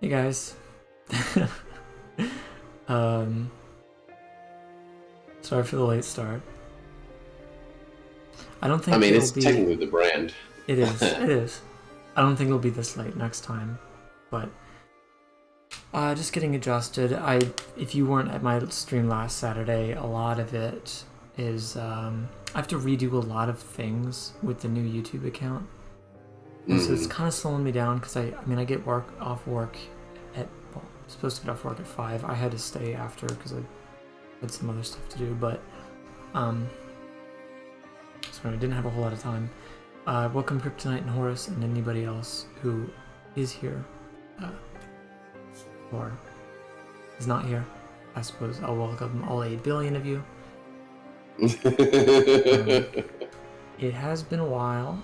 Hey guys. um, Sorry for the late start. I don't I think mean, it'll it's be. technically the brand. It is. It is. I don't think it'll be this late next time, but just getting adjusted. If you weren't at my stream last Saturday, a lot of it is I have to redo a lot of things with the new YouTube account, and so it's Mm. kind of slowing me down because I get off work at well, I'm supposed to get off work at 5. I had to stay after because I had some other stuff to do, but um, sorry, I didn't have a whole lot of time. Welcome Kryptonite and Horus and anybody else who is here, or is not here. I suppose I'll welcome all 8 billion of you. It has been a while.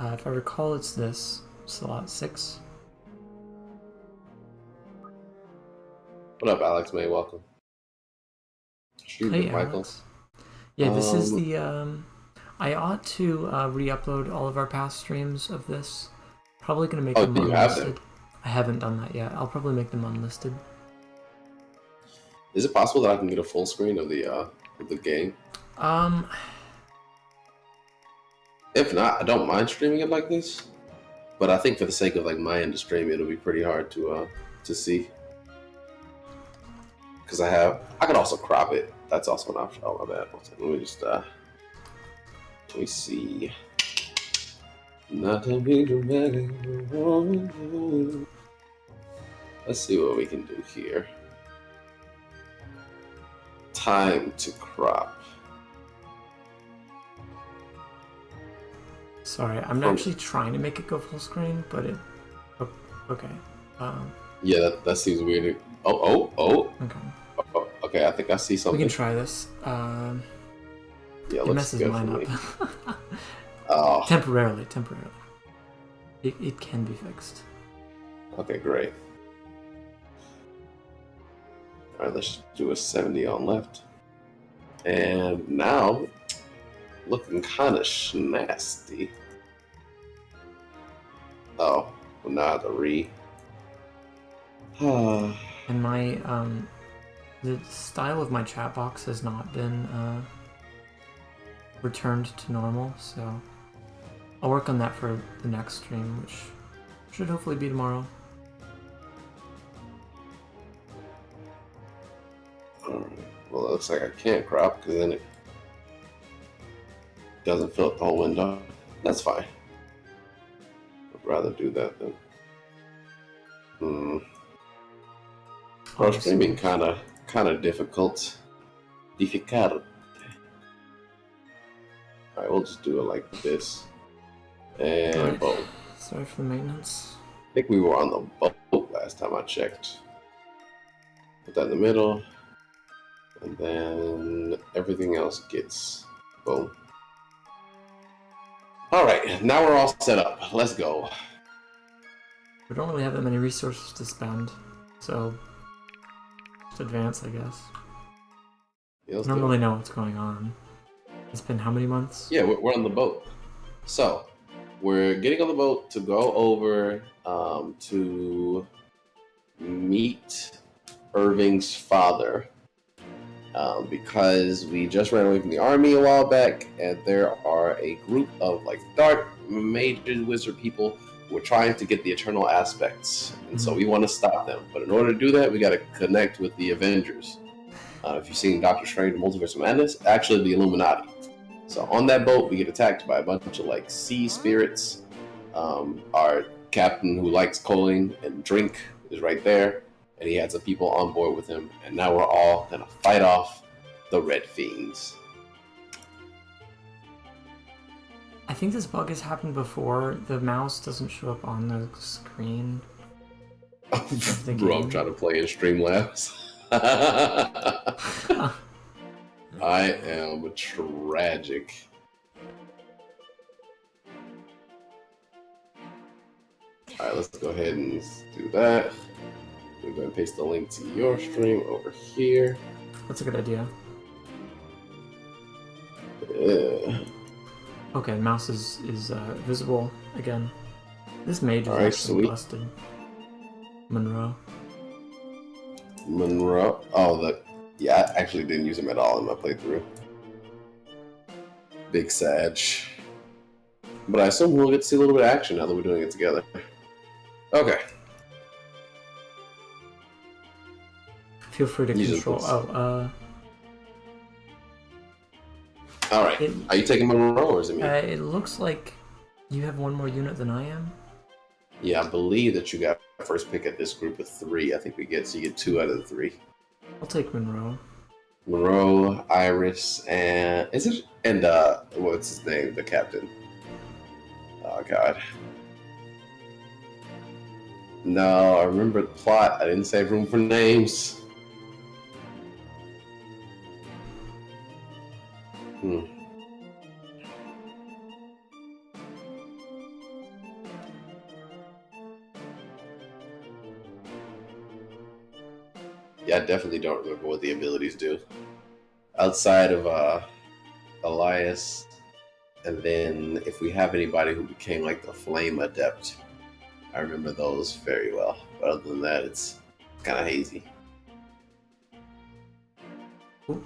If I recall, it's this slot 6. What up, Alex May? Welcome. Stream Hey, with Michael. Alex. Yeah, this is Um, the. I ought to re-upload all of our past streams of this. Probably gonna make oh, them do you have them? unlisted. I haven't done that yet. I'll probably make them unlisted. Is it possible that I can get a full screen of the game? Um, If not, I don't mind streaming it like this. But I think for the sake of like my end of stream, it'll be pretty hard to see. Because I could also crop it. That's also an option. Oh my bad. Let me just let me see. Not to be dramatic. Let's see what we can do here. Time to crop. sorry, I'm actually trying to make it go full screen, but it. Okay. Yeah, that seems weird. Okay. Oh, okay, I think I see We something. can try this. Yeah, It looks messes good mine for me. up. Oh, Temporarily. It can be fixed. okay, great. All right, let's do a 70 on left. And now, looking kind of nasty. Oh, well, now I have to re. And my the style of my chat box has not been returned to normal, so I'll work on that for the next stream, which should hopefully be tomorrow. Well, it looks like I can't crop because then it doesn't fill up the whole window. That's fine. I'd rather do that than. Bro, streaming kind of difficult. Difficult. All right, we'll just do it like this. And Right. boom. Sorry for the maintenance. I think we were on the boat last time I checked. Put that in the middle. And then everything else gets boom. All right, now we're all set up. Let's go. We don't really have that many resources to spend, so just advance, I guess. Yeah, I don't really know what's going on. It's been how many months? Yeah, we're on the boat. So we're getting on the boat to go over to meet Irving's father. Because we just ran away from the army a while back, and there are a group of like dark mage wizard people who are trying to get the eternal aspects, and so we want to stop them. But in order to do that, we got to connect with the Avengers. If you've seen Doctor Strange: Multiverse of Madness, actually the Illuminati. So on that boat, we get attacked by a bunch of like sea spirits. Our captain, who likes coaling and drink, is right there, and he had some people on board with him. And now we're all gonna fight off the Red Fiends. I think this bug has happened before. The mouse doesn't show up on the screen. Bro, I'm trying to play in Streamlabs. I am tragic. Alright, let's go ahead and do that. We're going to paste the link to your stream over here. That's a good idea. Yeah. Okay, mouse is visible again. This mage is Alright, actually sweet. busted. Monroe. Monroe. Oh, yeah, I actually didn't use him at all in my playthrough. Big Sag. But I assume we'll get to see a little bit of action now that we're doing it together. Okay. Feel free to control. All right. Are you taking Monroe or is it me? It looks like you have one more unit than I am. Yeah, I believe that you got first pick at this group of 3. I think so you get 2 out of the 3. I'll take Monroe. Monroe, Iris, and what's his name? The captain. Oh God. No, I remember the plot. I didn't save room for names. Yeah, I definitely don't remember what the abilities do. Outside of Elias, and then if we have anybody who became like the Flame Adept, I remember those very well. But other than that, it's kind of hazy. Ooh.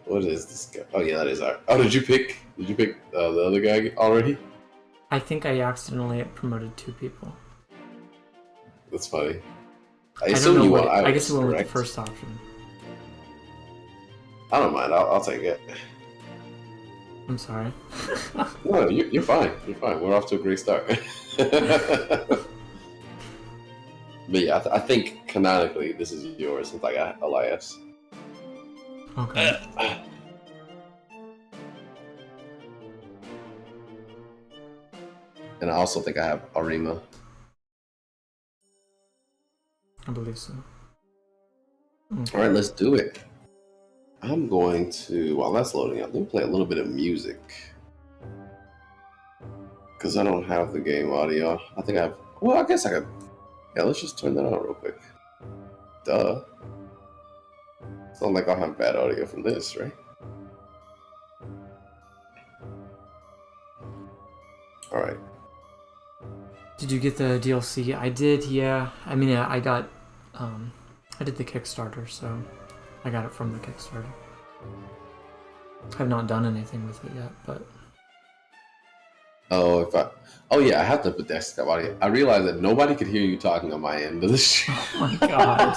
What is this guy? Oh yeah, that is our. Oh, did you pick the other guy already? I think I accidentally promoted 2 people. That's funny. I don't know what. I guess you went with the first option. I don't mind. I'll take it. I'm sorry. No, you're fine. You're fine. We're off to a great start. But yeah, I think canonically this is yours since I got Elias. Okay. And I also think I have Arima. I believe so. Okay. All right, let's do it. I'm going to, while that's loading up, let me play a little bit of music. Because I don't have the game audio. I think I have, well, I guess I could. Yeah, let's just turn that on real quick. Duh. It's not like I'll have bad audio from this, right? All right. Did you get the DLC? I did, yeah. I mean, I got, I did the Kickstarter, so I got it from the Kickstarter. I've not done anything with it yet, but... Oh, yeah, I have to put desktop audio. I realized that nobody could hear you talking on my end of the show. Oh my God.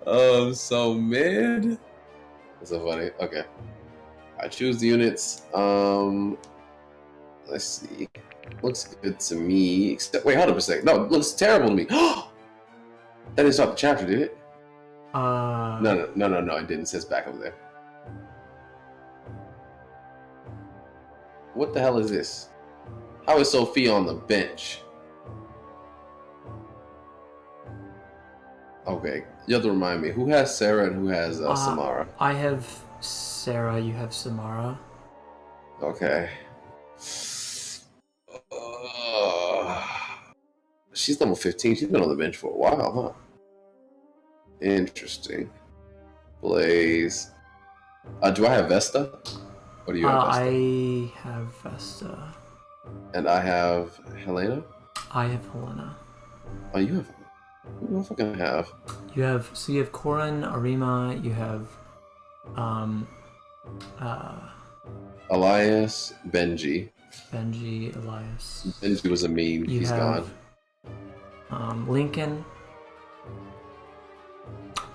Oh, so mid. That's so funny. Okay. I choose the units. Let's see. Looks good to me. Except, wait, hold up a second. No, it looks terrible to me. That didn't start the chapter, did it? No, it didn't. It says back over there. What the hell is this? How is Sophia on the bench? Okay, you have to remind me. Who has Sarah and who has Samara? I have Sarah, you have Samara. Okay. She's level 15. She's been on the bench for a while, huh? Interesting. Blaze. Do I have Vesta? Or do you have Vesta? I have Vesta. And I have Helena? I have Helena. Oh, you have... Who do I fucking have? You have... So you have Corin, Arima, you have... Elias, Benji. Benji, Elias. Benji was a meme. He's gone. Lincoln.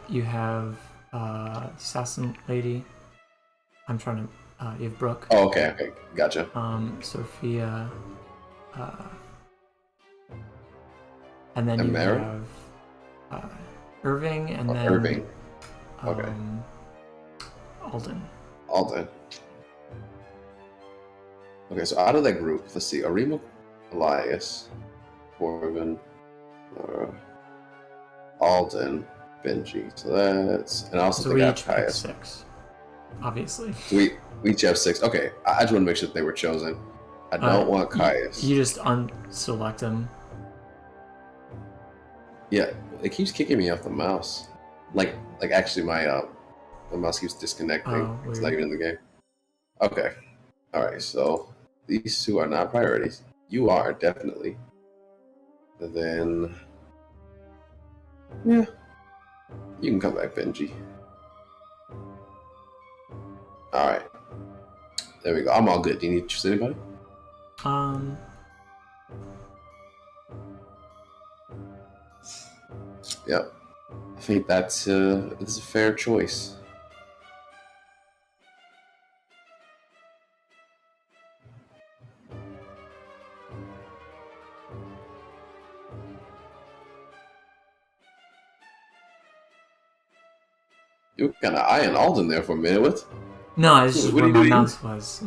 You have Assassin Lady. I'm trying to... you have Brooke. Oh, okay, gotcha. Sophia. And then you have Irving, and then... Irving. Okay. Alden. Okay, so out of that group, let's see. Arima, Elias, Corbin, Alden, Benji. So that's... And I also think I have Caius. 6. Obviously. We each have 6. Okay, I just want to make sure that they were chosen. I don't want Caius. You just unselect him. Yeah, it keeps kicking me off the mouse. Like actually my mouse keeps disconnecting. Oh, it's not even in the game. Okay. Alright, so these 2 are not priorities. You are, definitely. And then, yeah, you can come back, Benji. All right, there we go. I'm all good. Do you need to choose anybody? Yep. I think that's a fair choice. You were kind of eyeing Alden there for a minute. What? No, it's just What where are my you doing? mouse was.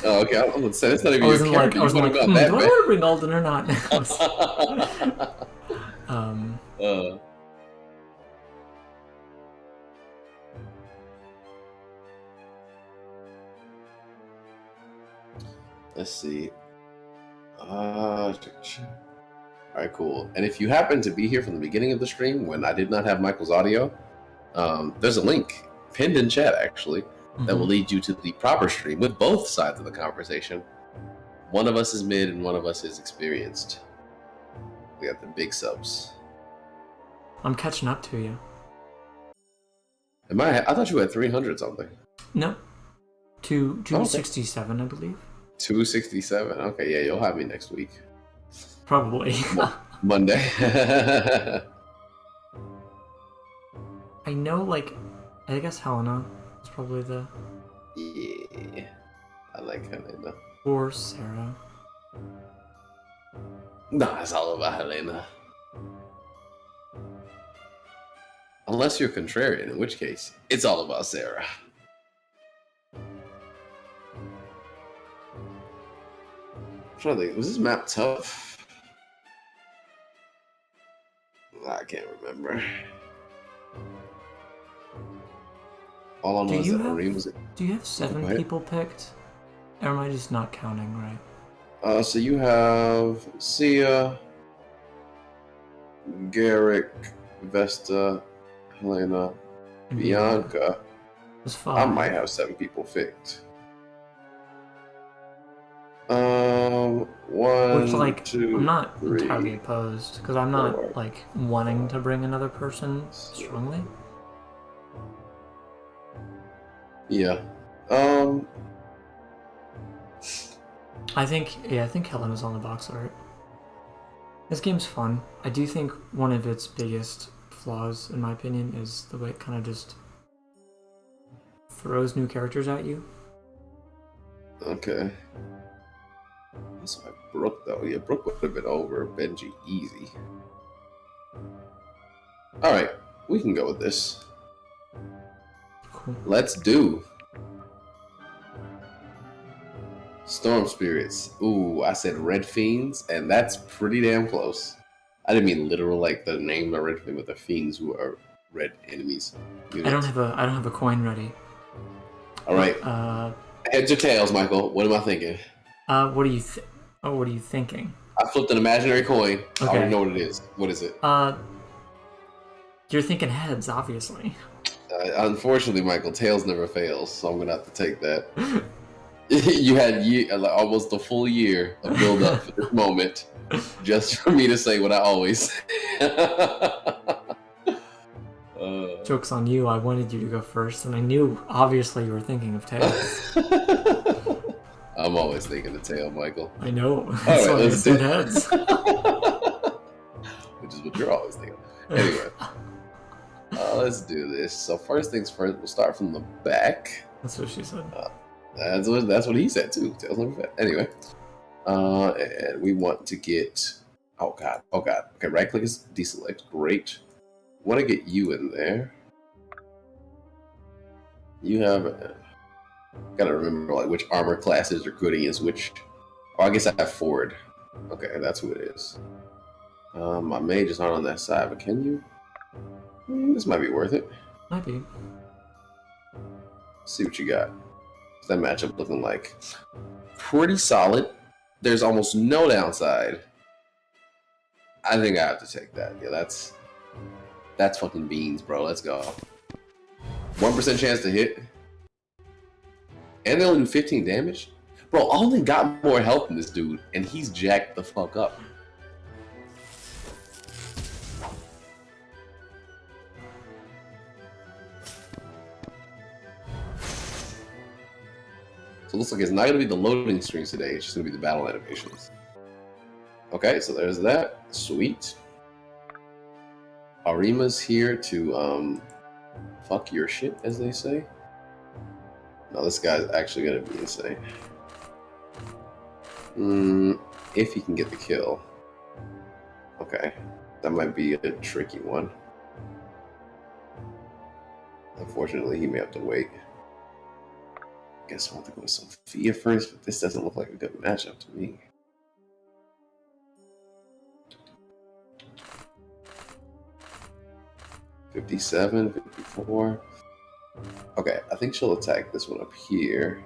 Oh, okay. I was going to say, it's not even I your wasn't character. like, I was like, do I do I want to bring Alden or not? Let's see. All right, cool. And if you happen to be here from the beginning of the stream when I did not have Michael's audio, there's a link pinned in chat actually that will lead you to the proper stream with both sides of the conversation. One of us is mid and one of us is experienced. We got the big subs. I'm catching up to you. I thought you had 300 something. No. 267, I believe. 267. Okay, yeah, you'll have me next week. Probably. Monday. I know, like, I guess Helena is probably the... Yeah. I like Helena. Or Sarah. No, it's all about Helena. Unless you're contrarian, in which case, it's all about Sarah. I'm trying to think, was this map tough? I can't remember. All I know is that Areem was it. Do you have 7 people picked? Or am I just not counting right? So you have Sia, Garrick, Vesta, Helena, Bianca. I might have 7 people picked. One, which, like, two, I'm not three, entirely opposed because I'm not 4. like wanting to bring another person strongly. Yeah. I think Helena's on the box art. This game's fun. I do think one of its biggest flaws, in my opinion, is the way it kind of just throws new characters at you. Okay. Also, Brooke, though. Yeah, Brooke would have been over Benji easy. Alright, we can go with this. Cool. Let's do Storm Spirits. Ooh, I said Red Fiends, and that's pretty damn close. I didn't mean literal, like the name of Red Fiend, but the fiends who are red enemies. I don't have a coin ready. Alright. Heads or tails, Michael? What am I thinking? What are you thinking? I flipped an imaginary coin. Okay. I already know what it is. What is it? You're thinking heads, obviously. Unfortunately, Michael, tails never fails, so I'm gonna have to take that. You had almost a full year of build up for this moment, just for me to say what I always say. Joke's on you. I wanted you to go first, and I knew obviously you were thinking of tails. I'm always thinking of tail, Michael. I know. That's why I said heads. Which is what you're always thinking. Anyway, let's do this. So first things first, we'll start from the back. That's what she said. That's what he said too. Tails never fail. Anyway, and we want to get. Oh god. Okay, right click is deselect. Great. Want to get you in there. You have. Gotta remember like which armor classes are good against which. Oh, I guess I have Ford. Okay, that's who it is. My mages aren't on that side, but can you? This might be worth it. Might be. See what you got. What's that matchup looking like? Pretty solid. There's almost no downside. I think I have to take that. Yeah, that's fucking beans, bro. Let's go. 1% chance to hit. And they only do 15 damage? Bro, I only got more health than this dude, and he's jacked the fuck up. So it looks like it's not going to be the loading screens today. It's just going to be the battle animations. Okay, so there's that. Sweet. Arima's here to fuck your shit, as they say. No, this guy's actually going to be insane. If he can get the kill. Okay, that might be a tricky one. Unfortunately, he may have to wait. Guess I'll have to go with Sophia first, but this doesn't look like a good matchup to me. $57, $54. Okay, I think she'll attack this one up here.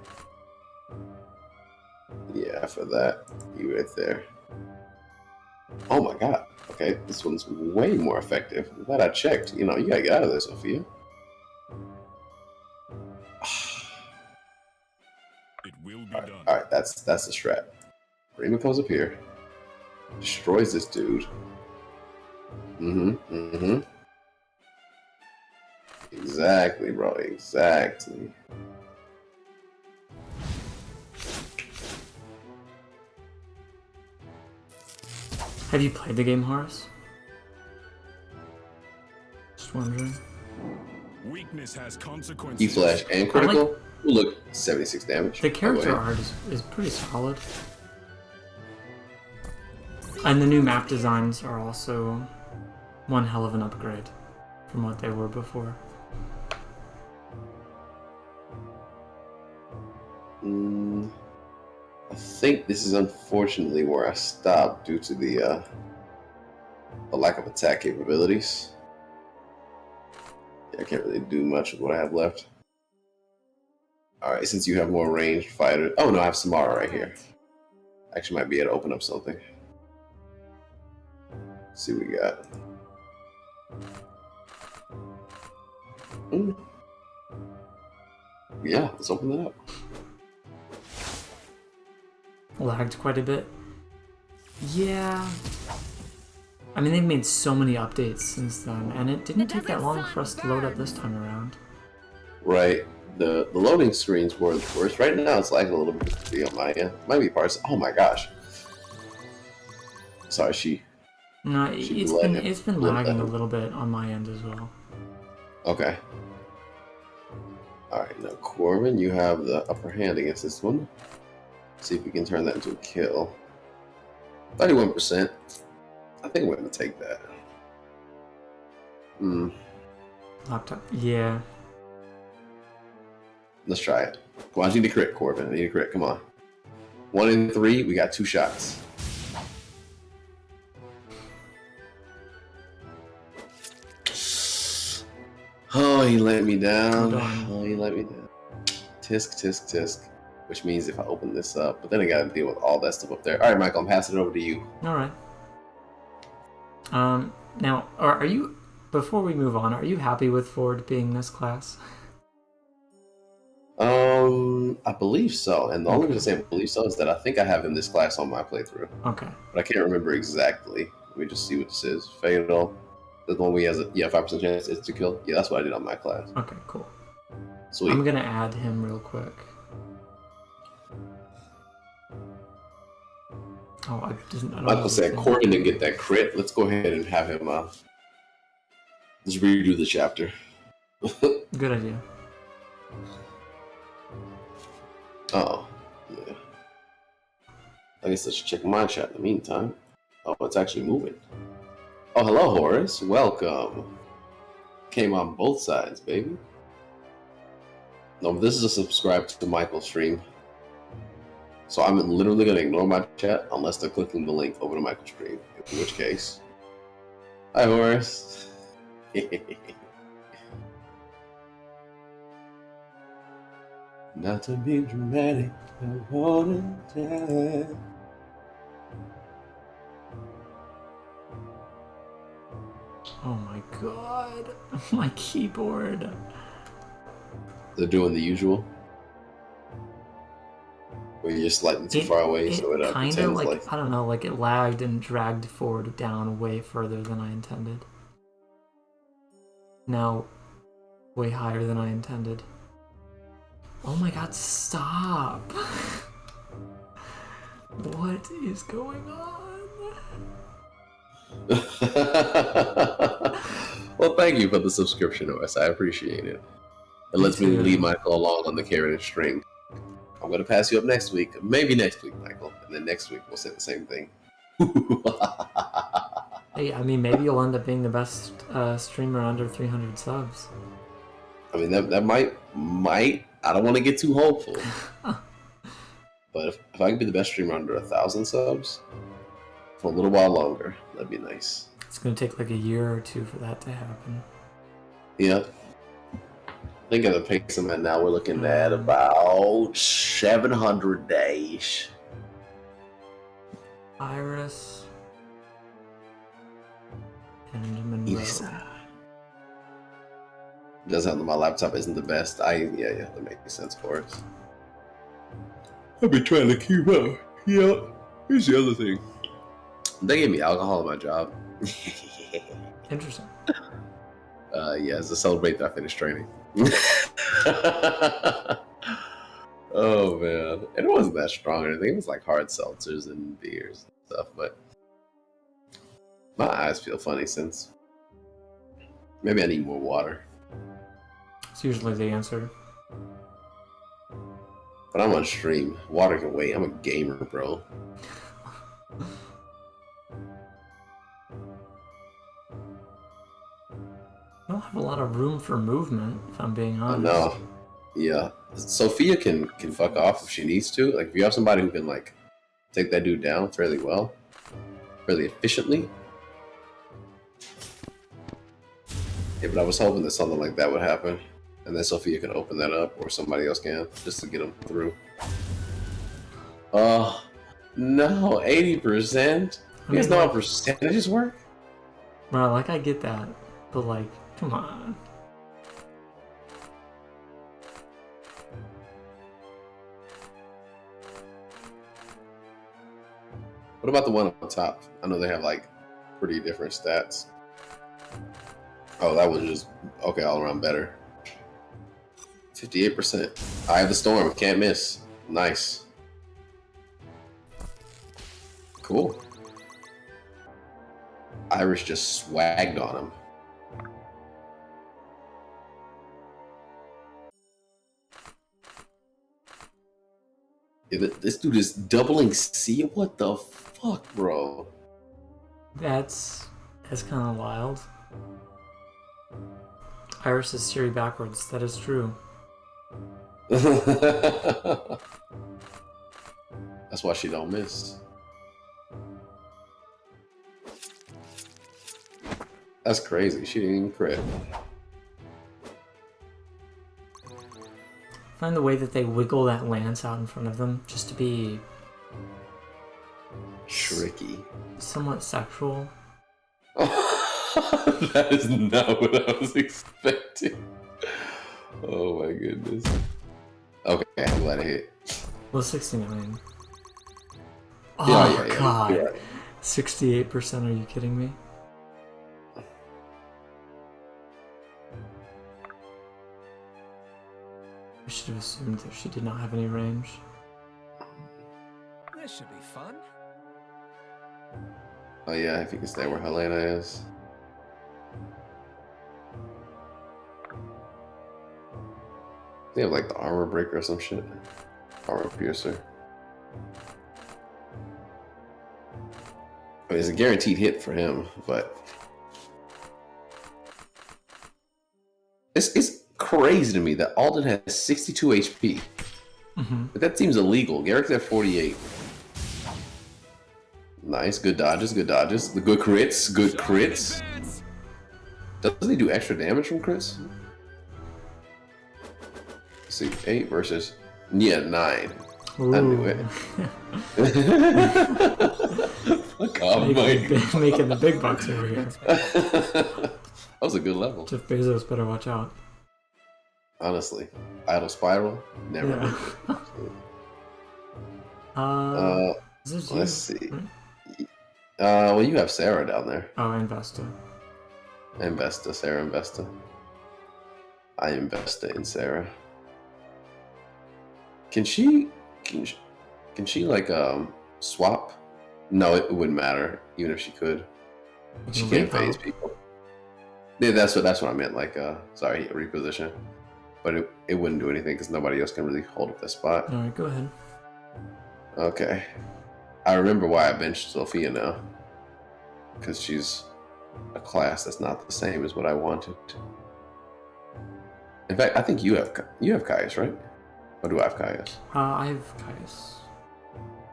Yeah, for that. You right there. Oh my god. Okay, this one's way more effective. I'm glad I checked. You know, you gotta get out of there, Sophia. It will be done. Alright, that's the strat. Rima comes up here. Destroys this dude. Exactly, bro. Exactly. Have you played the game, Horace? Just wondering. Weakness has consequences. E-flash and critical. Ooh, look, 76 damage. The character art is pretty solid. And the new map designs are also one hell of an upgrade from what they were before. I think this is unfortunately where I stopped due to the lack of attack capabilities. Yeah, I can't really do much with what I have left. Alright, since you have more ranged fighters. Oh no, I have Samara right here. Actually might be able to open up something. Let's see what we got. Yeah, let's open that up. Lagged quite a bit. Yeah. I mean, they've made so many updates since then, and it didn't take that long for us to load up this time around. Right. The loading screens were worse. Right now it's lagging a little bit on my end. Might be parts. Oh my gosh. Sorry, No, it's been lagging a little bit on my end as well. Okay. Alright, now Corbin, you have the upper hand against this one. See if we can turn that into a kill. 31%. I think we're gonna take that. Laptop. Yeah. Let's try it. Come on, I need a crit, Corbin. I need a crit. Come on. 1 in 3. We got 2 shots. Oh, he let me down. Oh, he let me down. Tisk, tisk, tisk. Which means if I open this up, but then I gotta deal with all that stuff up there. All right, Michael, I'm passing it over to you. All right. Now, are you? Before we move on, are you happy with Ford being this class? I believe so. And the only reason I say I believe so is that I think I have him this class on my playthrough. Okay. But I can't remember exactly. Let me just see what this is. Fatal. The one we has a 5% chance is to kill. Yeah, that's what I did on my class. Okay, cool. Sweet. I'm gonna add him real quick. Oh, I don't Michael said Corbin didn't get that crit. Let's go ahead and have him let's redo the chapter. Good idea. Oh, yeah. I guess let's check my chat in the meantime. Oh, it's actually moving. Oh, hello, Horace. Welcome. Came on both sides, baby. No, this is a subscribe to Michael stream. So I'm literally going to ignore my chat unless they're clicking the link over to Michael's stream. In which case, hi, Horace. Not to be dramatic, I wanna die. Oh my god. My keyboard. They're doing the usual. Where you're just slightly too far away, so it kind of like, I don't know, like it lagged and dragged Ford down way further than I intended. Now, way higher than I intended. Oh my god, stop! What is going on? Well, thank you for the subscription, OS. I appreciate it. It lets me too. lead Michael along on the carrot and string. I'm going to pass you up next week. Maybe next week, Michael. And then next week, we'll say the same thing. Hey, I mean, maybe you'll end up being the best streamer under 300 subs. I mean, that might. I don't want to get too hopeful. But if I could be the best streamer under 1,000 subs for a little while longer, that'd be nice. It's going to take like a year or two for that to happen. Yeah. I think at the pace I'm at now, we're looking at about 700 days. Iris and Monroe. Does help that my laptop isn't the best. Yeah, that makes sense for us. I've been trying to keep up. Yeah. Here's the other thing. They gave me alcohol at my job. Interesting. Yeah, it's to celebrate that I finished training. Oh man, and it wasn't that strong or anything. It was like hard seltzers and beers and stuff. But my eyes feel funny since maybe I need more water. It's usually the answer. But I'm on stream. Water can wait. I'm a gamer, bro. I don't have a lot of room for movement, if I'm being I honest. know. Yeah. Sophia can fuck off if she needs to. Like, if you have somebody who can, like, take that dude down fairly well, fairly efficiently. Yeah, but I was hoping that something like that would happen. And then Sophia can open that up, or somebody else can, just to get them through. Oh, no, 80%? You guys know how percentages work? Bro, like, I get that, but, like, come on. What about the one on top? I know they have, like, pretty different stats. Oh, that was just, okay, all around better. 58%. Eye of the Storm, can't miss. Nice. Cool. Irish just swagged on him. Yeah, this dude is doubling C? What the fuck, bro? That's kind of wild. Iris is Siri backwards. That is true. That's why she don't miss. That's crazy. She didn't even crit. Find the way that they wiggle that lance out in front of them just to be Tricky. somewhat sexual. That is not what I was expecting. Oh my goodness. Okay, I'm glad I hit. Well, 69. Oh, Yeah, God. you're right. 68%, are you kidding me? I should have assumed that she did not have any range. This should be fun. Oh yeah, if you can stay where Helena is. They have like the armor breaker or some shit. Armor piercer. I mean, it's a guaranteed hit for him, but it's crazy to me that Alden has 62 HP. But that seems illegal. Garrick's at 48. Nice, good dodges, good dodges. The good crits, good crits. Doesn't he do extra damage from crits? Let's see, 8 versus 9. Ooh. I knew it. Fuck off, Mike. Making the big bucks over here. That was a good level. Jeff Bezos better watch out. Honestly, Idle Spiral, never. Yeah. Is this you? Let's see. Right? Well, you have Sarah down there. Oh, and Vesta. And Vesta, Sarah and Vesta. I am Vesta and Sarah. Can she? Can she, can she like swap? No, it wouldn't matter even if she could. You She can can't leap phase out. people. Yeah, that's what I meant. Like sorry, reposition. But it wouldn't do anything because nobody else can really hold up that spot. All right, go ahead. Okay, I remember why I benched Sophia now. Because she's a class that's not the same as what I wanted. In fact, I think you have Caius, right? Or do I have Caius? I have Caius.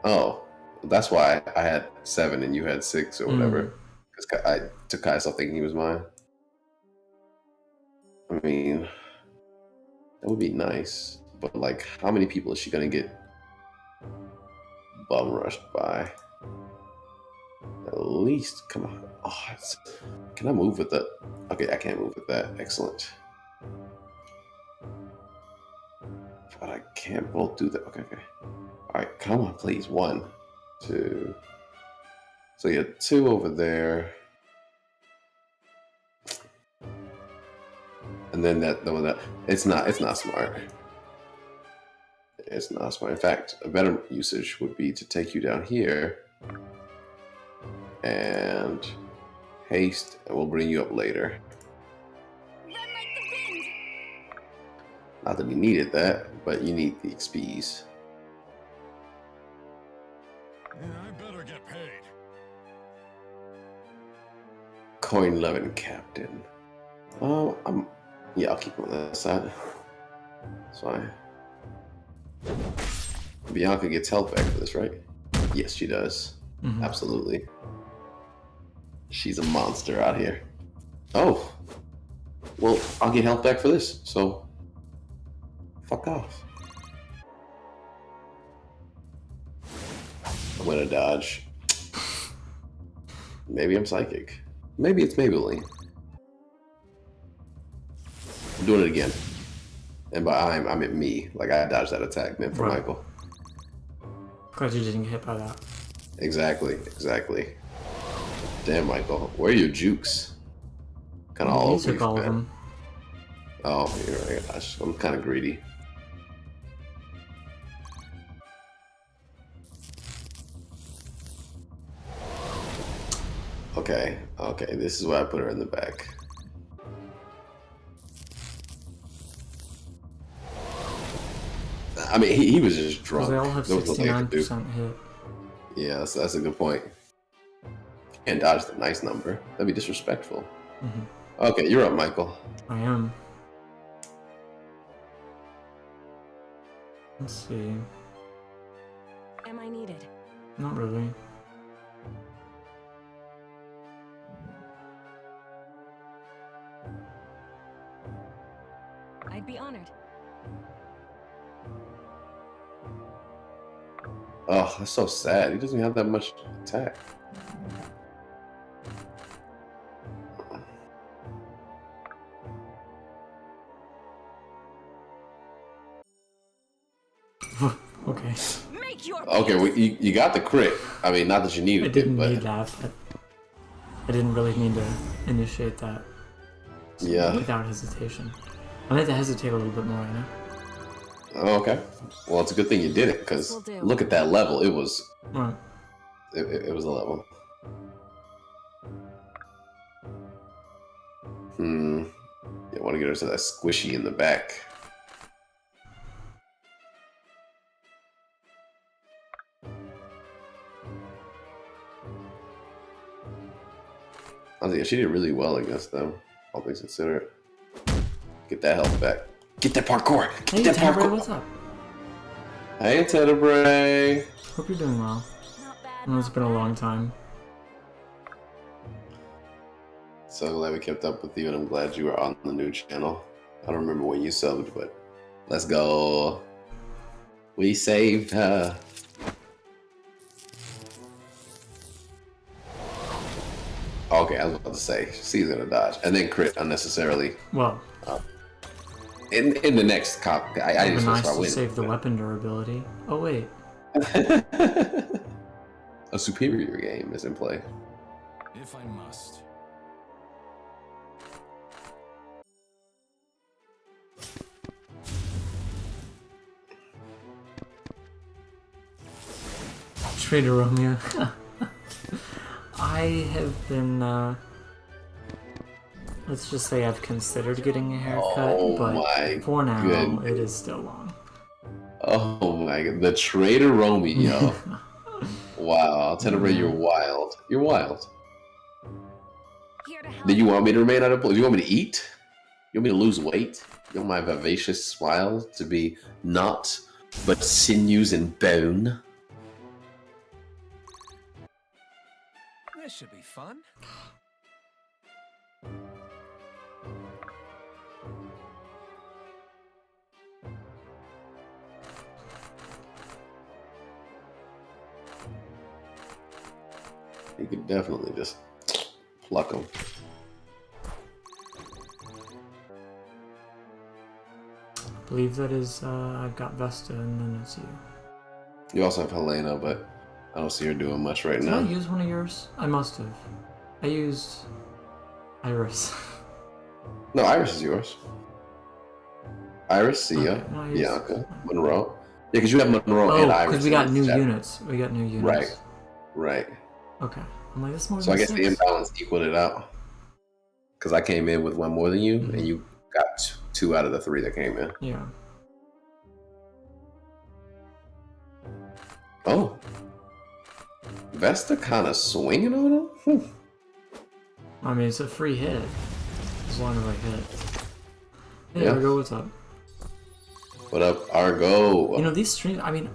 Oh, that's why I had 7 and you had 6 or whatever. Because I took Caius off thinking he was mine. I mean, that would be nice, but like, how many people is she gonna get bum rushed by? At least, come on. Oh, can I move with that? Okay, I can't move with that. Excellent. But I can't both do that. Okay. All right, come on, please. 1, 2. So you have 2 over there. And then that it's not smart. It's not smart. In fact, a better usage would be to take you down here and haste, and we'll bring you up later. Not that you needed that, but you need the XPs. Yeah, I better get paid. Coin 11 captain. Yeah, I'll keep him on that side. That's fine. Bianca gets health back for this, right? Yes, she does. Mm-hmm. Absolutely. She's a monster out here. Oh. Well, I'll get health back for this, so fuck off. I'm gonna dodge. Maybe I'm psychic. Maybe it's Maybelline. I'm doing it again. And by I meant me. Like I dodged that attack meant for Right. Michael. Glad you didn't get hit by that. Exactly. Damn, Michael. Where are your jukes? Kind of all You over took all of them. Oh, you're right. I'm kind of greedy. Okay, this is why I put her in the back. I mean, he was just drunk. Because they all have There was nothing I could do. 69% hit. Yeah, that's a good point. Can't dodge the nice number. That'd be disrespectful. Mm-hmm. Okay, you're up, Michael. I am. Let's see. Am I needed? Not really. I'd be honored. Oh, that's so sad. He doesn't have that much attack. Okay. Make your Okay, well, you got the crit. I mean, not that you needed I didn't it, but need that, but I didn't really need to initiate that yeah. without hesitation. I had to hesitate a little bit more, you know? Oh, okay. Well, it's a good thing you did it, because Will do. look at that level. It was Right. it was a level. I want to get her to that squishy in the back. I think she did really well against them, all things considered. Get that health back. Get that parkour. Hey, Get that Tenebrae, parkour. what's up? Hey, Tenebrae. Hope you're doing well. Not bad. I know it's been a long time. So glad we kept up with you, and I'm glad you were on the new channel. I don't remember when you subbed, but let's go. We saved her. Okay, I was about to say, she's gonna dodge. And then crit unnecessarily. Well, In the next cop, I it'd just be want nice to start to winning. save the weapon durability. Oh, wait. A superior game is in play. If I must. Trader Romeo. I have been, let's just say I've considered getting a haircut, Oh but my for now, goodness. it is still long. Oh my god, the Trader Romeo. Wow, Tenebrae, you're wild. You're wild. Here to help. Do you want me to remain unemployed? Do you want me to eat? You want me to lose weight? You want my vivacious smile to be not but sinews and bone? This should be fun. You could definitely just pluck them. I believe that is, I've got Vesta and then it's you. You also have Helena, but I don't see her doing much right Did now. I use one of yours? I must have. I used Iris. No, Iris is yours. Iris, Sia, Okay, no, I used- Bianca, Monroe. Yeah, because you have Monroe Oh, and Iris. because we in got this new chapter. units. We got new units. Right, right. Okay. I'm like, that's more So I than guess the 6. imbalance equaled it out. Because I came in with one more than you, Mhm. and you got 2 out of the 3 that came in. Yeah. Oh. Vesta kind of swinging on him? Hmm. I mean, it's a free hit. As long as I hit. Hey, Yeah. Argo, what's up? What up, Argo? You know, these streams, I mean,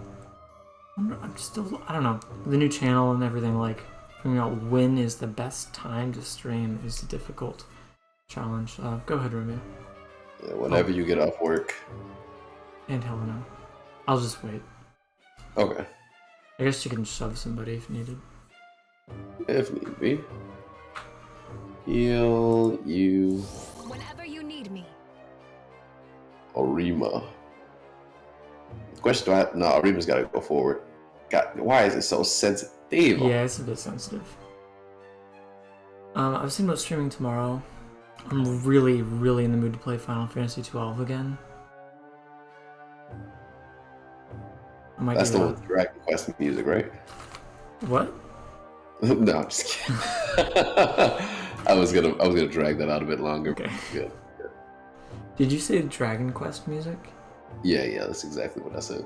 I'm still, I don't know, the new channel and everything, like, figuring out when is the best time to stream is a difficult challenge. Go ahead, Romeo. Yeah, whenever you get off work. And Helena. I'll just wait. Okay. I guess you can shove somebody if needed. If need be. Heal you, Whenever you need me. Arima. Question, do I... No, Arima's got to go forward. God, why is it so sensitive? Yeah, it's a bit sensitive. I was thinking about streaming tomorrow. I'm really, really in the mood to play Final Fantasy 12 again. I might That's do the that. one with Dragon Quest music, right? What? No, I'm just kidding. I was gonna drag that out a bit longer. Okay. Good. Did you say Dragon Quest music? Yeah, that's exactly what I said.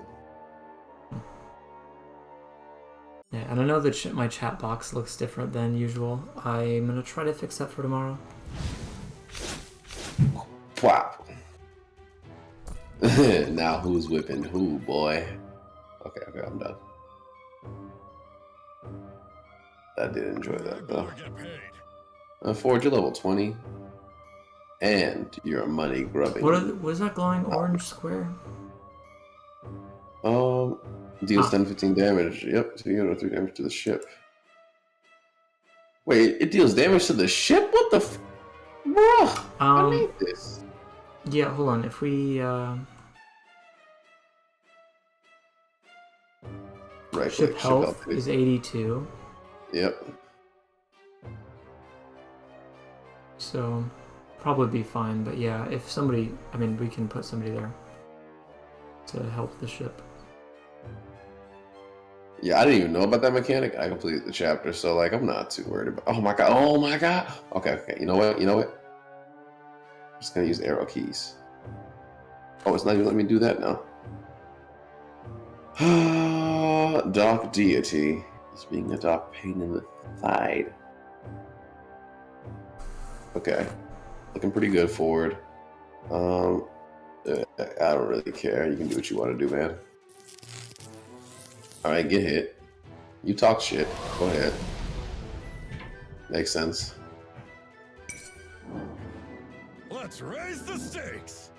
Yeah, and I know that my chat box looks different than usual. I'm gonna try to fix that for tomorrow. Pwop. Now who's whipping who, boy? Okay, I'm done. I did enjoy I that though. better get paid. Forge, you're level 20. And you're a money grubbing. What is that glowing orange square? Deals 10-15 damage. Yep, 3 damage to the ship. Wait, it deals damage to the ship? What the f... Bruh, I need this. Yeah, hold on. If we Right ship click, health is 82, Yep. so probably be fine. But yeah, if somebody, I mean, we can put somebody there to help the ship. Yeah, I didn't even know about that mechanic. I completed the chapter, so like I'm not too worried about. Oh my god. Okay. You know what? I'm just gonna use arrow keys. Oh, it's not even letting me do that now. Dark Deity is being a dark pain in the side. Okay, looking pretty good forward. I don't really care. You can do what you want to do, man. All right, get hit. You talk shit. Go ahead. Makes sense. Let's raise the stakes.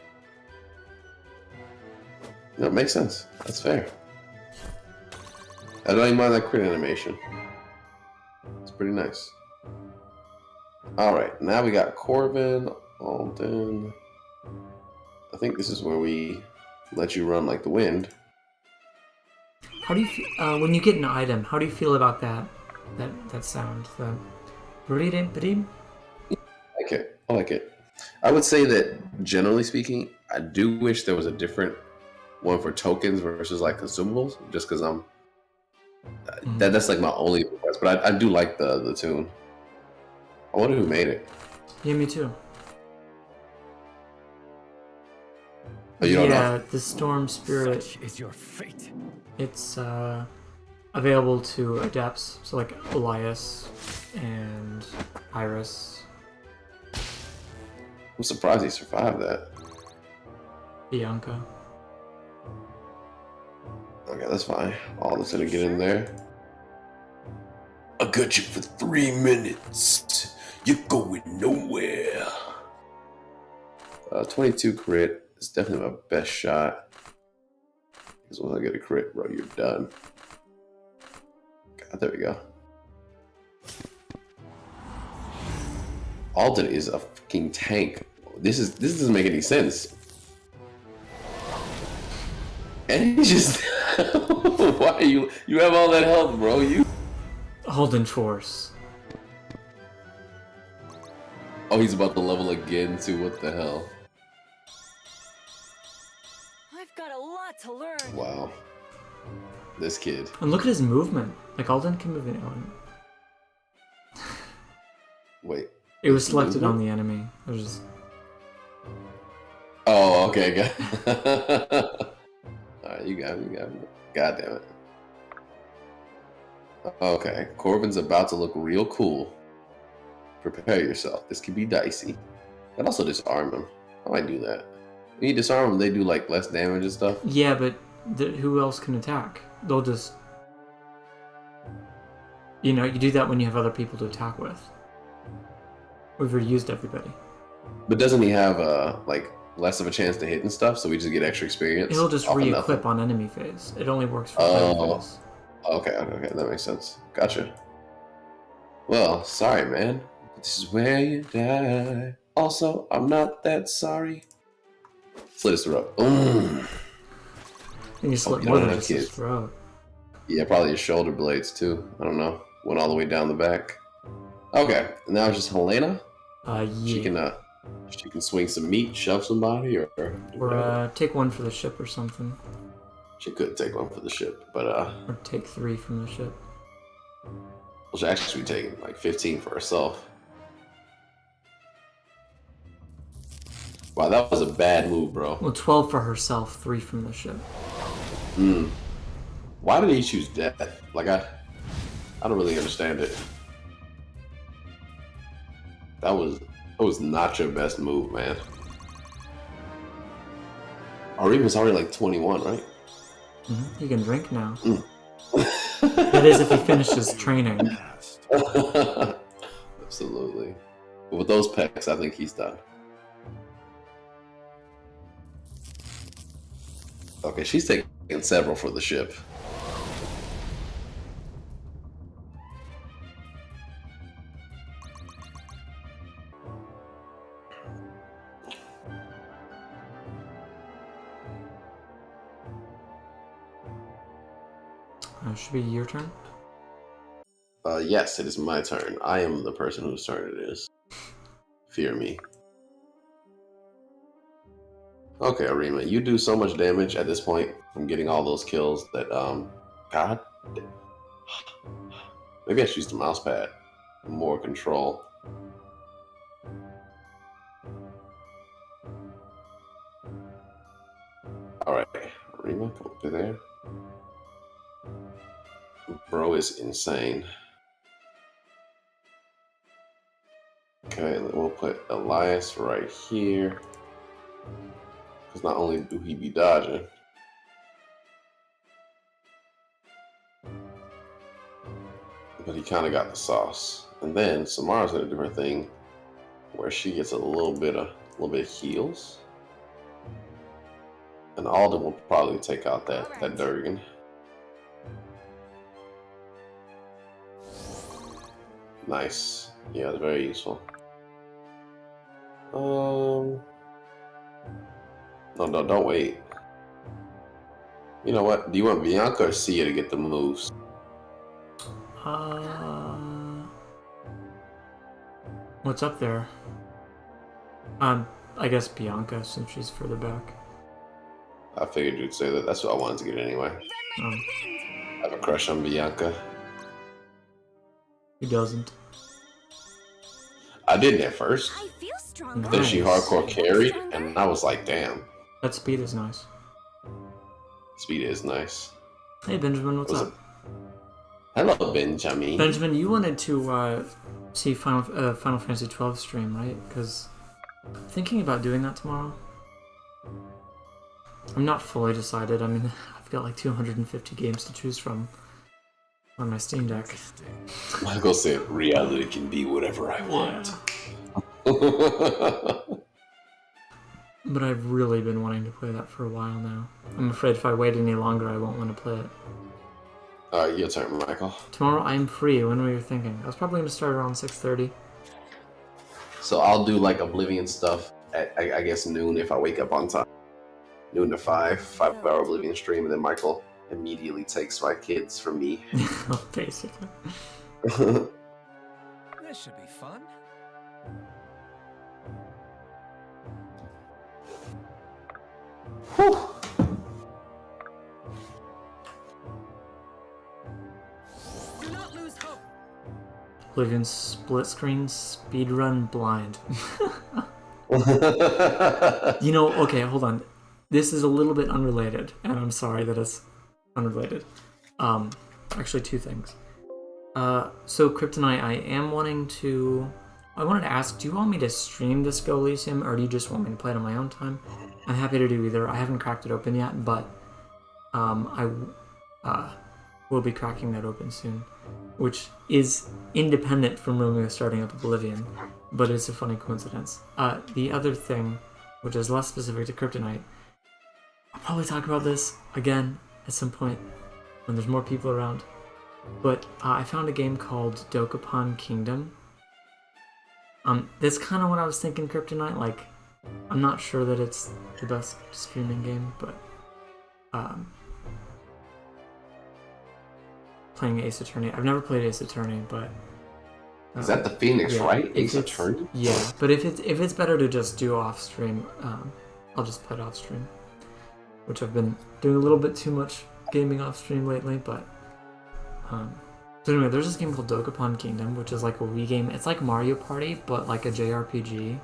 No, it makes sense. That's fair. I don't even mind that crit animation. It's pretty nice. Alright, now we got Corvin, Alden. I think this is where we let you run like the wind. How do you feel when you get an item? How do you feel about that sound? The ba-dee-dee-ba-dee? I like it. I would say that generally speaking, I do wish there was a different one for tokens versus like consumables, just because I'm That's like my only request, but I do like the tune. I wonder who made it. Yeah, me too. Oh, you don't know? The Storm Spirit. Such is your fate. It's available to adepts, so like Elias and Iris, I'm surprised he survived that. Bianca. Okay, that's fine. All this gonna get in there. I got you for 3 minutes. You're going nowhere. 22 crit is definitely my best shot. Because once I get a crit, bro, you're done. God, there we go. Alden is a fucking tank. This doesn't make any sense. And he just why are you have all that health, bro? Holding Force. Oh, he's about to level again too. What the hell? I've got a lot to learn. Wow. This kid. And look at his movement. Like Alden can move an element. Wait. It was selected on the enemy. It was just... Oh, okay, good. Alright, you got me. God damn it. Okay, Corbin's about to look real cool. Prepare yourself. This could be dicey. I'd also disarm him. I might do that. When you disarm them, they do like less damage and stuff. Yeah, but who else can attack? They'll just... You know, you do that when you have other people to attack with. We've already used everybody. But doesn't he have like less of a chance to hit and stuff, so we just get extra experience? It'll just off of re-equip nothing? on enemy phase. It only works for fighting phase. Okay, that makes sense. Gotcha. Well, sorry, man. This is where you die. Also, I'm not that sorry. Slit his throat. And you slit you more don't than have just his kids. throat. Yeah, probably his shoulder blades too. I don't know. Went all the way down the back. Okay, now it's just Helena. Yeah. She can swing some meat, shove somebody, or Or take one for the ship or something. she could take one for the ship, but Or take 3 from the ship. well, she actually be taking like 15 for herself. Wow, that was a bad move, bro. Well, 12 for herself, 3 from the ship. Why did he choose death? Like I don't really understand it. That was not your best move, man. Arima's already like 21, right? He can drink now. That is if he finishes training. Absolutely. But with those pecs, I think he's done. Okay, she's taking several for the ship. Should be your turn. Yes, it is my turn. I am the person whose turn it is. Fear me. Okay, Arima, you do so much damage at this point from getting all those kills that, God. Maybe I should use the mouse pad. More control. Alright, Arima, come up to there. Bro is insane. Okay, then we'll put Elias right here. Because not only do he be dodging, but he kind of got the sauce. And then Samara's gonna do her thing, where she gets a little bit of heals, and Alden will probably take out that Durgan. Nice. Yeah, it's very useful. No, don't wait. You know what? Do you want Bianca or Sia to get the moves? What's up there? I guess Bianca, since she's further back. I figured you'd say that. That's what I wanted to get anyway. Oh. have a crush on Bianca. He doesn't. I didn't at first. I feel stronger. Then she Nice. hardcore carried, and I was like, damn, That speed is nice. speed is nice. Hey Benjamin, what's Was up? Hello, Benjamin. Benjamin, you wanted to see Final Fantasy 12 stream, right? Because I'm thinking about doing that tomorrow. I'm not fully decided. I mean, I've got like 250 games to choose from on my Steam Deck. Michael said, reality can be whatever I want. But I've really been wanting to play that for a while now. I'm afraid if I wait any longer, I won't want to play it. Alright, your turn, Michael. Tomorrow I'm free. When were you thinking? I was probably going to start around 6:30. So I'll do like Oblivion stuff at, I guess, noon if I wake up on time. Noon to 5-hour Oblivion stream, and then Michael immediately takes my kids from me. Basically. This should be fun. Whew. Do not lose hope. Oblivion split screen speedrun blind. You know, okay, hold on. This is a little bit unrelated, and I'm sorry that it's unrelated. Actually, two things. So Kryptonite, I wanted to ask, do you want me to stream Disco Elysium, or do you just want me to play it on my own time? I'm happy to do either. I haven't cracked it open yet, but I will be cracking that open soon, which is independent from Romeo starting up Oblivion, but it's a funny coincidence. The other thing, which is less specific to Kryptonite, I'll probably talk about this again at some point when there's more people around, but I found a game called Dokapon Kingdom. That's kind of what I was thinking Kryptonite, like, I'm not sure that it's the best streaming game, but playing Ace Attorney. I've never played Ace Attorney, but Is that the Phoenix, yeah, right? if Ace it's- Attorney? Yeah, but if it's better to just do off stream, I'll just play it off stream, which I've been doing a little bit too much gaming off stream lately. But so anyway, there's this game called Dokapon Kingdom, which is like a Wii game. It's like Mario Party, but like a JRPG.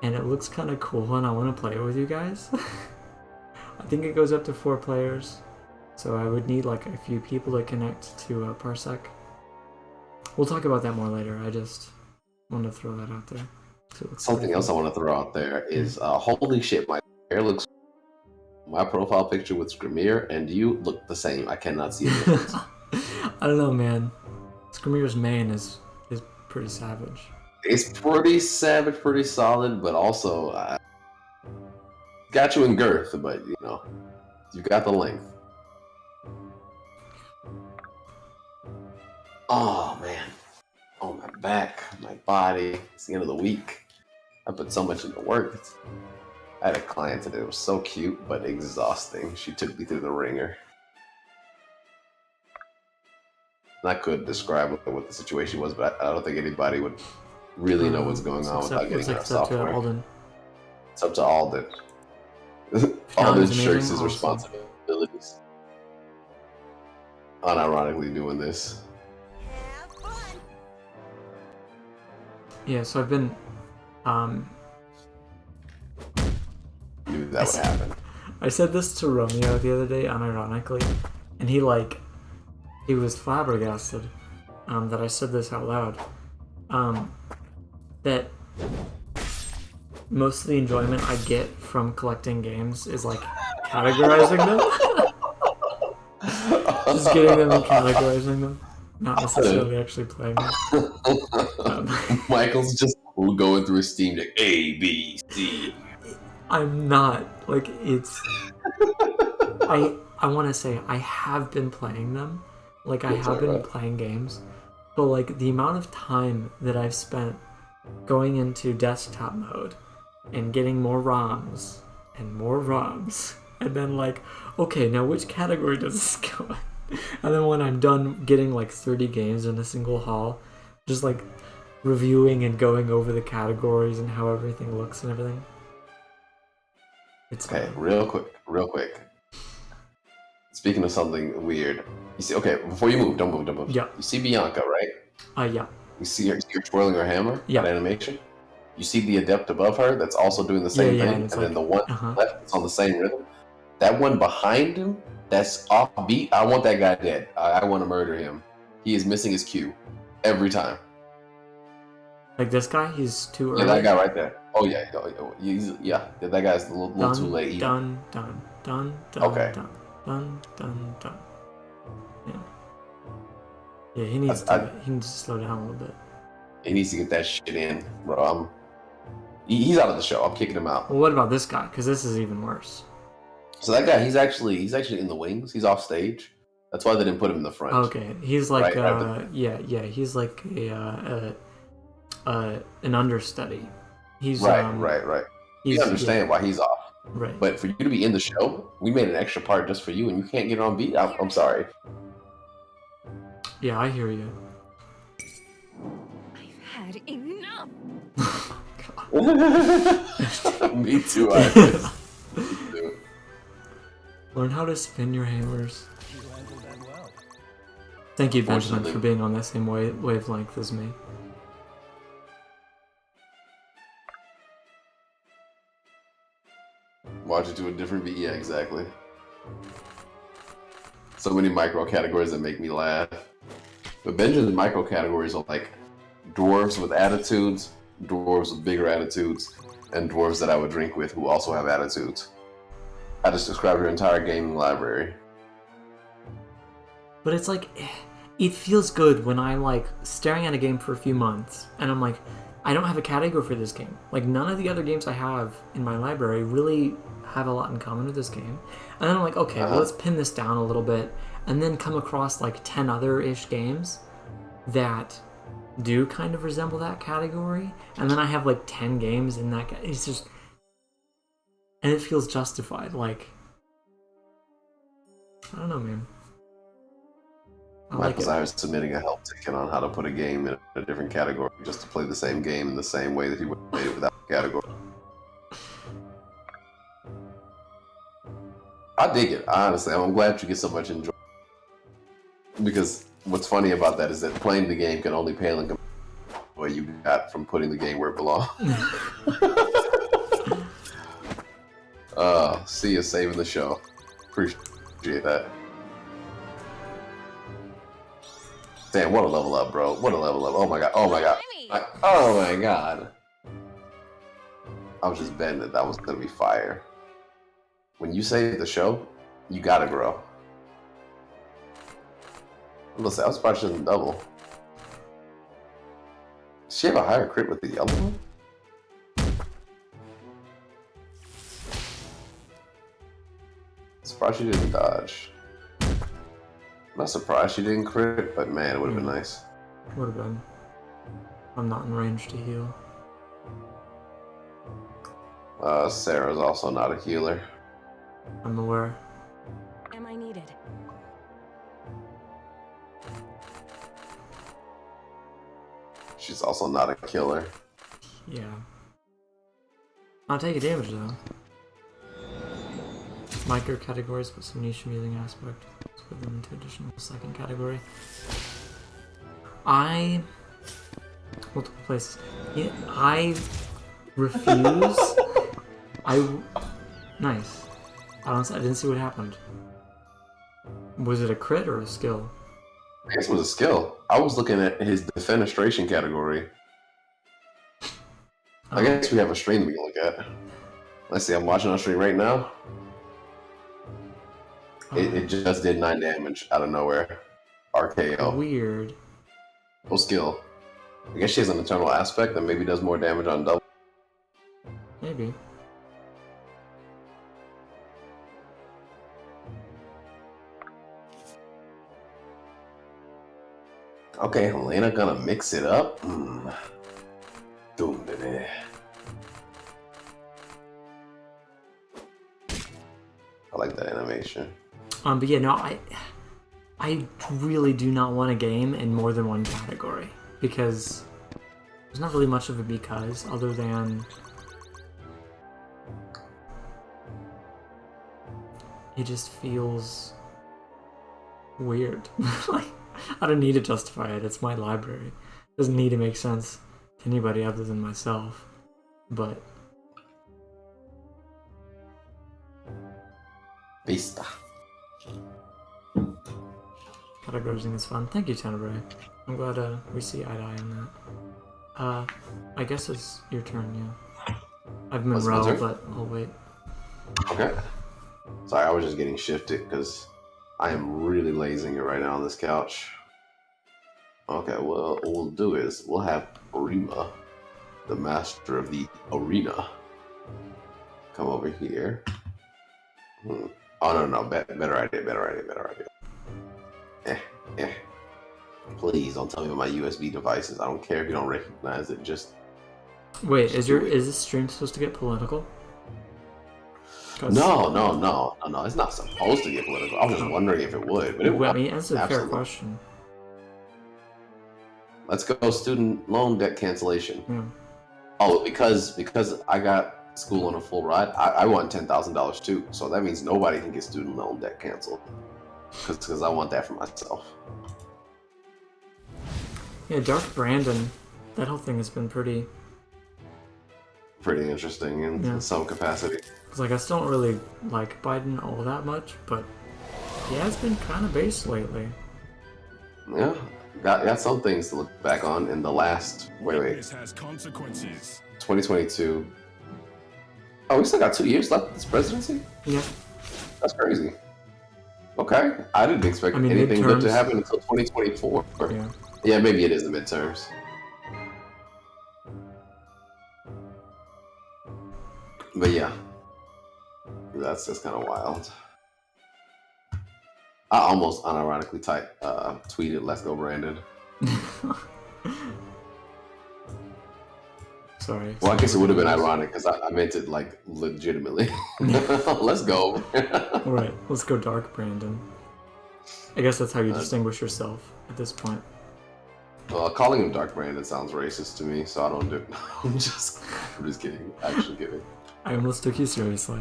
And it looks kind of cool, and I want to play it with you guys. I think it goes up to 4 players, so I would need like a few people to connect to Parsec. We'll talk about that more later. I just wanted to throw that out there. So it looks Something pretty else I cool. want to throw out there is, holy shit, my hair looks... My profile picture with Screamer and you look the same. I cannot see a difference. I don't know, man. Screamer's mane is pretty savage. It's pretty savage, pretty solid, but also got you in girth, but you know, you got the length. Oh man, oh my back, my body. It's the end of the week. I put so much into work. I had a client today that was so cute but exhausting. She took me through the ringer. And I could describe what the situation was, but I don't think anybody would really know what's going on without getting our it's up to software. Alden. It's up to Alden. Alden's Alden shirks amazing, his awesome. responsibilities. Unironically doing this. Have fun. Yeah, so I've been Knew that would happen. I said this to Romeo the other day, unironically, and he was flabbergasted that I said this out loud. That most of the enjoyment I get from collecting games is like categorizing them. Just getting them and categorizing them, not necessarily actually playing them. Michael's just going through his Steam Deck. A, B, C. I'm not, like, it's... I want to say I have been playing them. Like, I have been playing games. But, like, the amount of time that I've spent going into desktop mode and getting more ROMs and more ROMs, and then, like, okay, now which category does this go in? And then when I'm done getting, like, 30 games in a single haul, just, like, reviewing and going over the categories and how everything looks and everything. It's Okay, real quick. Speaking of something weird, you see. Okay, before you move, don't move, don't move. Yeah. You see Bianca, right? Yeah. You see her twirling her hammer. Yeah. That animation. You see the adept above her that's also doing the same thing, and then the one left that's on the same rhythm. That one behind him, that's off beat. I want that guy dead. I want to murder him. He is missing his cue every time. Like this guy, he's too early. Yeah, that guy right there. Oh yeah, that guy's a little too late. Done. Okay. Done. Yeah. Yeah, he needs to slow down a little bit. He needs to get that shit in, bro. He's out of the show. I'm kicking him out. Well, what about this guy? Because this is even worse. So that guy, he's actually in the wings. He's off stage. That's why they didn't put him in the front. Okay, he's like right, he's like an understudy. He's right. You understand why he's off. Right. But for you to be in the show, we made an extra part just for you, and you can't get on beat. I'm sorry. Yeah, I hear you. I've had enough. Me too. Learn how to spin your hammers. You handled that well. Thank you, Benjamin, for being on the same wavelength as me. Why'd you do a different beat? Yeah, exactly. So many micro categories that make me laugh. But Benjamin's micro categories are like dwarves with attitudes, dwarves with bigger attitudes, and dwarves that I would drink with who also have attitudes. I just described your entire gaming library. But it's like, it feels good when I'm like staring at a game for a few months and I'm like, I don't have a category for this game. Like none of the other games I have in my library really have a lot in common with this game. And then I'm like, okay, well, let's pin this down a little bit and then come across like 10 other-ish games that do kind of resemble that category. And then I have like 10 games in that. It's just, and it feels justified. Like, I don't know, man. My desire is submitting a help ticket on how to put a game in a different category just to play the same game in the same way that he would play it without the category. I dig it, honestly. I'm glad you get so much enjoyment. Because what's funny about that is that playing the game can only pale in comparison to what you got from putting the game where it belongs. See you saving the show. Appreciate that. Damn, what a level up, bro. What a level up. Oh my god. Oh my god. Oh my god. I was just betting that was going to be fire. When you save the show, you gotta grow. I'm gonna say, I was surprised she doesn't double. Does she have a higher crit with the yellow one? Surprised she didn't dodge. I'm not surprised she didn't crit, but man, it would have been nice. Would have been. I'm not in range to heal. Sarah's also not a healer. I'm aware. Am I needed? She's also not a killer. Yeah. I'll take a damage though. Micro categories with some niche amusing aspect. Let's put them into additional second category. Multiple places. Yeah, I refuse. Nice. I didn't see what happened. Was it a crit or a skill? I guess it was a skill. I was looking at his defenestration category. I guess we have a stream we can look at. Let's see, I'm watching on stream right now. It just did 9 damage out of nowhere. RKO. Weird. No skill. I guess she has an eternal aspect that maybe does more damage on double. Maybe. Okay, Helena gonna mix it up. Doom, baby. I like that animation. But yeah, no, I really do not want a game in more than one category because there's not really much of a because other than it just feels weird. Like, I don't need to justify it. It's my library. It doesn't need to make sense to anybody other than myself. But Vista. categorizing is fun. Thank you, Tenebrae. I'm glad we see eye to eye on that. I guess it's your turn, yeah. I've been What's my row, turn? but I'll wait. Okay. Sorry, I was just getting shifted because I am really lazing it right now on this couch. Okay, well, what we'll do is we'll have Rima, the master of the arena, come over here. Oh, no, better idea. Eh. Please don't tell me about my USB devices. I don't care if you don't recognize it. Just Wait, is do it. this stream supposed to get political? 'Cause- No. It's not supposed to get political. I was just wondering if it would, but it Well, I would. mean, that's a fair Absolutely. question. Let's go student loan debt cancellation. Yeah. Oh, because I got school on a full ride, I want $10,000 too. So that means nobody can get student loan debt canceled. Because I want that for myself. Yeah, Dark Brandon. That whole thing has been pretty. Pretty interesting in some capacity. Cause like I still don't really like Biden all that much, but he has been kind of base lately. Yeah, got some things to look back on in the last This has consequences. 2022. Oh, we still got 2 years left of this presidency? Yeah. That's crazy. Okay. I didn't expect I mean, anything good to midterms. happen until 2024. Yeah. Yeah, maybe it is the midterms. But yeah. That's just kind of wild. I almost unironically tweeted, "Let's go, Brandon." Sorry. Well, I guess it would have been ironic because I meant it like legitimately. Let's go. Alright, let's go Dark Brandon. I guess that's how you distinguish yourself at this point. Well, calling him Dark Brandon sounds racist to me, so I don't do it. I'm just kidding. Actually kidding. I almost took you seriously.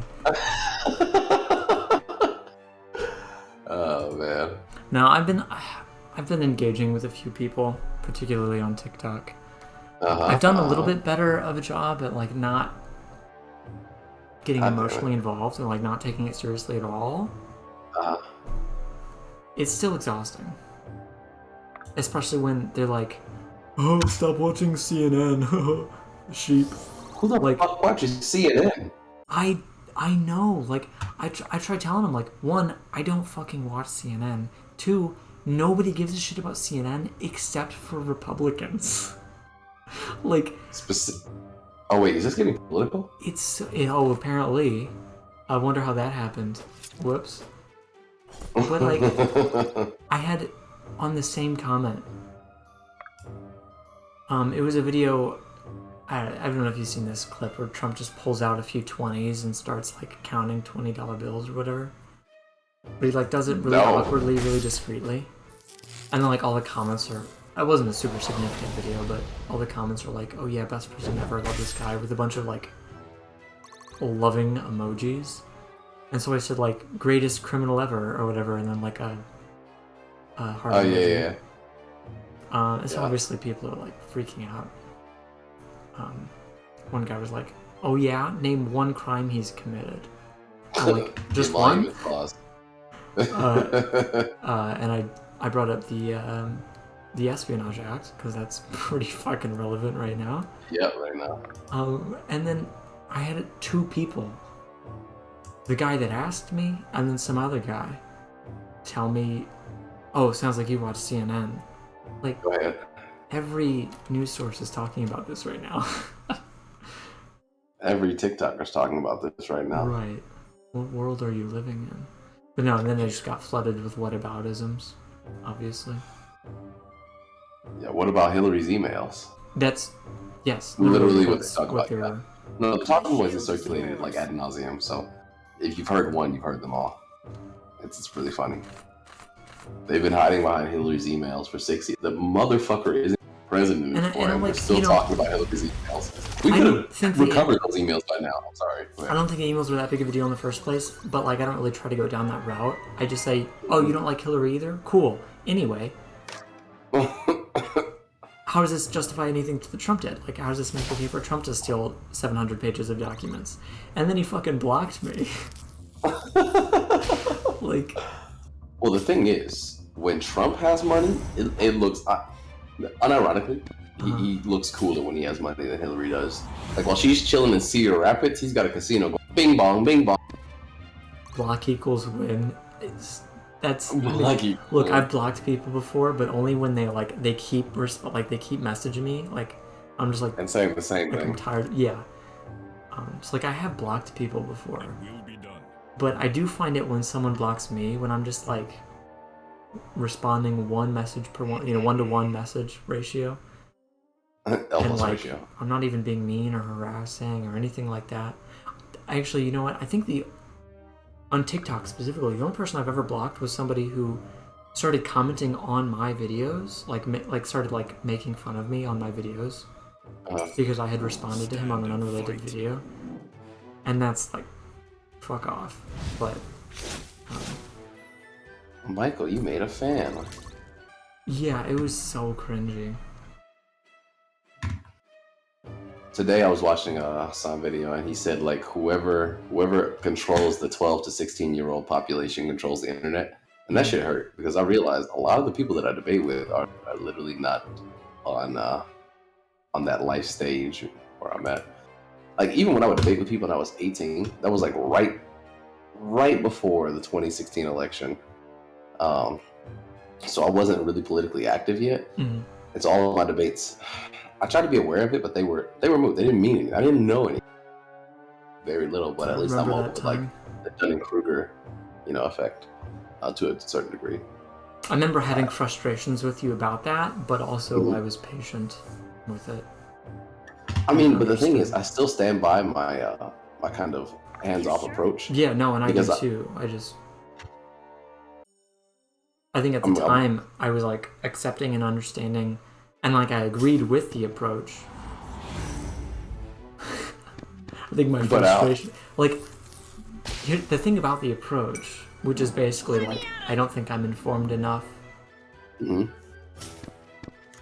Oh man. Now I've been engaging with a few people, particularly on TikTok. I've done a little bit better of a job at like not getting emotionally involved and like not taking it seriously at all. It's still exhausting. Especially when they're like, "Oh, stop watching CNN." Sheep. Who the fuck watches CNN? I know. Like, I try telling them, like, one, I don't fucking watch CNN. Two, nobody gives a shit about CNN except for Republicans. Like, Oh wait, is this getting political? oh, apparently. I wonder how that happened. Whoops. But like, I had on the same comment. It was a video. I don't know if you've seen this clip where Trump just pulls out a few 20s and starts like counting $20 bills or whatever. But he like does it really awkwardly, really discreetly. And then like all the comments are. It wasn't a super significant video, but all the comments are like, "Oh yeah, best person ever, love this guy," with a bunch of like loving emojis. And so I said like greatest criminal ever or whatever, and then like a heart emoji. And so obviously people are like freaking out. One guy was like, "Oh yeah, name one crime he's committed." I'm like, "Just one?" And I brought up the Espionage Act because that's pretty fucking relevant right now. Yeah, right now. And then I had two people, the guy that asked me and then some other guy, tell me, "Oh, sounds like you watch CNN." Like, go ahead. Every news source is talking about this right now. Every TikToker's talking about this right now. Right. What world are you living in? But no, and then I just got flooded with whataboutisms, obviously. Yeah, what about Hillary's emails? That's, yes. Literally what they talk what about. Yeah. No, the talking points is circulated like ad nauseum, so if you've heard one, you've heard them all. It's really funny. They've been hiding behind Hillary's emails for 6 years. The motherfucker isn't president And is for, I'm and we're like, still you know, talking about Hillary's emails. We I could don't think have the recovered those emails by now. I'm sorry. I don't think the emails were that big of a deal in the first place, but like I don't really try to go down that route. I just say, "Oh, you don't like Hillary either? Cool. Anyway, how does this justify anything that Trump did? Like, how does this make it okay for Trump to steal 700 pages of documents?" And then he fucking blocked me. Like, Well, the thing is, when Trump has money, it looks unironically. He looks cooler when he has money than Hillary does. Like while she's chilling in Cedar Rapids, he's got a casino going bing bong, bing bong. block equals win. That's I mean, Lucky. look, I've blocked people before, but only when they keep messaging me. Like, I'm just like, And saying the same like thing. I'm tired. Yeah. So like I have blocked people before, Will be done. but I do find it when someone blocks me when I'm just like responding one message per one, 1-to-1 message ratio. And Elbows like, ratio. I'm not even being mean or harassing or anything like that. Actually, you know what? I think on TikTok specifically, the only person I've ever blocked was somebody who started commenting on my videos, like started like making fun of me on my videos because I had responded to him on an unrelated video, and that's like, fuck off. But Michael, you made a fan. yeah, it was so cringy. Today I was watching some video and he said like whoever controls the 12 to 16-year-old population controls the internet, and that shit hurt because I realized a lot of the people that I debate with are literally not on that life stage where I'm at. Like even when I would debate with people when I was 18, that was like right before the 2016 election. So I wasn't really politically active yet. Mm-hmm. It's all of my debates. I tried to be aware of it, but they were moved. They didn't mean anything. I didn't know anything. Very little, but at least I'm Remember over that with like time? the Dunning-Kruger, effect to a certain degree. I remember having frustrations with you about that, but also I was patient with it. I mean, but the thing is, I still stand by my my kind of hands-off approach. Yeah, no, and I do Because too. I think at the time I was like accepting and understanding, and like I agreed with the approach. I think my frustration, like, the thing about the approach, which is basically like I don't think I'm informed enough. Mhm.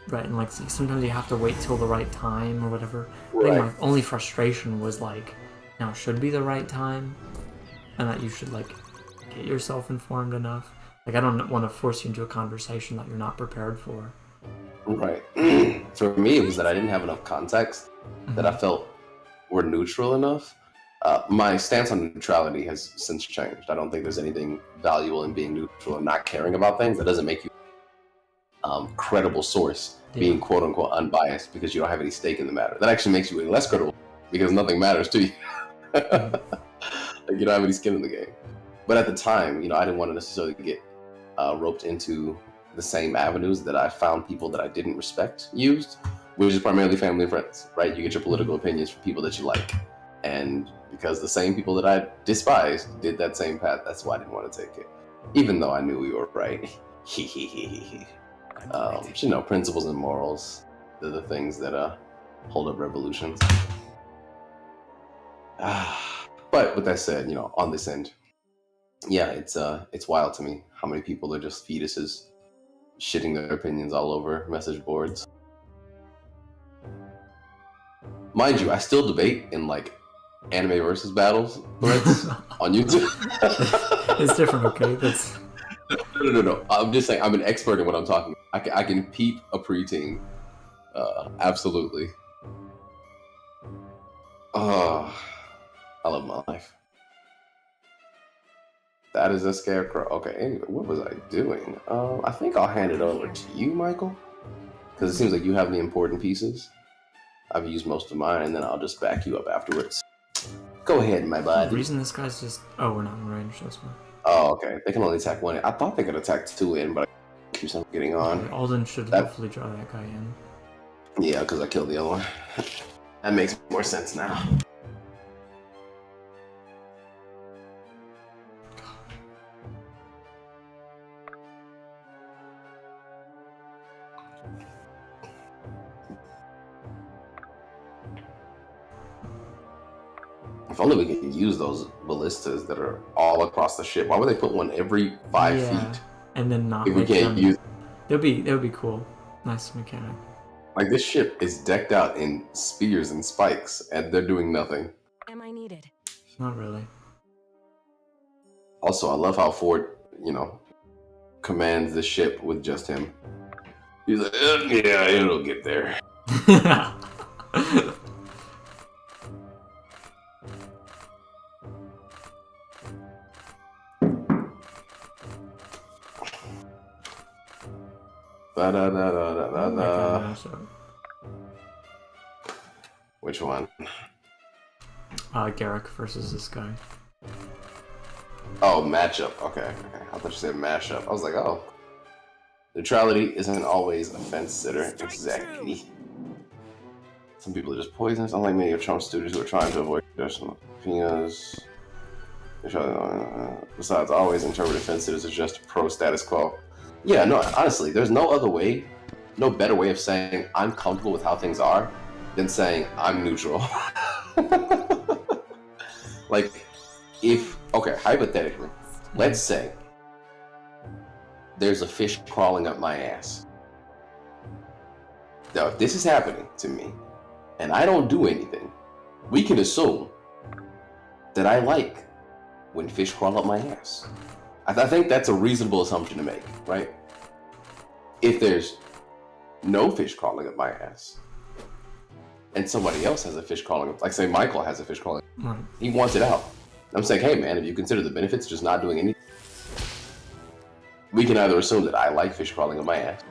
Right, and like sometimes you have to wait till the right time or whatever. I Right. think my only frustration was like, now should be the right time, and that you should like get yourself informed enough. Like I don't want to force you into a conversation that you're not prepared for. Right. For me, it was that I didn't have enough context that I felt were neutral enough. My stance on neutrality has since changed. I don't think there's anything valuable in being neutral and not caring about things. That doesn't make you credible source, being quote unquote unbiased because you don't have any stake in the matter. That actually makes you any less credible because nothing matters to you. Like you don't have any skin in the game. But at the time, I didn't want to necessarily get roped into the same avenues that I found people that I didn't respect used, which is primarily family and friends, right? You get your political opinions from people that you like. And because the same people that I despised did that same path, that's why I didn't want to take it. Even though I knew we were right. Principles and morals, they're the things that hold up revolutions. But with that said, on this end, yeah, it's wild to me how many people are just fetuses shitting their opinions all over message boards. Mind you, I still debate in like anime versus battles threads on YouTube. It's different, okay? That's No. I'm just saying I'm an expert in what I'm talking about. I can peep a preteen. Absolutely. Oh, I love my life. That is a scarecrow. Okay, anyway, what was I doing? I think I'll hand it over to you, Michael, because it seems like you have the important pieces. I've used most of mine, and then I'll just back you up afterwards. Go ahead, my bud. the reason this guy's just... Oh, we're not in range, that's fine. Oh, okay. They can only attack one. I thought they could attack two in, but I keep on getting on. Alden should hopefully draw that guy in. Yeah, because I killed the other one. That makes more sense now. If only we could use those ballistas that are all across the ship. Why would they put one every 5 feet? And then not If we make can't them. use, That would be cool. Nice mechanic. like, this ship is decked out in spears and spikes, and they're doing nothing. Am I needed? Not really. Also, I love how Ford, commands the ship with just him. He's like, yeah, it'll get there. Da-da-da-da-da-da. Which one? Garrick versus this guy. Oh, matchup. Okay. I thought you said mashup. I was like, oh. Neutrality isn't always a fence sitter. Exactly. Some people are just poisonous, unlike many of Trump's students who are trying to avoid traditional opinions. Besides, always interpreted fence sitters as just pro status quo. Yeah, no, honestly, there's no other way, no better way of saying I'm comfortable with how things are than saying I'm neutral. Like, okay, hypothetically, let's say there's a fish crawling up my ass. Now, if this is happening to me and I don't do anything, we can assume that I like when fish crawl up my ass. I think that's a reasonable assumption to make, right? If there's no fish crawling up my ass, and somebody else has a fish crawling up, like say Michael has a fish crawling, he wants it out. I'm saying, hey man, if you consider the benefits of just not doing anything, we can either assume that I like fish crawling up my ass,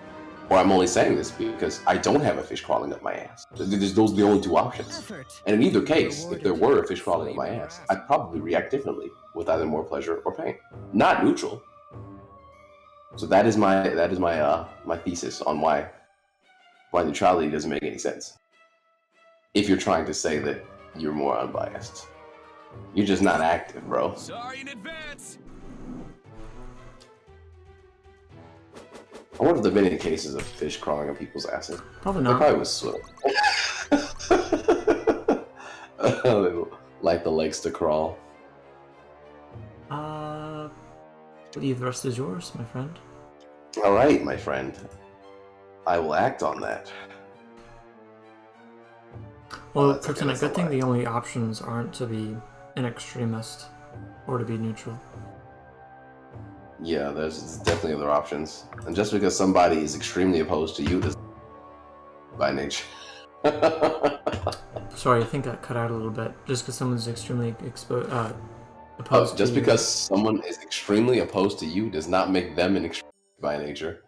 or I'm only saying this because I don't have a fish crawling up my ass. Those are the only two options. And in either case, if there were a fish crawling up my ass, I'd probably react differently with either more pleasure or pain. Not neutral. So that is my my thesis on why neutrality doesn't make any sense. If you're trying to say that you're more unbiased, you're just not active, bro. Sorry in advance. I wonder if there have been any cases of fish crawling on people's asses. Probably They not. probably was swim. Like the legs to crawl. What do you, the rest is yours, my friend? All right, my friend. I will act on that. Well, that's Krypton, okay, a good thing that's a the only options aren't to be an extremist or to be neutral. Yeah, there's definitely other options. And just because somebody is extremely opposed to you doesn't by nature. Sorry, I think that cut out a little bit. Just because someone's extremely opposed Just to because someone is extremely opposed to you does not make them an extremist by nature.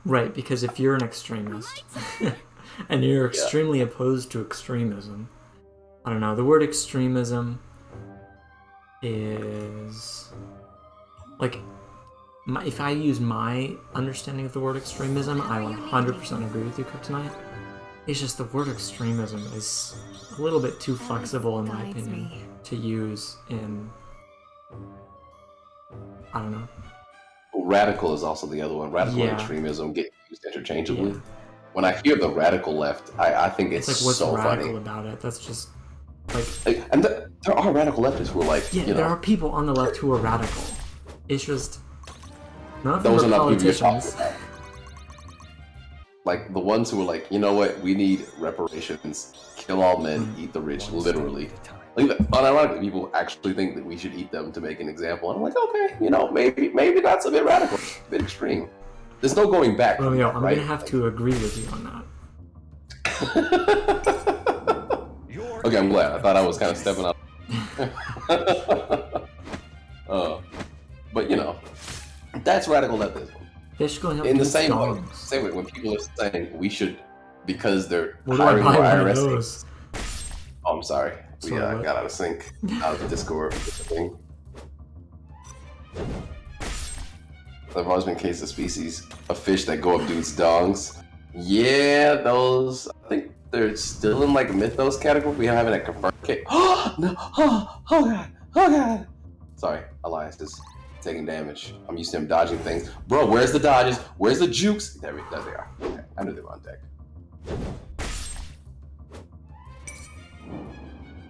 Right, because if you're an extremist and you're extremely opposed to extremism, I don't know, the word extremism is like, if I use my understanding of the word extremism, I 100% agree with you, Kryptonite. It's just the word extremism is a little bit too flexible, in my opinion, to use in, I don't know. Radical is also the other one. Radical and extremism get used interchangeably. When I hear the radical left, I think it's like, what's so radical funny about it? That's just like, and there are radical leftists who are like, there are people on the left who are radical. It's just none of them those are are not people you're talking politicians. about. Like the ones who are like, you know what, we need reparations, kill all men, eat the rich, literally. Like, unironically, people actually think that we should eat them to make an example. And I'm like, okay, maybe that's a bit radical, a bit extreme. There's no going back. Romeo, I'm right? gonna have to agree with you on that. Okay, I'm glad. I thought I was kind of stepping up. But that's radical leftism. Fish going up In the to same way, dogs. when people are saying we should, because they're Where do I hiring more buy one of IRS. those? Oh, I'm sorry. We Sorry, what? got out of sync. Out of the Discord thing. There've always been cases of species of fish that go up dudes' dongs. Yeah, those. I think they're still in like mythos category. We haven't a confirmed case. Oh no! Oh god! Oh god! Sorry, Elias is taking damage. I'm used to him dodging things. Bro, where's the dodges? Where's the jukes? There they are. Okay, I knew they were on deck.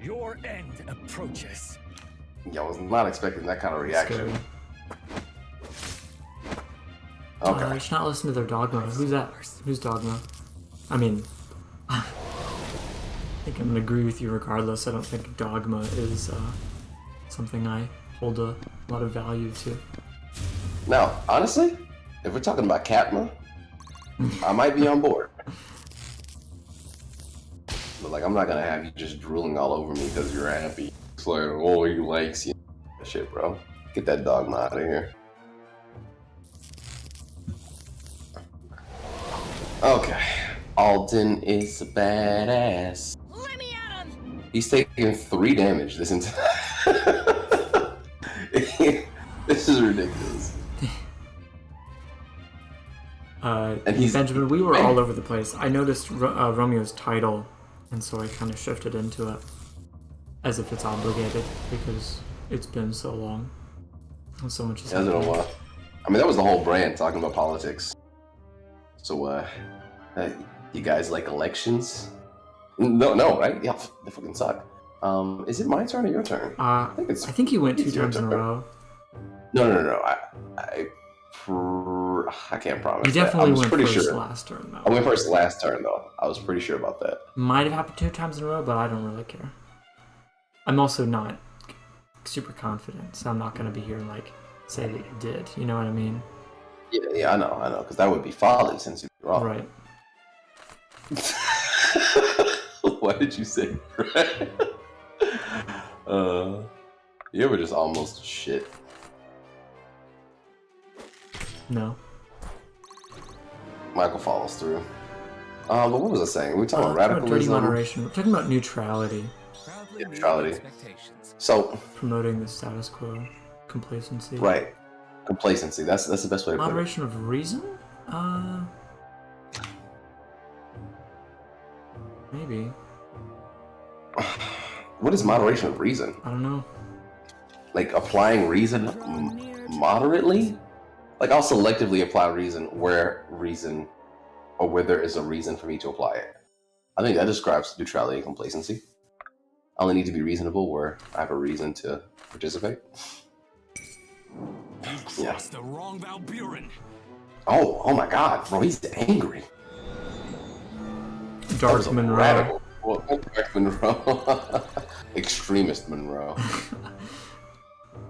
Your end approaches. Yeah, I was not expecting that kind of reaction. Okay. You should not listen to their dogma. Who's that? Who's dogma? I mean, I think I'm gonna agree with you regardless. I don't think dogma is something I hold a lot of value to. Now, honestly, if we're talking about Katma, I might be on board. But like, I'm not gonna have you just drooling all over me because you're happy. It's like, oh, he likes you. Shit, bro. Get that dogma out of here. Okay. Alden is a badass. Let me at him! He's taking 3 damage this entire. This is ridiculous. And Benjamin, we were all over the place. I noticed Romeo's title, and so I kind of shifted into it as if it's obligated because it's been so long. And so much has happened. I mean, that was the whole brand, talking about politics. So, you guys like elections? No, right? Yeah, they fucking suck. Is it my turn or your turn? I think you went 2 times in a row. No. I can't promise. You definitely went pretty first sure. last turn, though. I went first last turn, though. I was pretty sure about that. Might have happened 2 times in a row, but I don't really care. I'm also not super confident, so I'm not going to be here and, like, say that you did. You know what I mean? Yeah, I know, because that would be folly since you'd be wrong. Right. Why did you say right? You ever just almost shit? No. Michael follows through. But what was I saying? We were talking about radicalism. Dirty moderation. We're talking about neutrality. Proudly meet Neutrality. expectations. So, Promoting the status quo. Complacency. right. Complacency. That's the best way to put it. Moderation of reason? Maybe. What is moderation of reason? I don't know. Like applying reason moderately? Like I'll selectively apply reason where there is a reason for me to apply it. I think that describes neutrality and complacency. I only need to be reasonable where I have a reason to participate. You crossed the wrong Valburin. Oh my god, bro, he's angry. That Dark was a Monroe. radical. Well, Dark Monroe. Extremist Monroe.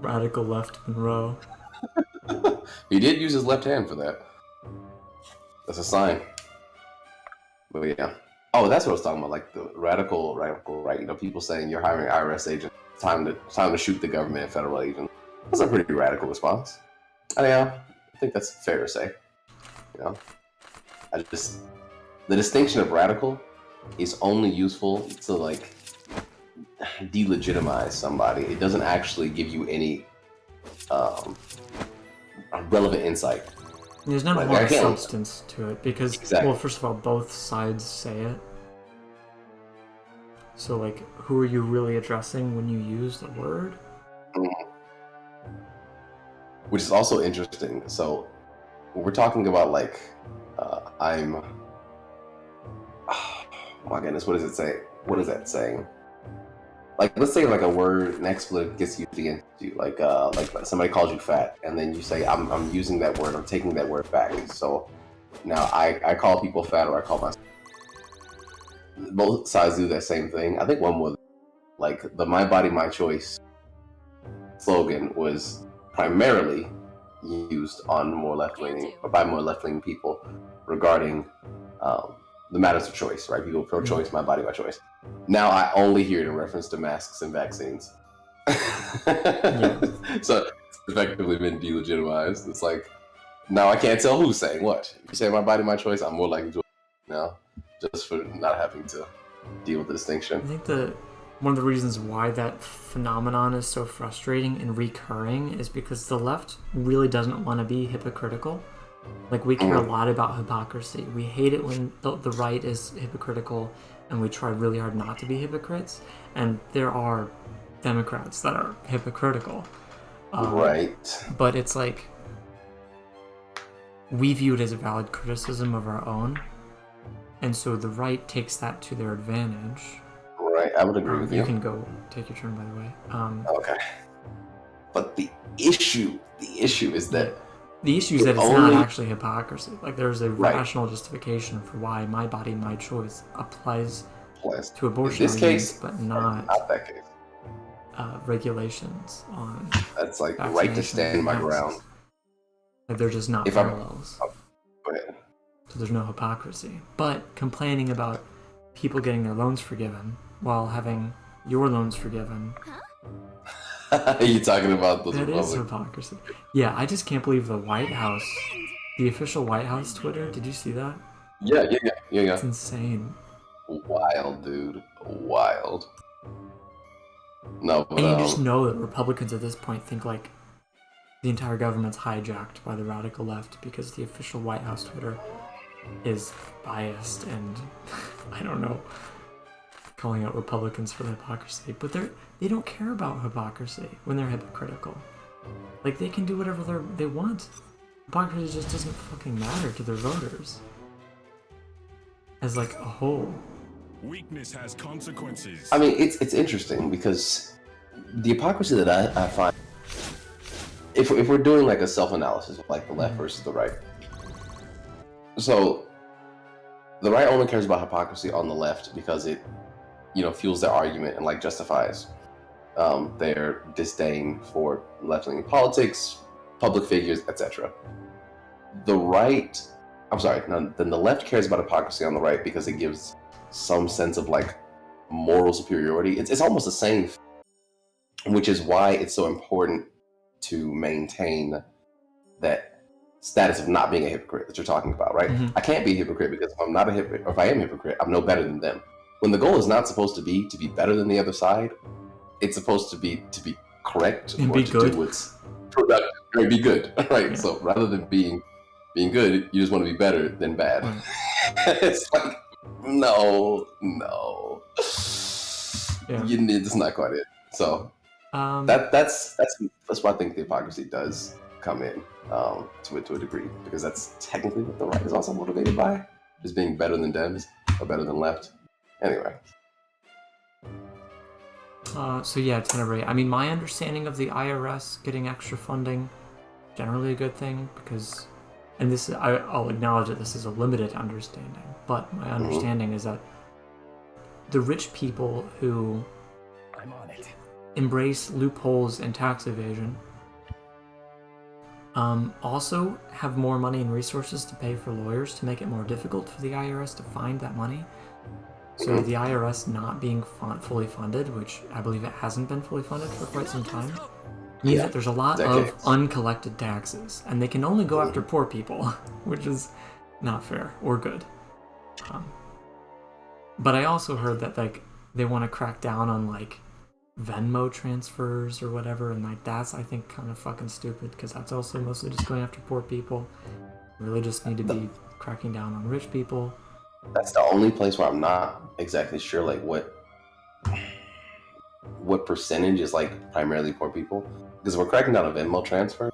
Radical left Monroe. He did use his left hand for that. That's a sign. But yeah. Oh, that's what I was talking about, like the radical right. You know, people saying you're hiring IRS agents. Time to shoot the government and federal agents. That's a pretty radical response. I think that's fair to say. You know, the distinction of radical is only useful to like delegitimize somebody. It doesn't actually give you any relevant insight. There's not a Like, lot I of can't- substance to it because, Exactly. well, first of all, both sides say it. So, like, who are you really addressing when you use the word? Which is also interesting. So when we're talking about like oh my goodness, what does it say? What is that saying? Like let's say like a word, an expletive gets used against you, like somebody calls you fat, and then you say I'm using that word, I'm taking that word back. So now I call people fat or I call myself. Both sides do that same thing. I think one was like the "My Body, My Choice" slogan was primarily used on more left-leaning, or by more left-leaning people regarding the matters of choice, right? People pro-choice, my body, my choice. Now I only hear it in reference to masks and vaccines. So it's effectively been delegitimized. It's like, now I can't tell who's saying what. If you say my body, my choice, I'm more likely to now, just for not having to deal with the distinction. I think one of the reasons why that phenomenon is so frustrating and recurring is because the left really doesn't want to be hypocritical. Like, we care a lot about hypocrisy. We hate it when the right is hypocritical, and we try really hard not to be hypocrites. And there are Democrats that are hypocritical. Right. But it's like, we view it as a valid criticism of our own. And so the right takes that to their advantage. Right, I would agree with You you. can go take your turn, by the way. Okay. But the issue is that The issue is it that it's not only- actually hypocrisy. Like, there's a Right. rational justification for why my body, my choice applies plus, to abortion in this arguments, case, but not that case. regulations on That's like right to vaccination stand my and ground. masks. Like, they're just not If I'm- parallels. Go ahead. So there's no hypocrisy. But complaining about people getting their loans forgiven while having your loans forgiven, Are you talking about those that is Republicans? hypocrisy. Yeah, I just can't believe the White House, the official White House Twitter, did you see that? Yeah. It's insane. Wild, dude. Wild. No, but, And you just know that Republicans at this point think like the entire government's hijacked by the radical left because the official White House Twitter is biased and I don't know, calling out Republicans for hypocrisy. But they don't care about hypocrisy when they're hypocritical. Like, they can do whatever they want. Hypocrisy just doesn't fucking matter to their voters as like a whole. Weakness has consequences. I mean, it's interesting because the hypocrisy that I find, if we're doing like a self-analysis of like the left versus the right, so the right only cares about hypocrisy on the left because it, fuels their argument and like justifies their disdain for left-leaning politics, public figures, etc. The right, then the left cares about hypocrisy on the right because it gives some sense of like moral superiority. It's almost the same, which is why it's so important to maintain that status of not being a hypocrite that you're talking about, right? Mhm. I can't be a hypocrite because if I'm not a hypocrite, or if I am a hypocrite, I'm no better than them. When the goal is not supposed to be better than the other side, it's supposed to be correct And or be to good. do what's productive, right? Be good, right? Yeah. So rather than being good, you just want to be better than bad. Right. It's like no. Yeah. It's not quite it. So that's why I think the hypocrisy does come in to a degree, because that's technically what the right is also motivated by, is being better than Dems or better than left. Anyway. So yeah, Tenebrae. I mean, my understanding of the IRS getting extra funding, generally a good thing, because, and this I'll acknowledge that this is a limited understanding, but my understanding is that the rich people who I'm on it. embrace loopholes and tax evasion also have more money and resources to pay for lawyers to make it more difficult for the IRS to find that money. So the IRS not being fully funded, which I believe it hasn't been fully funded for quite some time, means that there's a lot of Decades. uncollected taxes, and they can only go after poor people, which is not fair or good. But I also heard that like they want to crack down on like Venmo transfers or whatever, and like that's, I think, kind of fucking stupid, because that's also mostly just going after poor people. We really just need to be cracking down on rich people. That's the only place where I'm not exactly sure like what percentage is like primarily poor people. Because if we're cracking down on Venmo transfer,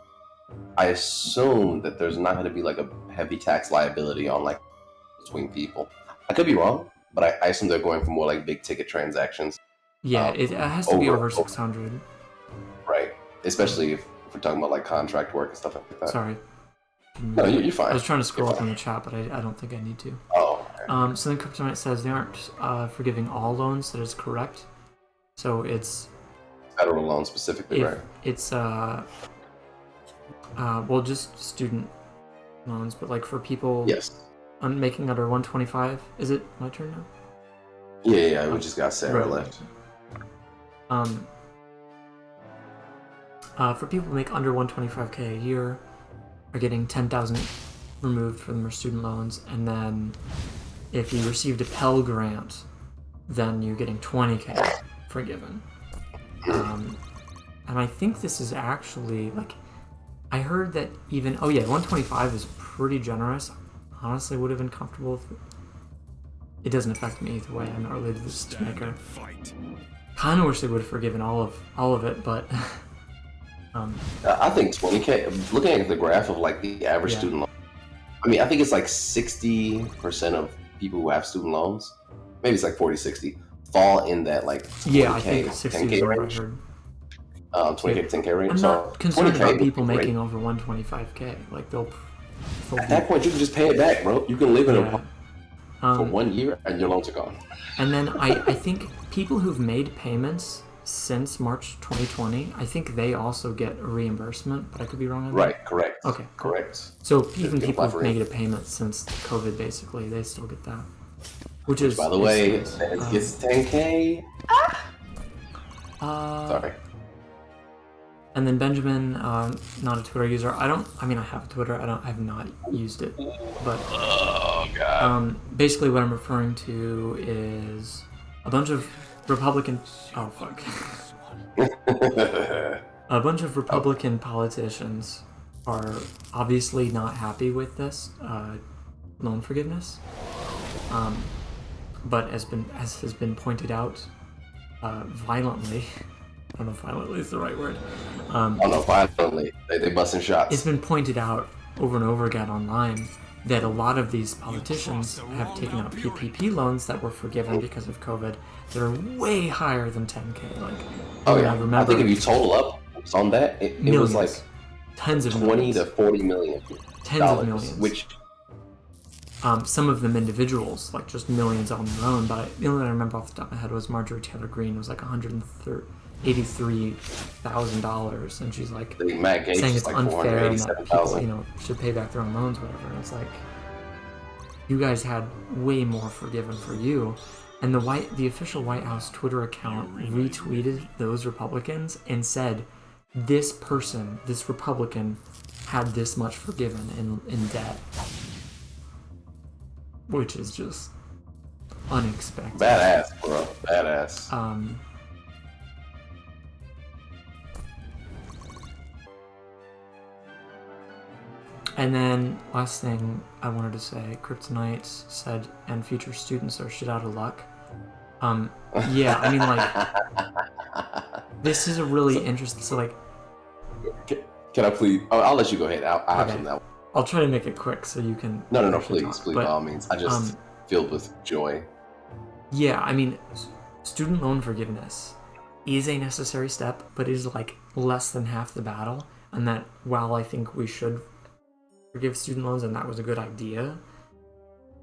I assume that there's not going to be like a heavy tax liability on like between people. I could be wrong, but I assume they're going for more like big ticket transactions. Yeah, it has to be over- over 600. Right. Especially if we're talking about like contract work and stuff like that. Sorry. No, you're fine. I was trying to scroll You're up in fine. the chat, but I don't think I need to. Oh, okay. So then Kryptonite says they aren't forgiving all loans. That is correct. So it's Federal loan specifically, if right? it's well, just student loans, but like for people Yes. making under 125. Is it my turn now? Yeah, we just got Sarah Right. left. For people who make under 125k a year, are getting 10,000 removed from their student loans, and then if you received a Pell Grant, then you're getting 20k forgiven. And I think this is actually like, I heard that even 125 is pretty generous. Honestly, would have been comfortable if it doesn't affect me either way. I'm not related to this Stand maker. and fight. Kind of wish they would have forgiven all of it, but I think 20K, looking at the graph of like the average Yeah. student loan, I mean, I think it's like 60% of people who have student loans, maybe it's like 40, 60, fall in that like 20K, Yeah, I think 60 is 10K what I range. heard. 20K to 10K range. I'm so not concerned 20K about would people be great. making over 125K. Like they'll At that point, you can just pay it back, bro. You can live in a yeah. for 1 year and your loans are gone. And then I think people who've made payments since March 2020, I think they also get a reimbursement, but I could be wrong on that. Right, correct. Okay, cool. Correct. So even get people applied who've for made a payment since COVID, basically, they still get that. Which is, By the way, is nice. it gets 10K. Sorry. And then Benjamin, not a Twitter user. I have a Twitter. I have not used it, but Oh god. basically what I'm referring to is a bunch of Republican. Oh fuck. A bunch of Republican politicians are obviously not happy with this loan forgiveness, but as has been pointed out violently. I don't know if violently is the right word. Oh no, violently. They busting shots. It's been pointed out over and over again online that a lot of these politicians have taken out PPP loans that were forgiven because of COVID that are way higher than 10K. Like, Oh yeah. I I remember think if you total up on that, it was millions, like tens of 20 millions, to 40 million tens dollars, of millions. which Some of them individuals, like just millions on their own. But the only one I remember off the top of my head was Marjorie Taylor Greene. It was like $183,000, and she's like Matt Gaetz saying is it's like unfair and that people, 487,000. should pay back their own loans, whatever. And it's like, you guys had way more forgiven for you, and the official White House Twitter account retweeted those Republicans and said, this Republican, had this much forgiven in debt, which is just unexpected. Badass, bro. Badass. And then, last thing I wanted to say, Kryptonite said, and future students are shit out of luck. Yeah, I mean, like, this is a really interesting, so, like... Can I please? Oh, I'll let you go ahead. I'll have Okay. some now. I'll try to make it quick so you can... No, actually please, talk. please, But, by all means. I just filled with joy. yeah, I mean, student loan forgiveness is a necessary step, but is, like, less than half the battle. And that, while I think we should forgive student loans, and that was a good idea,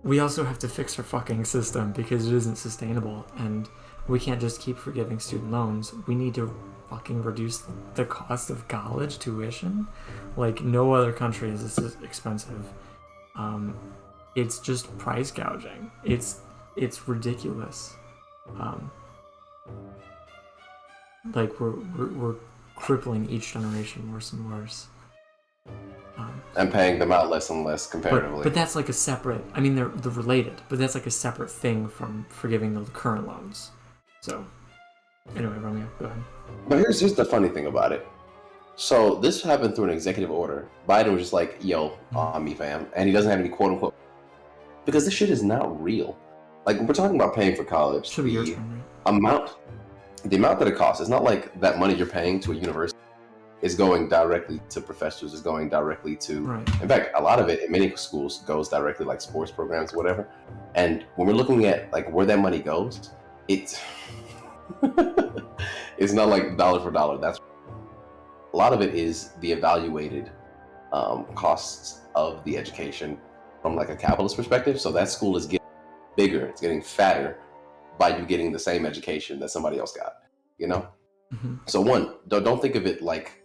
we also have to fix our fucking system because it isn't sustainable, and we can't just keep forgiving student loans. We need to fucking reduce the cost of college tuition. Like, no other country is this expensive. It's just price gouging. It's ridiculous. Like, we're crippling each generation worse and worse. And paying them out less and less comparatively. But that's like a separate. I mean, they're related, but that's like a separate thing from forgiving the current loans. So, anyway, Romeo, go ahead. But here's the funny thing about it. So this happened through an executive order. Biden was just like, "Yo, on me, fam," and he doesn't have any quote unquote because this shit is not real. Like, we're talking about paying for college. Should be your turn, right? The amount that it costs. It's not like that money you're paying to a university is going directly to professors. Is going directly to. Right. In fact, a lot of it in many schools goes directly, like sports programs, or whatever. And when we're looking at like where that money goes, it's it's not like dollar for dollar. That's a lot of it is the evaluated costs of the education from like a capitalist perspective. So that school is getting bigger, it's getting fatter by you getting the same education that somebody else got, you know? Mm-hmm. So one, don't think of it like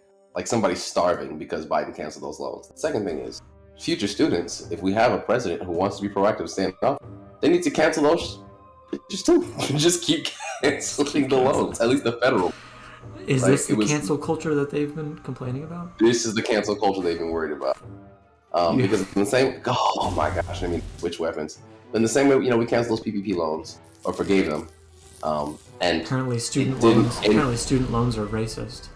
somebody's starving because Biden canceled those loans. The second thing is future students, if we have a president who wants to be proactive, stand up, they need to cancel those just keep canceling the loans, at least the federal. Is Right, this the it was- cancel culture that they've been complaining about? This is the cancel culture they've been worried about. Because in the same, oh my gosh, I mean, which weapons? In the same way, we canceled those PPP loans or forgave them, and Apparently, student It didn't- loans. Apparently, student loans are racist.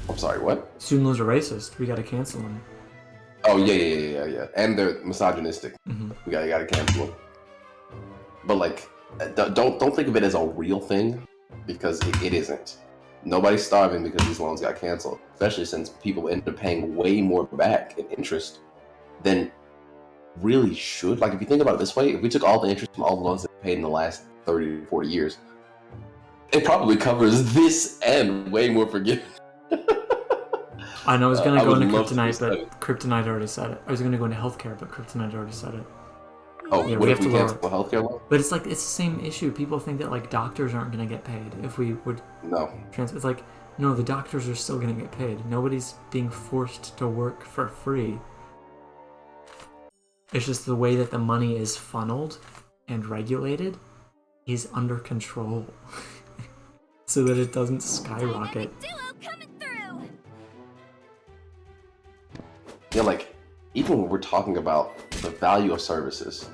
I'm sorry, what? Student loans are racist. We gotta cancel them. Oh yeah, and they're misogynistic. Mhm. You gotta cancel them. But like, don't think of it as a real thing because it isn't. Nobody's starving because these loans got canceled, especially since people end up paying way more back in interest than really should. Like, if you think about it this way, if we took all the interest from all the loans that we paid in the last 30 to 40 years, it probably covers this and way more forgiving. I know I was going to go into would love to kryptonite, study. but kryptonite already said it. I was going to go into healthcare, but kryptonite already said it. Oh, Yeah, what we if have we to cancel lower healthcare loan? But it's like, it's the same issue. People think that like doctors aren't going to get paid if we would No. It's like, no, the doctors are still going to get paid. Nobody's being forced to work for free. It's just the way that the money is funneled and regulated is under control. So that it doesn't skyrocket. Yeah, like, even when we're talking about the value of services,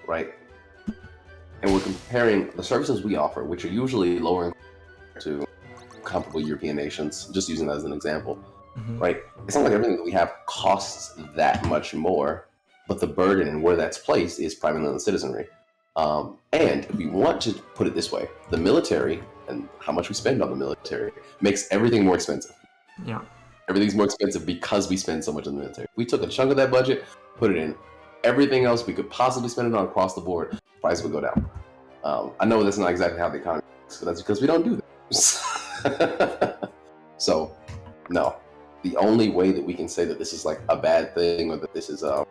right? And we're comparing the services we offer, which are usually lower to comparable European nations, just using that as an example, right? It's not like everything that we have costs that much more, but the burden and where that's placed is primarily on the citizenry. And if we want to put it this way, the military and how much we spend on the military makes everything more expensive. Yeah. Everything's more expensive because we spend so much on the military. We took a chunk of that budget, put it in everything else we could possibly spend it on across the board, price would go down. I know that's not exactly how the economy works, but that's because we don't do that. So, no. The only way that we can say that this is like a bad thing or that this is, you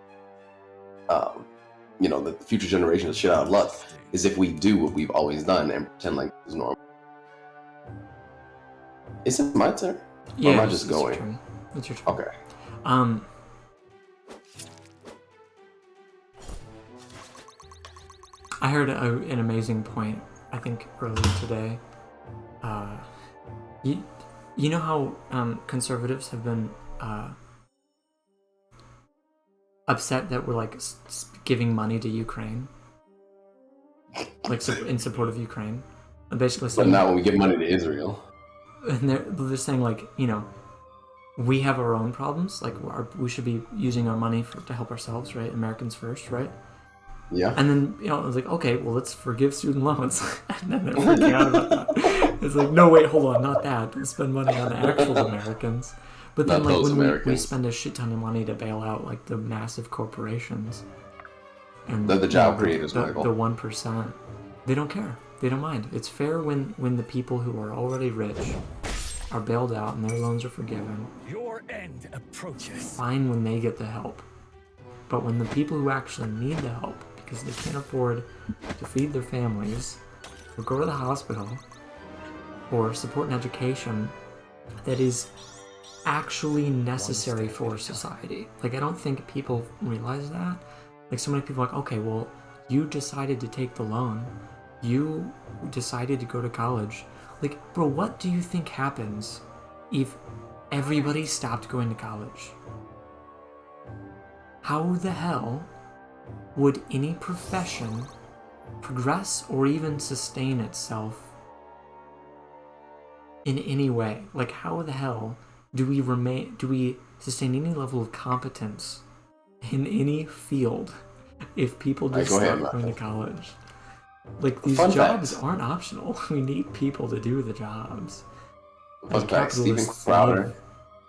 know, that the future generation is shit out of luck is if we do what we've always done and pretend like it's normal. Is it my turn? Yeah, or am I it's just your going? turn. It's your turn. Okay. I heard an amazing point, I think, earlier today. You know how conservatives have been upset that we're like giving money to Ukraine, like in support of Ukraine, and basically But saying, not when we give money to Israel. and they're saying like, you know, we have our own problems, like we should be using our money to help ourselves, right? Americans first, right? Yeah. And then, you know, I was like, okay, well, let's forgive student loans. And then they're freaking out about that. It's like, no, wait, hold on, not that. Let's spend money on the actual Americans. But then, Not like, those when we Americans. spend a shit ton of money to bail out, like, the massive corporations. And The you job know, creators, the Michael. 1%. They don't care. They don't mind. It's fair when the people who are already rich are bailed out and their loans are forgiven. Your end approaches. Fine when they get the help. But when the people who actually need the help, because they can't afford to feed their families, or go to the hospital, or support an education that is actually necessary for society. Like, I don't think people realize that. Like, so many people are like, okay, well, you decided to take the loan. You decided to go to college. Like, bro, what do you think happens if everybody stopped going to college? How the hell would any profession progress or even sustain itself in any way? Like, how the hell do we sustain any level of competence in any field if people just go ahead, stop going to college? Like, these Fun jobs fact. aren't optional. We need people to do the jobs. Fun fact, Steven capitalists Crowder.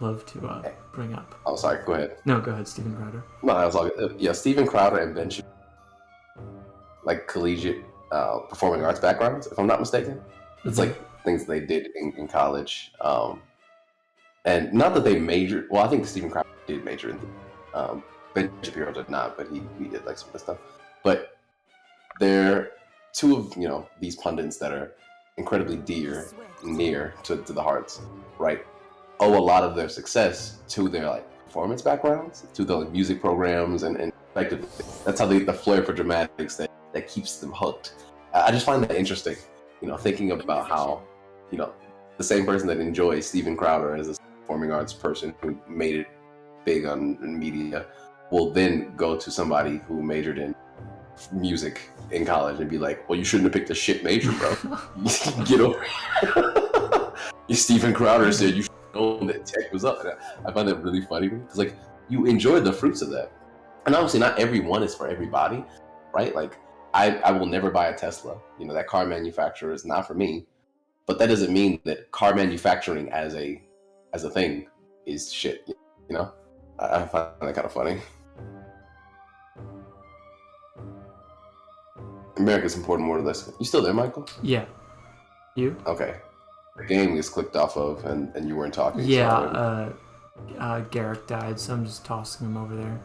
love to bring up. Oh, sorry, go ahead. No, go ahead, Steven Crowder. No, that was all good. Yeah, Steven Crowder and Ben Shapiro, like collegiate performing arts backgrounds, if I'm not mistaken. It's like things they did in college. And not that they majored, well, I think Steven Crowder did major in Ben Shapiro did not, but he did like some of the stuff. But they're two of, you know, these pundits that are incredibly near to the hearts, right? Owe a lot of their success to their like performance backgrounds, to the music programs, and effectively that's how the flair for dramatics that keeps them hooked. I just find that interesting, you know, thinking about how, you know, the same person that enjoys Steven Crowder as a performing arts person who made it big in media will then go to somebody who majored in music in college and be like, well, you shouldn't have picked a shit major, bro. Get over it. Steven Crowder said you should know that tech was up. And I find that really funny because, like, you enjoy the fruits of that. And obviously not everyone is for everybody, right? Like, I will never buy a Tesla. You know, that car manufacturer is not for me. But that doesn't mean that car manufacturing as a thing is shit, you know? I find that kind of funny. America's important more or less. You still there, Michael? Yeah. You? Okay. The game is clicked off of, and you weren't talking. Yeah. Garrick died, so I'm just tossing him over there.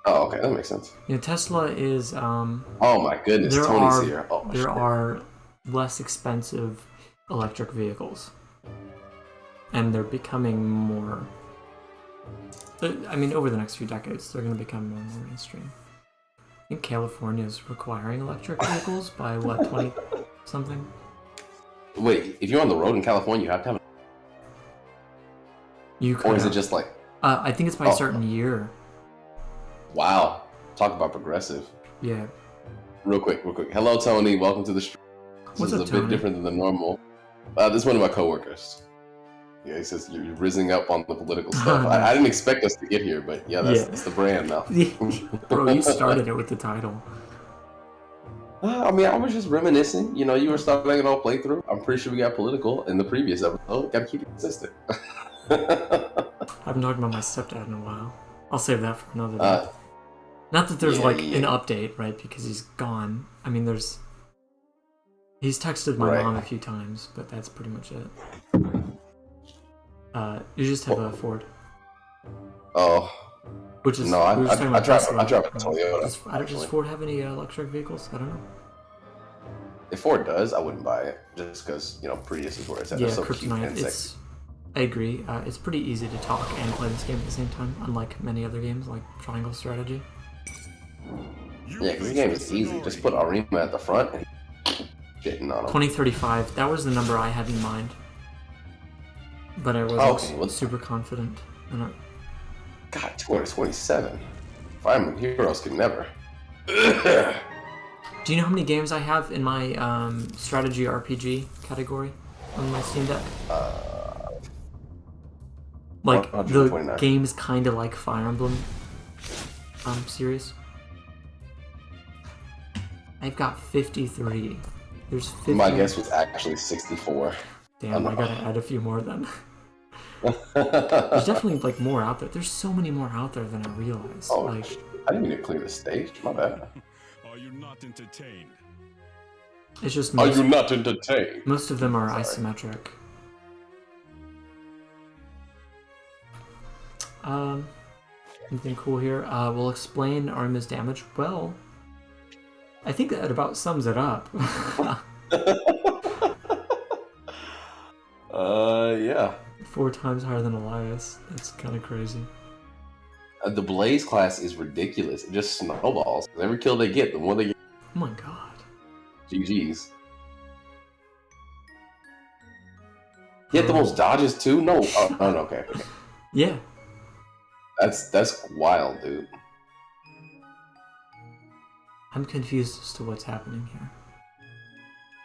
Oh, okay, that makes sense. Tesla is Oh my goodness, there Tony's are here. Oh, there shit. are less expensive electric vehicles, and they're becoming more. I mean, over the next few decades, they're going to become more and more mainstream. I think California is requiring electric vehicles by what 20 something. Wait, if you're on the road in California, you have to have. Or is it just like? I think it's by a certain year. Wow, talk about progressive. Yeah. Real quick. Hello, Tony. Welcome to the stream. What's This up, is a bit Tony? different than the normal. This is one of my coworkers. Yeah, he says you're rising up on the political stuff. Nice. I didn't expect us to get here, but yeah, that's the brand now. Bro, you started it with the title. I mean, I was just reminiscing. You know, you were starting an old playthrough. I'm pretty sure we got political in the previous episode. Gotta keep it consistent. I haven't talked about my stepdad in a while. I'll save that for another day. Not that there's an update, right? Because he's gone. I mean, he's texted my mom a few times, but that's pretty much it. You just have a Ford. Oh. Which is no, I drive a Toyota. Does Ford have any electric vehicles? I don't know. If Ford does, I wouldn't buy it just because Prius is where it's at. Yeah, so cute and Kryptonite. sexy. I agree. It's pretty easy to talk and play this game at the same time, unlike many other games like Triangle Strategy. Yeah, because the game is easy. Just put Arima at the front and getting on them. 2035. That was the number I had in mind, but I wasn't super confident in it. God, 227. Fire Emblem Heroes could never. Do you know how many games I have in my strategy RPG category on my Steam Deck? Like the games kind of like Fire Emblem series. I've got 53. There's 50. My guess was actually 64. Damn, I gotta add a few more then. There's definitely more out there. There's so many more out there than I realized. Oh, I didn't mean to clear the stage. My bad. Are you not entertained? It's just Are you not entertained? Most of them are isometric. Anything cool here? We'll explain Arima's damage. Well, I think that about sums it up. Yeah. 4 times higher than Elias. That's kind of crazy. The Blaze class is ridiculous. It just snowballs. Every kill they get, the more they get. Oh my god. GG's. He had the most dodges too? No. Oh, no, okay. Yeah. That's wild, dude. I'm confused as to what's happening here.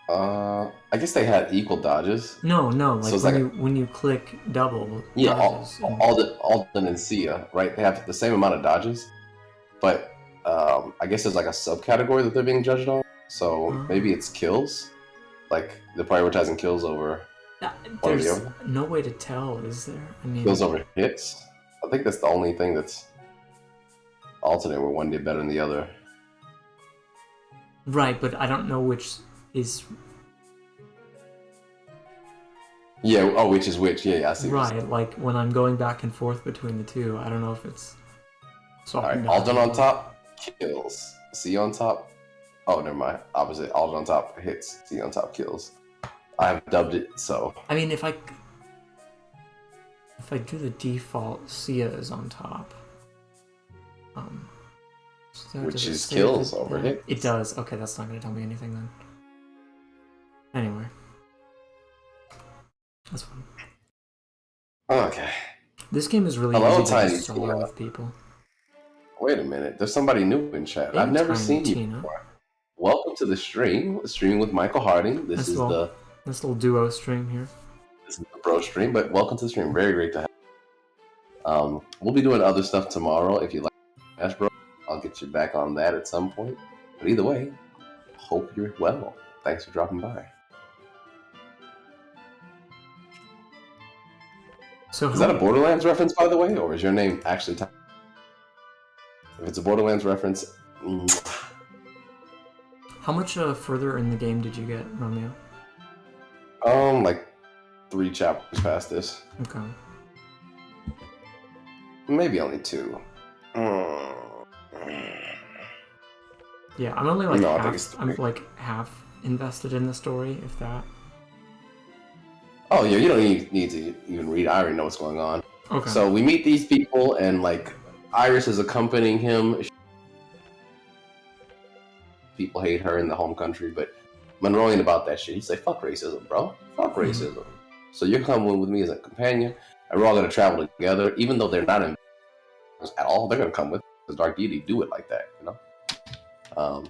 I guess they had equal dodges. No, So when you click double. Yeah, dodges Alden and Sia, right? They have the same amount of dodges, but I guess there's like a subcategory that they're being judged on. So maybe it's kills, like they're prioritizing kills over. There's no way to tell, is there? I mean, kills over hits. I think that's the only thing that's alternate, where one did better than the other. Right, but I don't know which is. Yeah. Oh, which is which? Yeah, I see. Right, like when I'm going back and forth between the two, I don't know if it's. All right, Alden on top kills. C on top. Oh, never mind. Opposite. Alden on top hits. C on top kills. I've dubbed it so. I mean, if I do the default, Sia is on top. So which is kills over hits. It does. Okay, that's not going to tell me anything then. Anyway. That's fine. Okay. This game is really easy to just solo with people. Wait a minute. There's somebody new in chat. I've never seen you before. Welcome to the stream. Streaming with Michael Harding. This little duo stream here. This is the bro stream, but welcome to the stream. Very great to have. We'll be doing other stuff tomorrow. If you like Smash Bros, I'll get you back on that at some point. But either way, hope you're well. Thanks for dropping by. So is that a Borderlands reference, by the way, or is your name actually Tom? If it's a Borderlands reference, How much further in the game did you get, Romeo? Like 3 chapters past this. Okay. Maybe only 2. Yeah, I'm only like No, I think it's half. I'm 3. like half invested in the story, if that. Oh yeah, you don't need to even read. I already know what's going on. Okay. So we meet these people, and like Iris is accompanying him. People hate her in the home country, but Monroe ain't about that shit. He's like, fuck racism, bro. Fuck racism. So you're coming with me as a companion, and we're all gonna travel together, even though they're not in at all. They're gonna come with because Dark Deity do it like that, you know.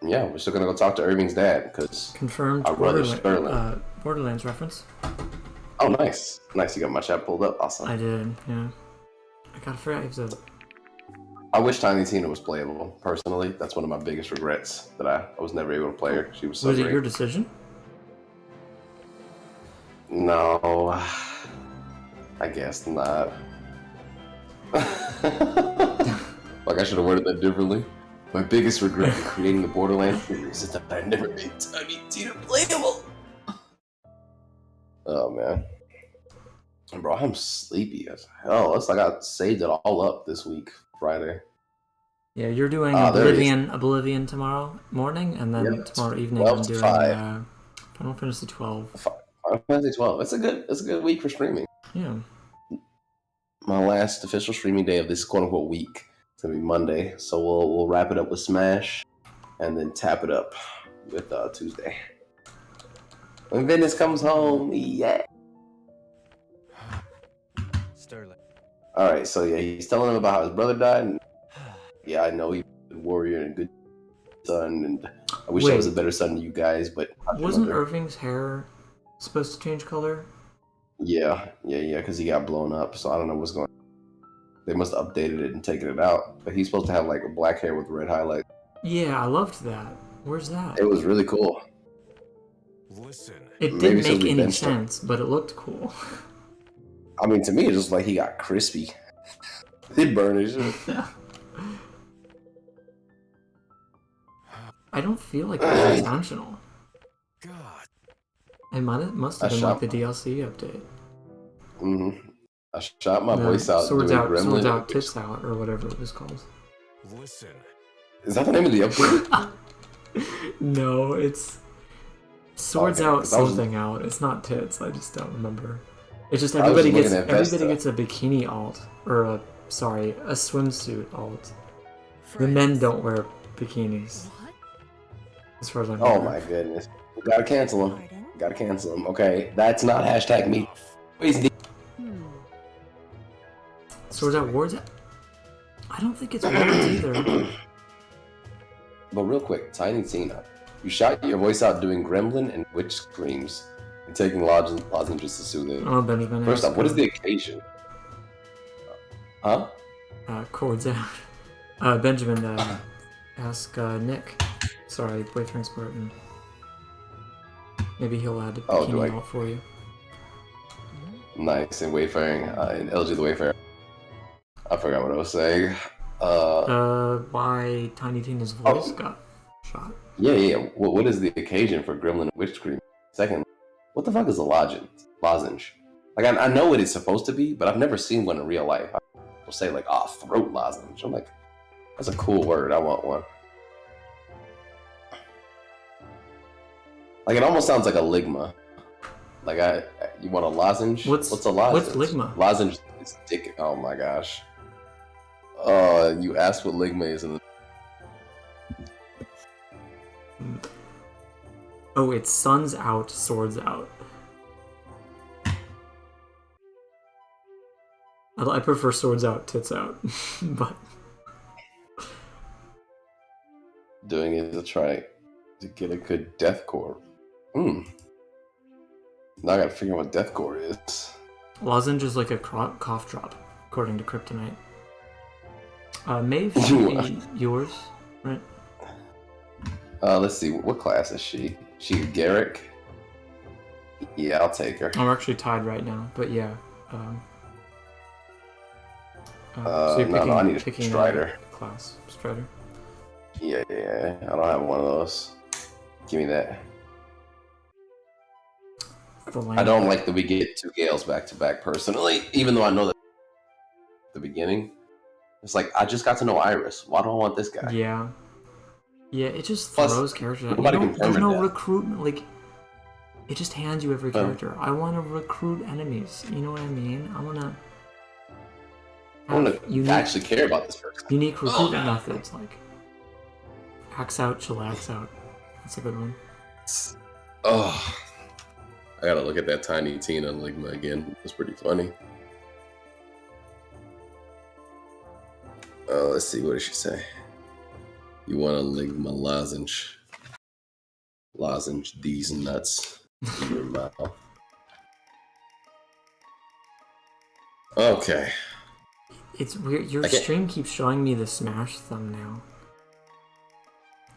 Yeah, we're still gonna go talk to Irving's dad because Confirmed our brother Sterling. Borderlands reference. Oh, nice. You got my chat pulled up. Awesome. I did, yeah. I gotta figure out if the... I wish Tiny Tina was playable, personally. That's one of my biggest regrets, that I was never able to play her. She was so Was it great. your decision? No, I guess not. Like, I should have worded that differently. My biggest regret in creating the Borderlands series is that I never made Tiny Tina playable. Oh, man. Bro, I'm sleepy as hell. It's like I saved it all up this week, Friday. Yeah, you're doing There it is. Oblivion tomorrow morning, and then Yep, tomorrow evening 12 I'm to doing 5. Final Fantasy 12. Final Fantasy 12. It's a good week for streaming. Yeah. My last official streaming day of this quote unquote week. It's gonna be Monday, so we'll wrap it up with Smash, and then tap it up with Tuesday. When Venice comes home, yeah. Sterling. All right, so yeah, he's telling him about how his brother died, and yeah, I know he's a good warrior and a good son, and I wish I was a better son to you guys, but Wasn't Irving's hair supposed to change color? Yeah, because he got blown up, so I don't know what's going on. They must have updated it and taken it out, but he's supposed to have like a black hair with red highlights. Yeah, I loved that. Where's that? It was really cool. Listen. It Maybe didn't so make we any benched him. sense, but it looked cool. I mean, to me, it's just like he got crispy. He burned his shit. I don't feel like it was intentional. God. It must have I been shot like the DLC update. I shot my The voice out Swords doing out, Gremlin. Swords out, Tits out, or whatever it was called. Listen. Is that the name of the update? No, it's Swords Okay, out, 'cause I was- something out. It's not Tits. I just don't remember. It's just I was everybody just gets looking at Vesta. a bikini alt, or a swimsuit alt. The men don't wear bikinis, What? as far as I'm Oh aware. my goodness. We gotta cancel him. Pardon? Gotta cancel him. Okay, that's not hashtag me. Wait, Swords out, Wards out. I don't think it's Wards either. But real quick, Tiny Tina, you shot your voice out doing Gremlin and witch screams and taking lozenges to soothe it. Oh, Benjamin. First off, what is the occasion? Huh? Chords out. Benjamin, ask Nick. Sorry, boyfriend Spartan. Maybe he'll add a Oh, do bikini I- alt for you. Nice, and Wayfaring, and LG the Wayfarer. I forgot what I was saying. Why Tiny Tina's voice got shot. Yeah. What is the occasion for Gremlin and witch scream? Second, what the fuck is a lozenge? Like, I know what it's supposed to be, but I've never seen one in real life. People say, like, throat lozenge. I'm like, that's a cool word. I want one. Like, it almost sounds like a ligma. Like, you want a lozenge? What's a lozenge? What's ligma? Lozenge is dick. Oh my gosh. You asked what ligma is, and Oh, it's Suns out, Swords out. I prefer Swords out, Tits out. But doing it to try to get a good deathcore. Now I gotta figure out what deathcore is. lozenge is like a cough drop, according to Kryptonite. Maeve should be yours, right? Let's see. What class is she? She Garrick? Yeah, I'll take her. Oh, we're actually tied right now, but yeah. So you're no, I need a picking Strider. class. Strider. Yeah, I don't have one of those. Give me that. I don't like that we get 2 Gales back to back personally, even though I know that at the beginning. It's like, I just got to know Iris. Why do I want this guy? Yeah. Yeah, it just Plus, throws characters out. nobody You can don't, there's no permadeath. recruitment. Like, it just hands you every character. I want to recruit enemies. You know what I mean? I want to actually care about this person. unique recruitment methods, like axe out, chillax out. That's a good one. Oh, I gotta look at that Tiny Tina Ligma again. It's pretty funny. Let's see, what did she say? You want a Ligma lozenge? Lozenge these nuts in your mouth. Okay. It's weird. Your stream keeps showing me the Smash thumbnail.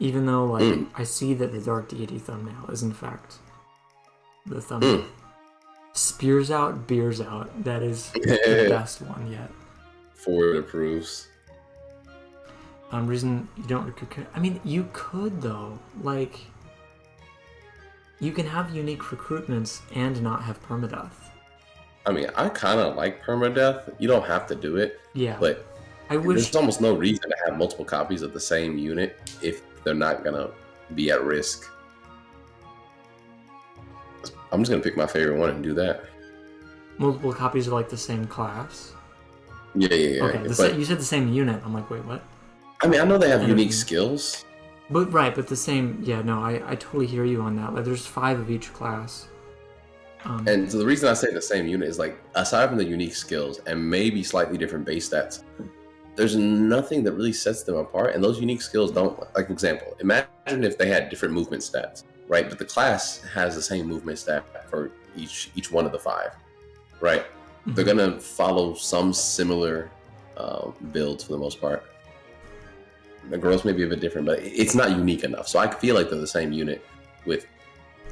Even though, like, I see that the Dark Deity thumbnail is, in fact, the thumbnail. Spears out, beers out. That is the best one yet. Ford approves. Reason you don't recruit... I mean, you could, though. Like, you can have unique recruitments and not have permadeath. I mean, I kind of like permadeath. You don't have to do it. Yeah. But I wish... there's almost no reason to have multiple copies of the same unit if they're not going to be at risk. I'm just going to pick my favorite one and do that. Multiple copies of, like, the same class? Yeah. Okay, you said the same unit. I'm like, wait, what? I mean, I know they have unique skills. But the same... Yeah, no, I totally hear you on that. Like, there's 5 of each class. And so the reason I say the same unit is, like, aside from the unique skills and maybe slightly different base stats, there's nothing that really sets them apart. And those unique skills don't, like, example, imagine if they had different movement stats, right? But the class has the same movement stat for each one of the 5, right? Mm-hmm. They're gonna follow some similar builds for the most part. The girls may be a bit different, but it's not unique enough. So I feel like they're the same unit with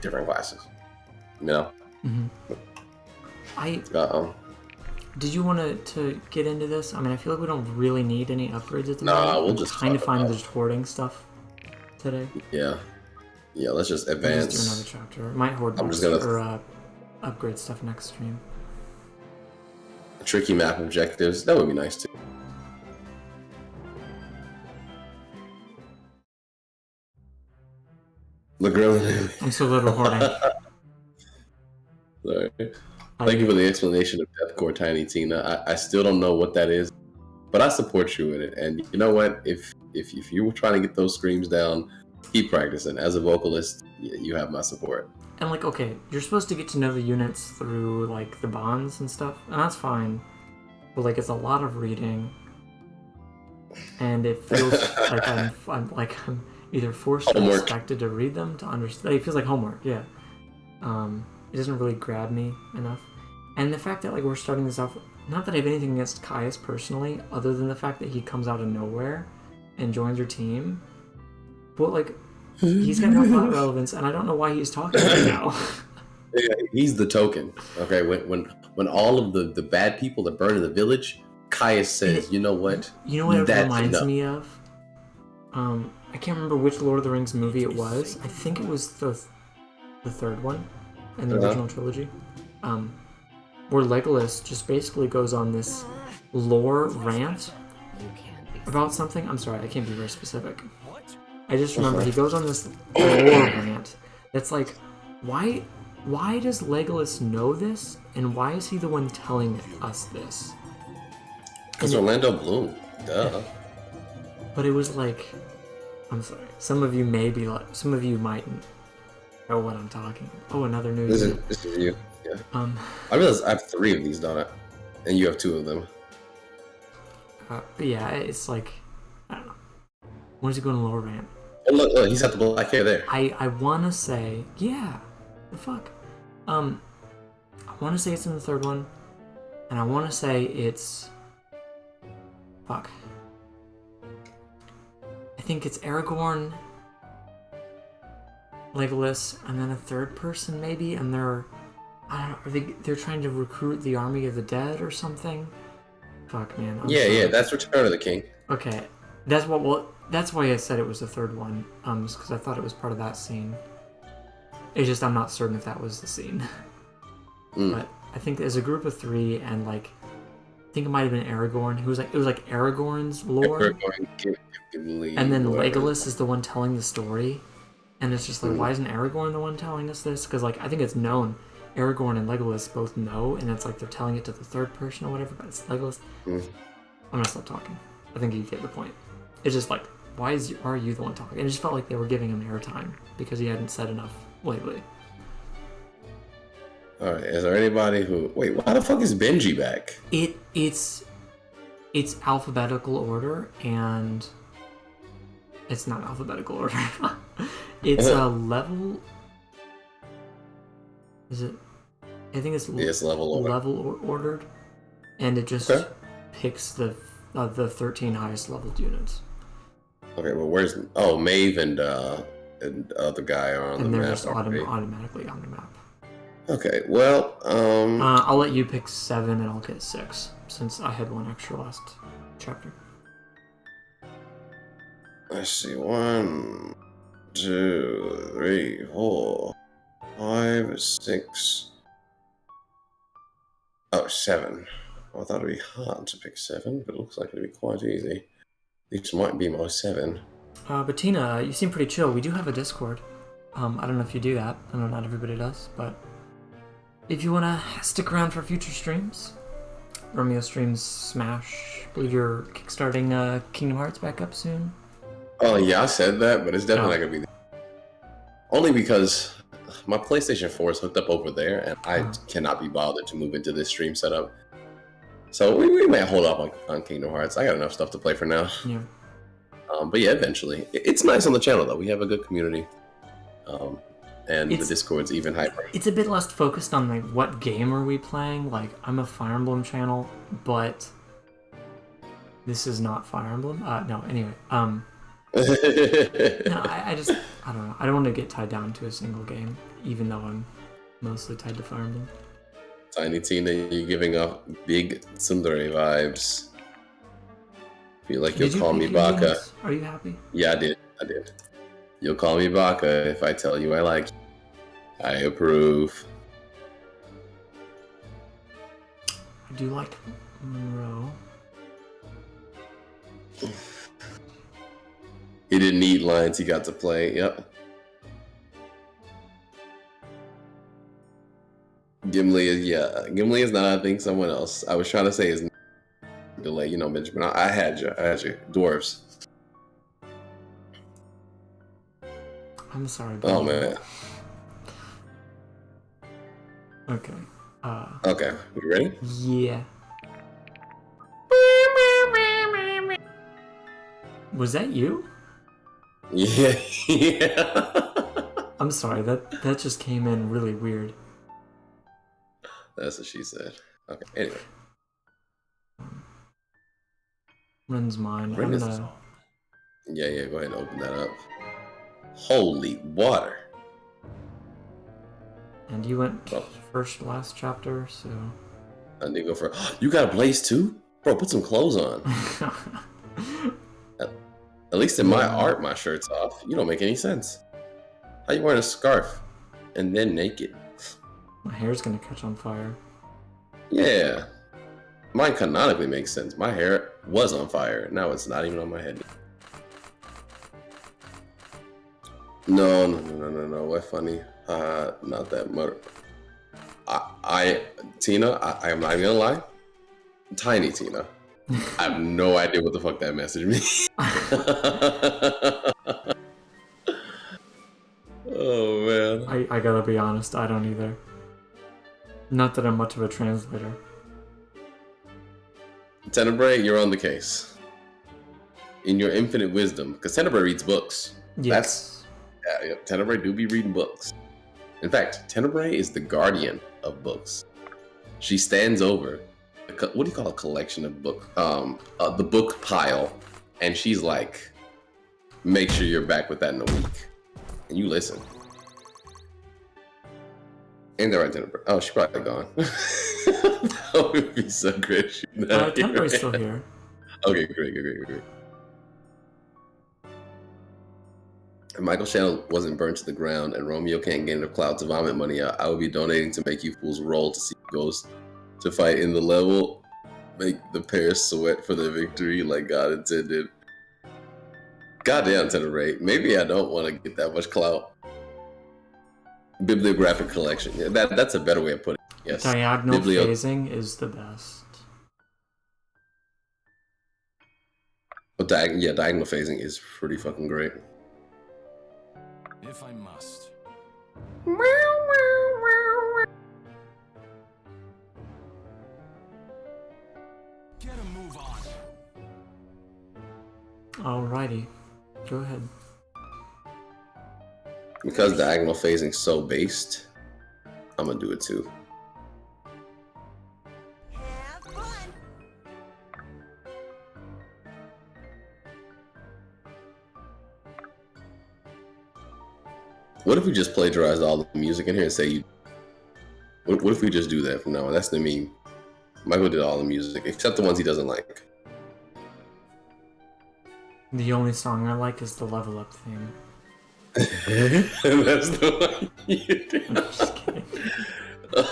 different classes, you know? Mm-hmm. Did you want to get into this? I mean, I feel like we don't really need any upgrades at the moment. No, we'll just kind of find just hoarding stuff today. Yeah, let's just advance. Let's do another chapter. Might hoard upgrade stuff next stream. Tricky map objectives, that would be nice too. Look, really. I'm so good at hoarding. Sorry. Thank you for the explanation of Deathcore Tiny Tina. I still don't know what that is, but I support you in it. And you know what? If you were trying to get those screams down, keep practicing. As a vocalist, you have my support. And like, okay, you're supposed to get to know the units through like the bonds and stuff, and that's fine. But like, it's a lot of reading, and it feels like I'm either forced or expected to read them to understand. It feels like homework. Yeah. It doesn't really grab me enough. And the fact that like we're starting this off, not that I have anything against Caius personally, other than the fact that he comes out of nowhere and joins your team. But like, he's got no plot relevance, and I don't know why he's talking right now. Yeah, he's the token. Okay, when all of the bad people that burn in the village, Caius says, you know what? You know what it reminds me of? I can't remember which Lord of the Rings movie it was. I think it was the third one in the original trilogy, where Legolas just basically goes on this lore rant about something. I'm sorry, I can't be very specific. I just remember he goes on this lore rant that's like, why does Legolas know this, and why is he the one telling us this? Because Orlando Bloom, duh. But it was like, I'm sorry, some of you might know what I'm talking about. Oh, another new unit. This is you. Yeah. I realize I have 3 of these, don't I? And you have 2 of them. But yeah, it's like, I don't know. When is he going to lower ramp? Oh, look, he's got the black hair there. I want to say, yeah, the fuck. I want to say it's in the 3rd one, and I want to say it's, fuck. I think it's Aragorn, Legolas, and then a 3rd person maybe, and they're trying to recruit the army of the dead or something. Fuck, man. Yeah, that's Return of the King. Okay, that's what. Well, That's why I said it was the third one, because I thought it was part of that scene. It's just I'm not certain if that was the scene. But I think there's a group of 3, and like, I think it might have been Aragorn. It was like Aragorn's lore, and then Legolas is the one telling the story, and it's just like, why isn't Aragorn the one telling us this? Because like I think it's known, Aragorn and Legolas both know, and it's like they're telling it to the third person or whatever, but it's Legolas. I'm gonna stop talking. I think you get the point. It's just like, why are you the one talking? And it just felt like they were giving him airtime because he hadn't said enough lately. All right, is there anybody who... Wait, why the fuck is Benji back? It's alphabetical order, and it's not alphabetical order. It's a level... Is it? I think it's level ordered, and it just picks the 13 highest leveled units. Okay, well, where's... Oh, Maeve and the other guy are on the map. And they're just automatically on the map. Okay, well, I'll let you pick 7 and I'll get 6, since I had 1 extra last chapter. Let's see, 1, 2, 3, 4, 5, 6. Oh, 7. I thought it'd be hard to pick 7, but it looks like it'd be quite easy. This might be my 7. But Tina, you seem pretty chill. We do have a Discord. I don't know if you do that. I know not everybody does, but if you want to stick around for future streams, Romeo streams Smash. I believe you're kickstarting Kingdom Hearts back up soon. Oh yeah, I said that, but it's definitely not gonna be only because my PlayStation 4 is hooked up over there, and I cannot be bothered to move into this stream setup. So we may hold off on Kingdom Hearts. I got enough stuff to play for now. Yeah. But yeah, eventually. It's nice on the channel though. We have a good community. And the Discord's even hyper. It's a bit less focused on like what game are we playing. Like I'm a Fire Emblem channel, but this is not Fire Emblem. No, anyway. No, I don't know. I don't want to get tied down to a single game, even though I'm mostly tied to Fire Emblem. Tiny Tina, you're giving off big tsundere vibes. Feel like you'll call me Baka. Are you happy? Yeah, I did. You'll call me Baka if I tell you I like you. I approve. I do like Monroe. He didn't need lines, he got to play. Yep. Gimli is not, I think, someone else. I was trying to say his delay, Benjamin. I had you. Dwarves. I'm sorry. Oh man. Okay. Okay. You ready? Yeah. Was that you? Yeah. I'm sorry. That just came in really weird. That's what she said. Okay. Anyway. Ren's mine. Yeah. Go ahead and open that up. Holy water. And you went first last chapter, so I need to go for. You got a blaze too? Bro, put some clothes on. At least in my art, my shirt's off. You don't make any sense. How you wearing a scarf and then naked? My hair's gonna catch on fire. Yeah. Mine canonically makes sense. My hair was on fire. Now it's not even on my head. No. What funny? Not that much. Tina, I'm not even gonna lie. Tiny Tina. I have no idea what the fuck that message means. Oh man. I gotta be honest, I don't either. Not that I'm much of a translator. Tenebrae, you're on the case. In your infinite wisdom, because Tenebrae reads books. Yes. Tenebrae do be reading books. In fact, Tenebrae is the guardian of books. She stands over, what do you call a collection of books? The book pile, and she's like, make sure you're back with that in a week. And you listen. Ain't that right, Tenebrae? Oh, she's probably gone. That would be so great. Tenebrae's still here. Okay, great. If Michael's channel wasn't burnt to the ground and Romeo can't get enough clout to vomit money out, I would be donating to make you fools roll to see who goes to fight in the level. Make the pair sweat for the victory like God intended. Goddamn, Teneray. Maybe I don't want to get that much clout. Bibliographic collection. Yeah, that's a better way of putting it. Yes. Diagonal phasing is the best. But diagonal phasing is pretty fucking great. If I must. Get a move on. Alrighty. Go ahead. Because diagonal phasing's so based, I'm gonna do it too. Have fun. What if we just plagiarized all the music in here and say you... What if we just do that from now on? That's the meme. Michael did all the music, except the ones he doesn't like. The only song I like is the Level Up theme. That's the one you did. I'm just kidding.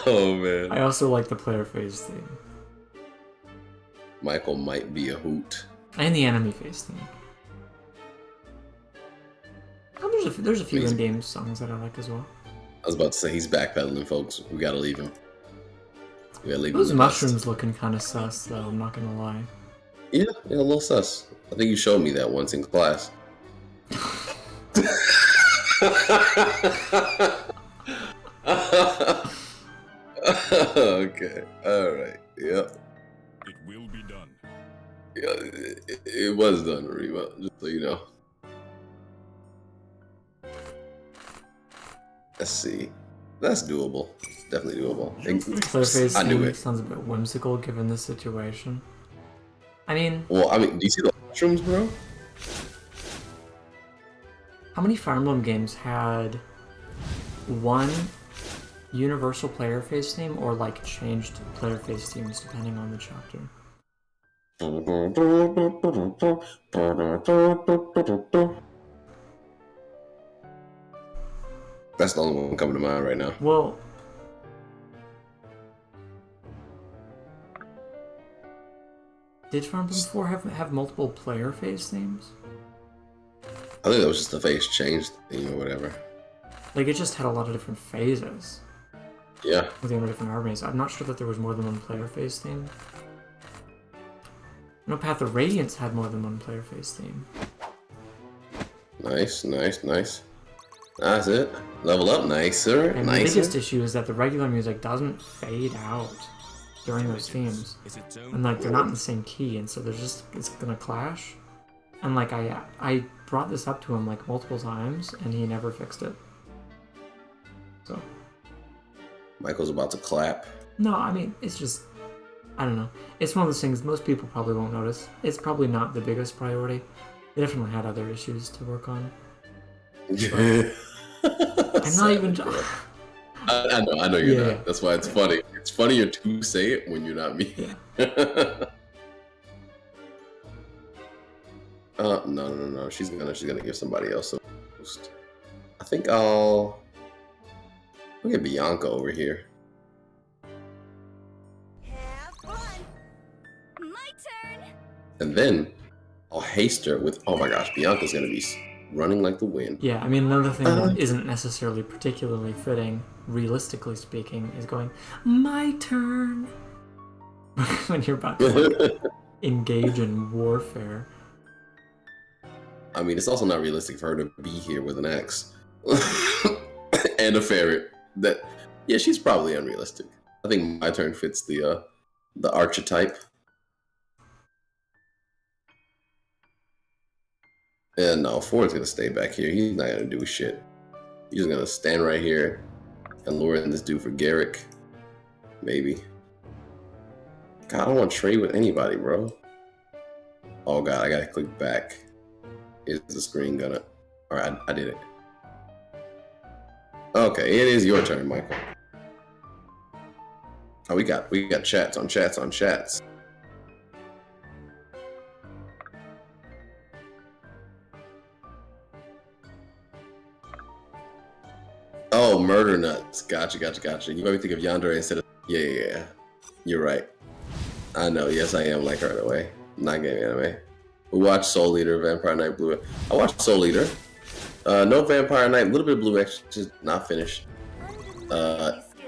Oh, man. I also like the player phase theme. Michael might be a hoot. And the enemy phase theme. Oh, there's a few in-game songs that I like as well. I was about to say, he's backpedaling, folks. We gotta leave him. We gotta leave him. Those mushrooms looking kind of sus, though, I'm not gonna lie. Yeah, a little sus. I think you showed me that once in class. Okay, alright, yep. It will be done. Yeah, it was done, Reba, just so you know. Let's see. That's doable. Definitely doable. Player phase I knew theme it. sounds a bit whimsical given the situation. I mean, Well, I mean, do you see the mushrooms, bro? how many Fire Emblem games had one universal player phase theme or like changed player phase themes depending on the chapter? That's the only one coming to mind right now. Well, did Fire Emblem 4 have multiple player phase themes? I think that was just the face change thing or whatever. Like, it just had a lot of different phases Yeah. within the different armies. I'm not sure that there was more than one player phase theme. I know Path of Radiance had more than one player phase theme. Nice, nice, nice. That's it. Level up, nicer, And the nicer. biggest issue is that the regular music doesn't fade out during those themes. And like they're not in the same key, and so there's just it's gonna clash. And like I brought this up to him like multiple times and he never fixed it. So Michael's about to clap. no, I mean it's just I don't know. It's one of those things most people probably won't notice. It's probably not the biggest priority. They definitely had other issues to work on. I'm not even I know you're Yeah. not. That's why it's funny. It's funnier to say it when you're not me. Yeah. No. She's gonna give somebody else a boost. I think I'll get Bianca over here. Have fun. My turn. And then I'll haste her with, oh my gosh, Bianca's gonna be running like the wind. Yeah, I mean, another thing that isn't necessarily particularly fitting, realistically speaking, is going, my turn! when you're about to like, engage in warfare. I mean, it's also not realistic for her to be here with an axe. And a ferret. Yeah, she's probably unrealistic. I think my turn fits the archetype. And no, Ford's gonna stay back here. He's not gonna do shit. He's gonna stand right here and lure in this dude for Garrick. Maybe. God, I don't want to trade with anybody, bro. Oh god, I gotta click back. Is the screen gonna... Alright, I did it. Okay, it is your turn, Michael. Oh, we got chats on chats on chats. Oh, Murder Nuts. Gotcha. You made me think of Yandere instead of. Yeah. You're right. I know. Yes, I am like her in a way. Not game anime. We watched Soul Eater, Vampire Knight, Blue. I watched Soul Eater. No Vampire Knight, a little bit of Blue X, just not finished.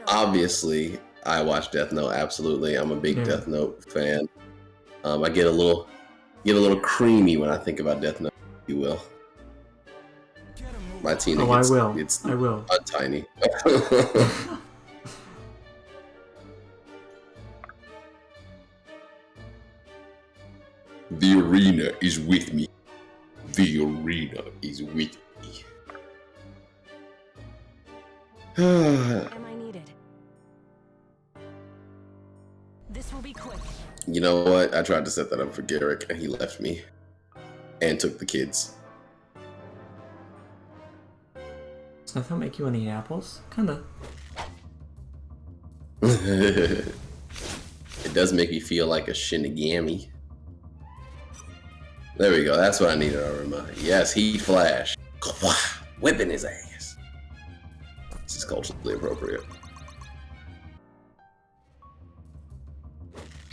Obviously, I watched Death Note. Absolutely, I'm a big Death Note fan. I get a little creamy when I think about Death Note, if you will. My Tina gets, I will. Tiny. The arena is with me. The arena is with me. Am I needed? This will be quick. You know what? I tried to set that up for Garrick, and he left me and took the kids. Does that make you want to eat apples? Kinda. It does make me feel like a Shinigami. There we go. That's what I needed, Arima. Yes, Heat Flash. Whipping his ass. This is culturally appropriate.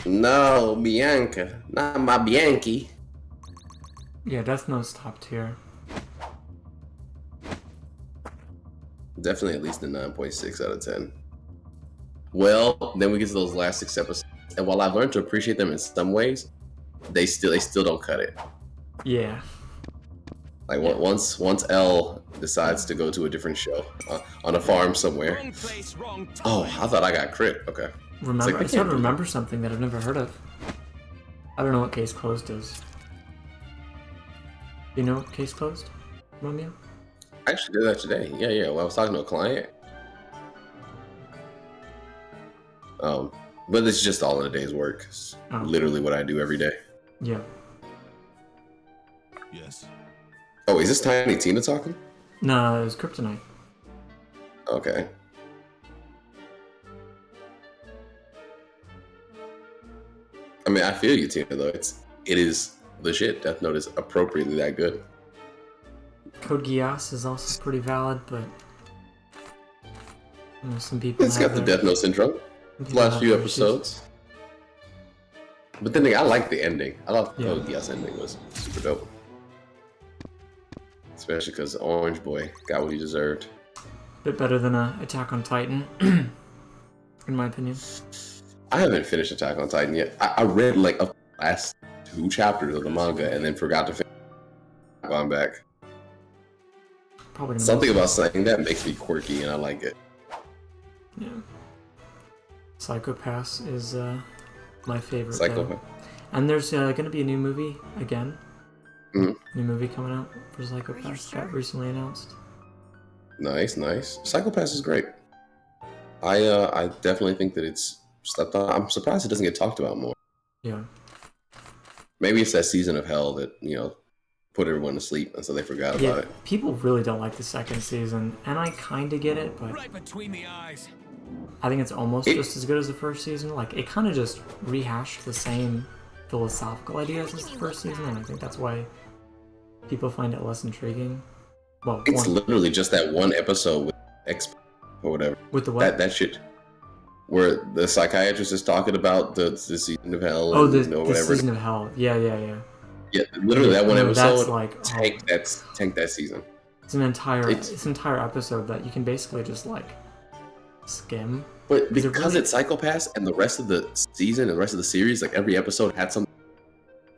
No, Bianca. Not my Bianchi. Yeah, Death Note's top tier. Definitely at least a 9.6 out of 10. Well, then we get to those last 6 episodes. And while I've learned to appreciate them in some ways, they still don't cut it. Yeah. Like once L decides to go to a different show on a farm somewhere. Wrong place, wrong time. Oh, I thought I got crit. Okay. I started to remember something that I've never heard of. I don't know what Case Closed is. You know Case Closed, Romeo? I actually did that today. Yeah. Well, I was talking to a client. But it's just all in a day's work. It's literally what I do every day. Yeah. Yes. Oh, is this Tiny Tina talking? No, it was Kryptonite. Okay. I mean, I feel you, Tina, though. It is the shit. Death Note is appropriately that good. Code Geass is also pretty valid, but you know, some people. It's got the Death Note syndrome. The last few episodes. But then again, I like the ending. I thought the Code Geass ending was super dope. Especially because Orange Boy got what he deserved. Bit better than Attack on Titan, in my opinion. I haven't finished Attack on Titan yet. I read like the last 2 chapters of the manga and then forgot to finish. Gone back. Probably something about saying that makes me quirky and I like it. Yeah. Psycho-Pass is my favorite. Psycho-Pass. And there's going to be a new movie again. Mm-hmm. New movie coming out for Psycho-Pass got recently announced. Nice. Psycho-Pass is great. I definitely think that it's slept on. I'm surprised it doesn't get talked about more. Yeah. Maybe it's that season of hell that, put everyone to sleep and so they forgot about it. People really don't like the second season, and I kind of get it, but Right between the eyes. I think it's almost just as good as the first season. Like, it kind of just rehashed the same philosophical ideas as the first season, and I think that's why people find it less intriguing. Well, it's literally just that one episode with X or whatever. With the what? That shit. Where the psychiatrist is talking about the season of hell. Oh, the season of hell. Yeah. Yeah, literally that one episode. That's like tank that season. It's an entire episode that you can basically just like skim. But because it's Psycho-Pass and the rest of the season and the rest of the series, like every episode had something.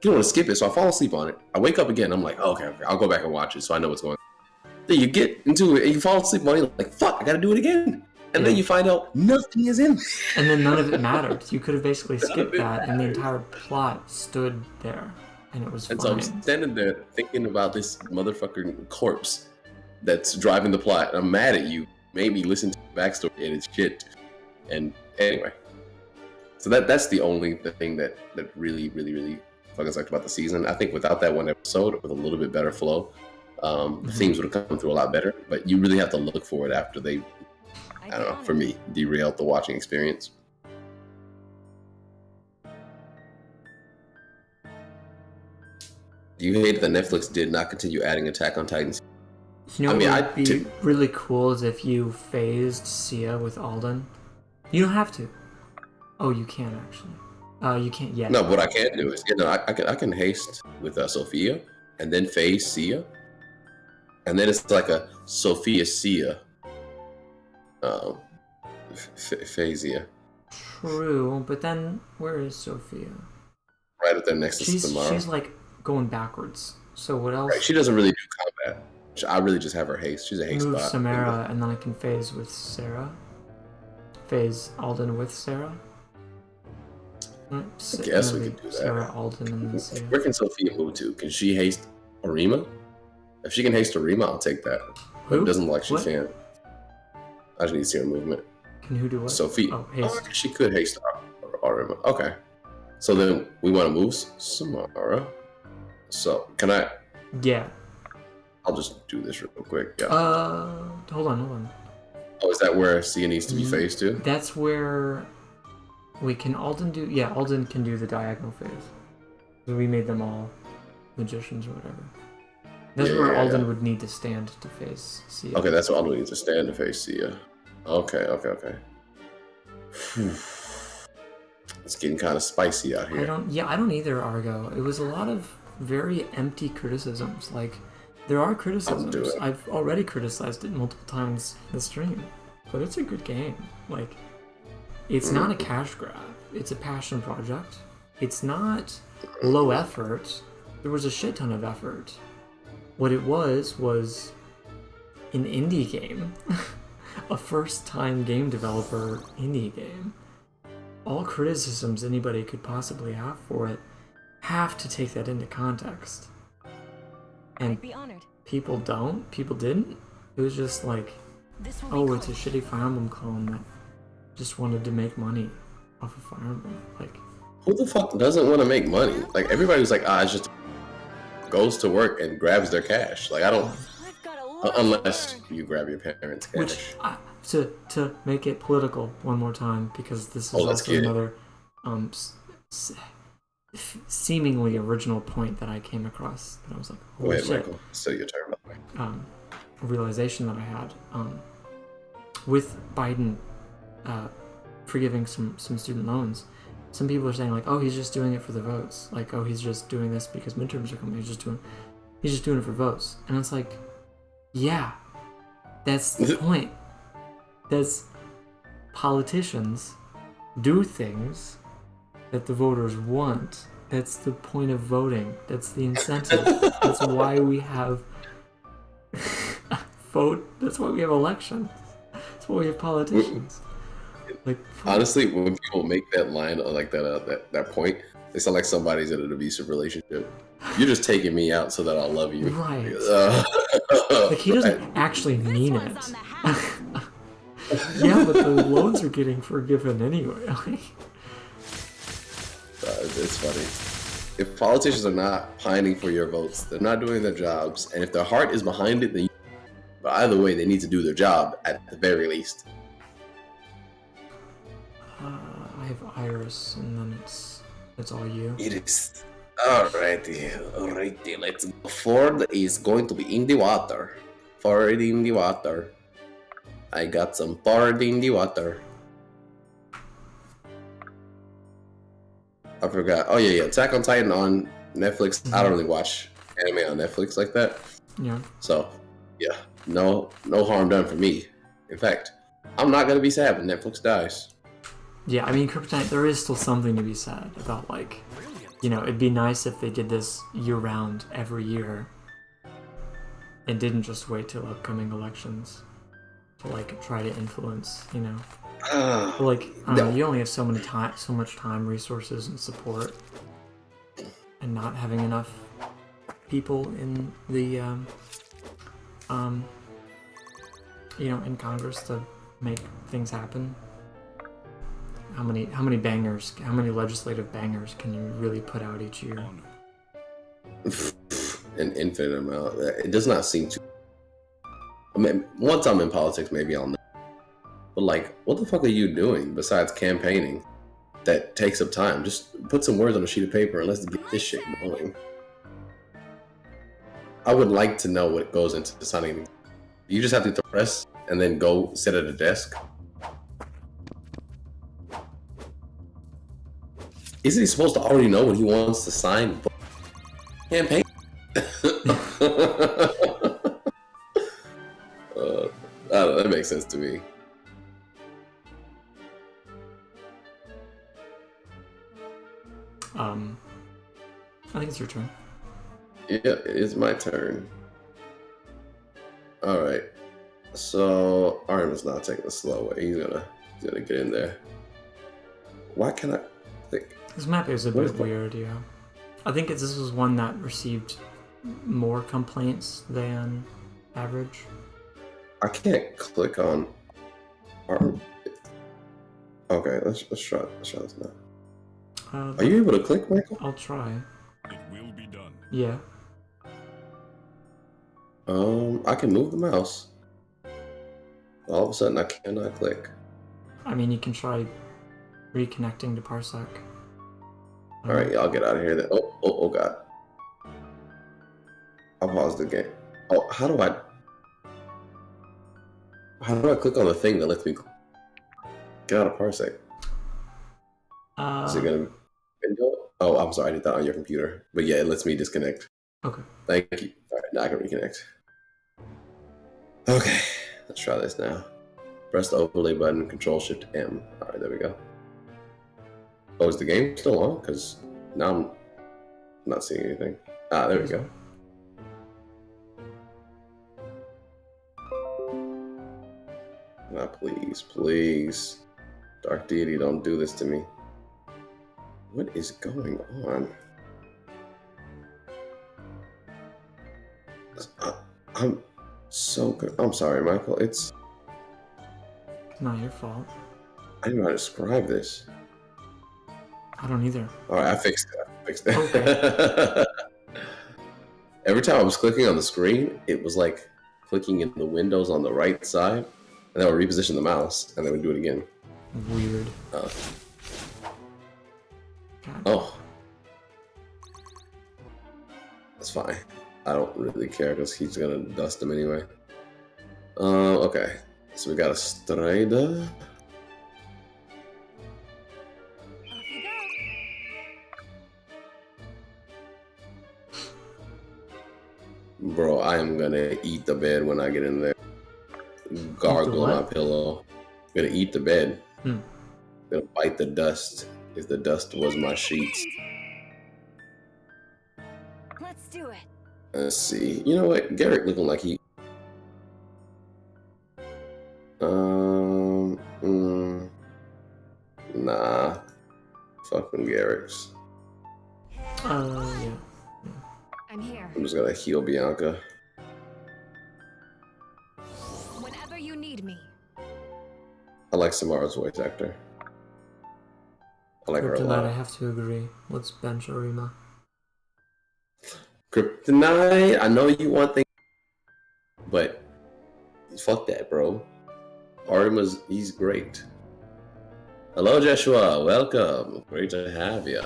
You don't want to skip it, so I fall asleep on it. I wake up again. I'm like, okay, I'll go back and watch it so I know what's going on. Then you get into it and you fall asleep on it. Like, fuck, I gotta do it again. And then you find out nothing is in. And then none of it mattered. You could have basically skipped that, and the entire plot stood there, and it was fine. And so I'm standing there thinking about this motherfucking corpse that's driving the plot. And I'm mad at you. Made me listen to the backstory and it's shit. And anyway, so that's the only thing that really fucking sucked about the season. I think without that one episode with a little bit better flow, the themes would have come through a lot better. But you really have to look for it after they, I don't know, for me, derailed the watching experience. Do you hate that Netflix did not continue adding Attack on Titans? You know I what mean, would be really cool is if you phased Sia with Alden. You don't have to. Oh, you can actually. You can't yet. No, what I can do is, I can haste with Sophia and then phase Sia, and then it's like a Sophia Sia, um, Phasia, True, but then where is Sophia? right up there next to Samara. She's like going backwards. So what else? Right, she doesn't really do combat. I really just have her haste. She's a haste Move bot. Samara, and then I can phase with Sarah. Phase Alden with Sarah. I guess we could do that. Sarah, Alden, and then Sia. Where can Sophia move to? Can she haste Arima? If she can haste Arima, I'll take that. But Who? it doesn't look like she What? can. I just need to see her movement. Can who do what? Sophia. Oh, haste. She could haste Arima. Okay. So then we want to move Samara. So can I? Yeah. I'll just do this real quick. Yeah. Hold on. Oh, is that where Sia needs to be phased to? That's where we can Alden do. Yeah, Alden can do the diagonal phase. We made them all magicians or whatever. That's where Alden would need to stand to face Sia. Okay, that's what Alden needs to stand to face Sia. Okay. It's getting kind of spicy out here. I don't either, Argo. It was a lot of very empty criticisms. Like, there are criticisms. I've already criticized it multiple times in the stream. But it's a good game. Like, it's not a cash grab. It's a passion project. It's not low effort. There was a shit ton of effort. What it was an indie game. A first-time game developer indie game. All criticisms anybody could possibly have for it have to take that into context. And I'd be honored. people don't. People didn't. It was just like, This will be oh, it's a quick. shitty Fire Emblem clone that just wanted to make money off of Fire Emblem. Like, Who the fuck doesn't want to make money? Like, everybody's like, it's just goes to work and grabs their cash. Like, I don't, I've got a lot unless to learn. you grab your parents' cash. which to make it political one more time, because this is let's also get it. another seemingly original point that I came across that I was like, Go holy ahead, shit. Michael. Still your turn, by the way. Realization that I had with Biden forgiving some student loans. Some people are saying like, oh, he's just doing it for the votes. Like, oh, he's just doing this because midterms are coming. He's just doing it for votes. And it's like, yeah, that's the point. That's politicians do things that the voters want. That's the point of voting. That's the incentive. That's why we have vote. That's why we have elections. That's why we have politicians. Like, Honestly, when people make that line or like that point, they sound like somebody's in an abusive relationship. You're just taking me out so that I'll love you. right. Like, he doesn't actually mean This it. one's on the house. Yeah, but the loans are getting forgiven anyway. Like, It's funny. If politicians are not pining for your votes, they're not doing their jobs, and if their heart is behind it, then but either way, they need to do their job at the very least. I have Iris, and then it's all you. It is. Alrighty, let's go. Ford is going to be in the water. Ford in the water. I got some Ford in the water. I forgot. Oh yeah. Attack on Titan on Netflix. I don't really watch anime on Netflix like that. Yeah. So, yeah, no harm done for me. In fact, I'm not gonna be sad when Netflix dies. Yeah, I mean, Kryptonite, there is still something to be said about, like, you know, it'd be nice if they did this year-round every year and didn't just wait till upcoming elections to, like, try to influence, you know. But, like, I don't know, you only have so much time, resources, and support, and not having enough people in the, you know, in Congress to make things happen. How many bangers, how many legislative bangers can you really put out each year? An infinite amount. It does not seem to. I mean, once I'm in politics, maybe I'll know. But like, what the fuck are you doing besides campaigning? That takes up time. Just put some words on a sheet of paper and let's get this shit going. I would like to know what goes into signing You just have to press and then go sit at a desk. Isn't he supposed to already know what he wants to sign? Campaign. I don't know, that makes sense to me. I think it's your turn. Yeah, it is my turn. All right. So Arm is not taking the slow way. He's gonna get in there. Why can't I click? This map is a Where's bit the- weird, yeah. I think this was one that received more complaints than average. I can't click on Arm. Okay, let's try this now. Are you able to click, Michael? I'll try. It will be done. Yeah. I can move the mouse. All of a sudden, I cannot click. I mean, you can try reconnecting to Parsec. All right, I'll get out of here then. Oh God. I'll pause the game. Oh, how do I click on the thing that lets me get out of Parsec? Is it gonna window? Oh, I'm sorry, I did that on your computer. But yeah, it lets me disconnect. Okay. Thank you. All right, now I can reconnect. Okay, let's try this now. Press the overlay button, Control Shift M. All right, there we go. Oh, is the game still on? Because now I'm not seeing anything. Ah, there we go. Ah, please. Dark Deity, don't do this to me. What is going on? I'm so good. I'm sorry, Michael. It's Not your fault. I don't know how to describe this. I don't either. All right, I fixed it. Okay. Every time I was clicking on the screen, it was like clicking in the windows on the right side, and then I would reposition the mouse, and then we'd do it again. Weird. God. God. Oh, that's fine. I don't really care because he's gonna dust him anyway. Okay. So we got a Strider. Off you go. Bro, I am gonna eat the bed when I get in there. Gargle my what? pillow. I'm gonna eat the bed. Hmm. Gonna bite the dust if the dust was my sheets. Let's do it. Let's see. You know what? Garrett looking like he. Nah. Fucking Garrett's. Yeah. I'm here. I'm just gonna heal Bianca. Whenever you need me. I like Samara's voice actor. I like her a Kryptonite, I lot. have to agree. Let's bench Arima. Kryptonite, I know you want things, but fuck that, bro. Arima's, he's great. Hello, Joshua. Welcome. Great to have you.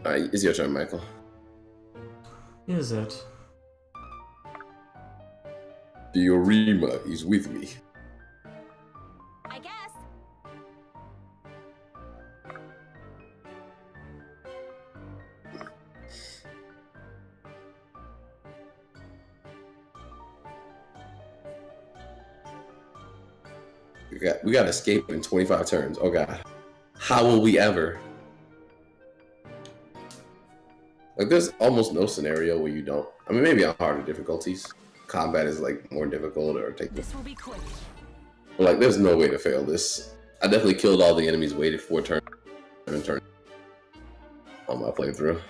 All right, it's your turn, Michael. Is it? The Arima is with me. I guess. We got escape in 25 turns. Oh god. How will we ever? Like there's almost no scenario where you don't. I mean maybe on harder difficulties. Combat is like more difficult or take This will be quick. but like there's no way to fail this. I definitely killed all the enemies, waited 4 turns, 7 turns on my playthrough.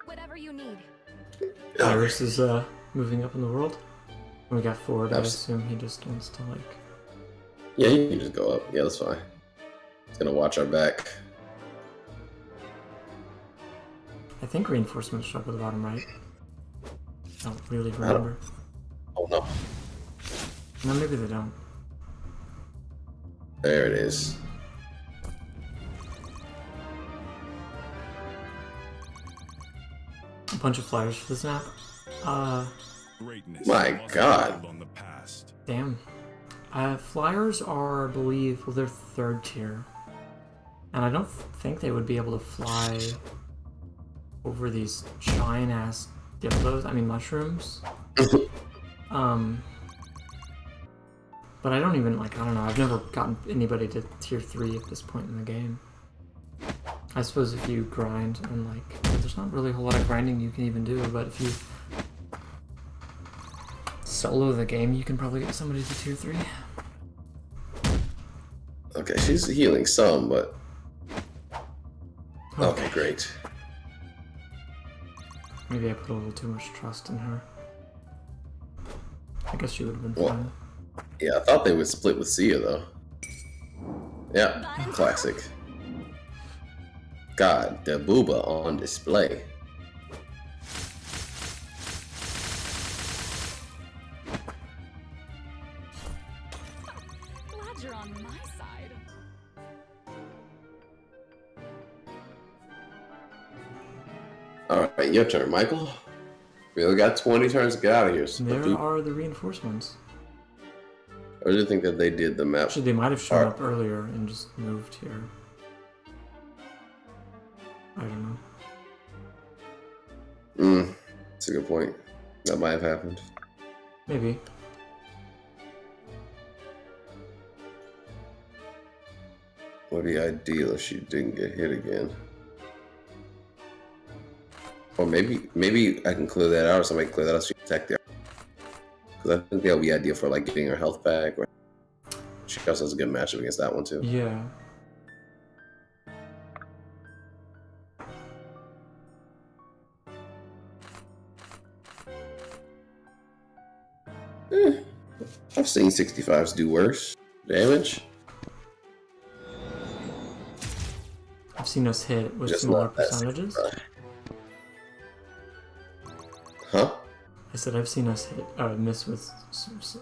Whatever you need. Iris is moving up in the world. We got Ford. I Abs- assume he just wants to like. Yeah, you can just go up. Yeah, that's fine. It's gonna watch our back. I think reinforcements show up at the bottom right. I don't really don't- remember. Oh no. No, maybe they don't. There it is. a bunch of flyers for the snap. Greatness My must God. build on the past. Damn. Flyers are, I believe, well, they're 3rd tier. And I don't think they would be able to fly over these giant ass dildos. I mean, mushrooms. But I don't even, like, I don't know. I've never gotten anybody to tier 3 at this point in the game. I suppose if you grind and, like, there's not really a whole lot of grinding you can even do, but if you solo the game, you can probably get somebody to tier 3. Okay, she's healing some, but okay, great. Maybe I put a little too much trust in her. I guess she would have been Well, fine. Yeah, I thought they would split with Sia though. Yeah, classic. God, the booba on display. Glad you're on my side. All right, your turn, Michael. We only got 20 turns to get out of here. So There are the reinforcements. I really think that they did the map. Actually, they might have shown Alright. up earlier and just moved here. I don't know. That's a good point. That might have happened. Maybe. Would be ideal if she didn't get hit again. Or maybe I can clear that out, or somebody clear that out so she can attack there. Because I think that would be ideal for like getting her health back. Or she also has a good matchup against that one too. Yeah. I've seen 65s do worse damage. I've seen us hit with Just smaller not that percentages. 65. Huh? I said I've seen us hit, miss with,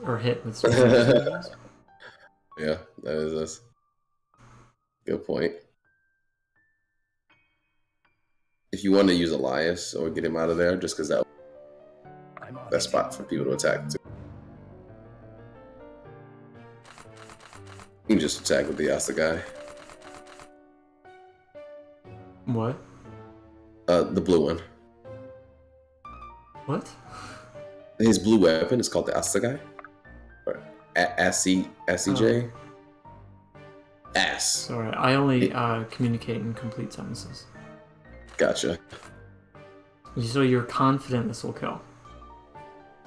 or hit with smaller percentages. Yeah, that is us. Good point. If you want to use Elias or get him out of there, just because that best spot for people to attack too. You can just attack with the Asta guy. What? The blue one. What? His blue weapon is called the Asta guy. Or SCJ. Ass. Sorry, I only communicate in complete sentences. Gotcha. So you're confident this will kill?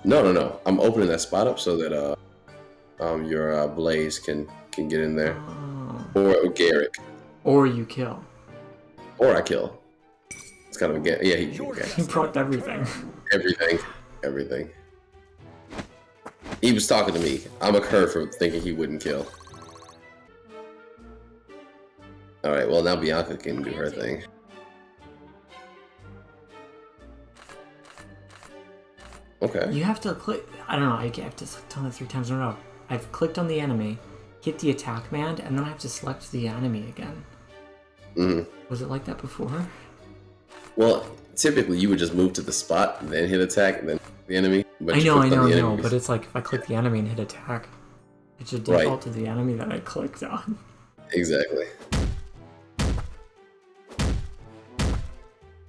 No. I'm opening that spot up so that your Blaze can get in there. Oh. Or Garrick. Or you kill. Or I kill. It's kind of a game. Yeah, he can You procced everything. Everything. He was talking to me. I'm a cur for thinking he wouldn't kill. Alright, well now Bianca can do her thing. Okay. You have to click. I don't know. I have to tell it 3 times in a row. I've clicked on the enemy, hit the attack command, and then I have to select the enemy again. Was it like that before? Well, typically you would just move to the spot, and then hit attack, and then the enemy. But I you know, clicked on the enemies. but it's like if I click the enemy and hit attack, it should default to the enemy that I clicked on. Exactly.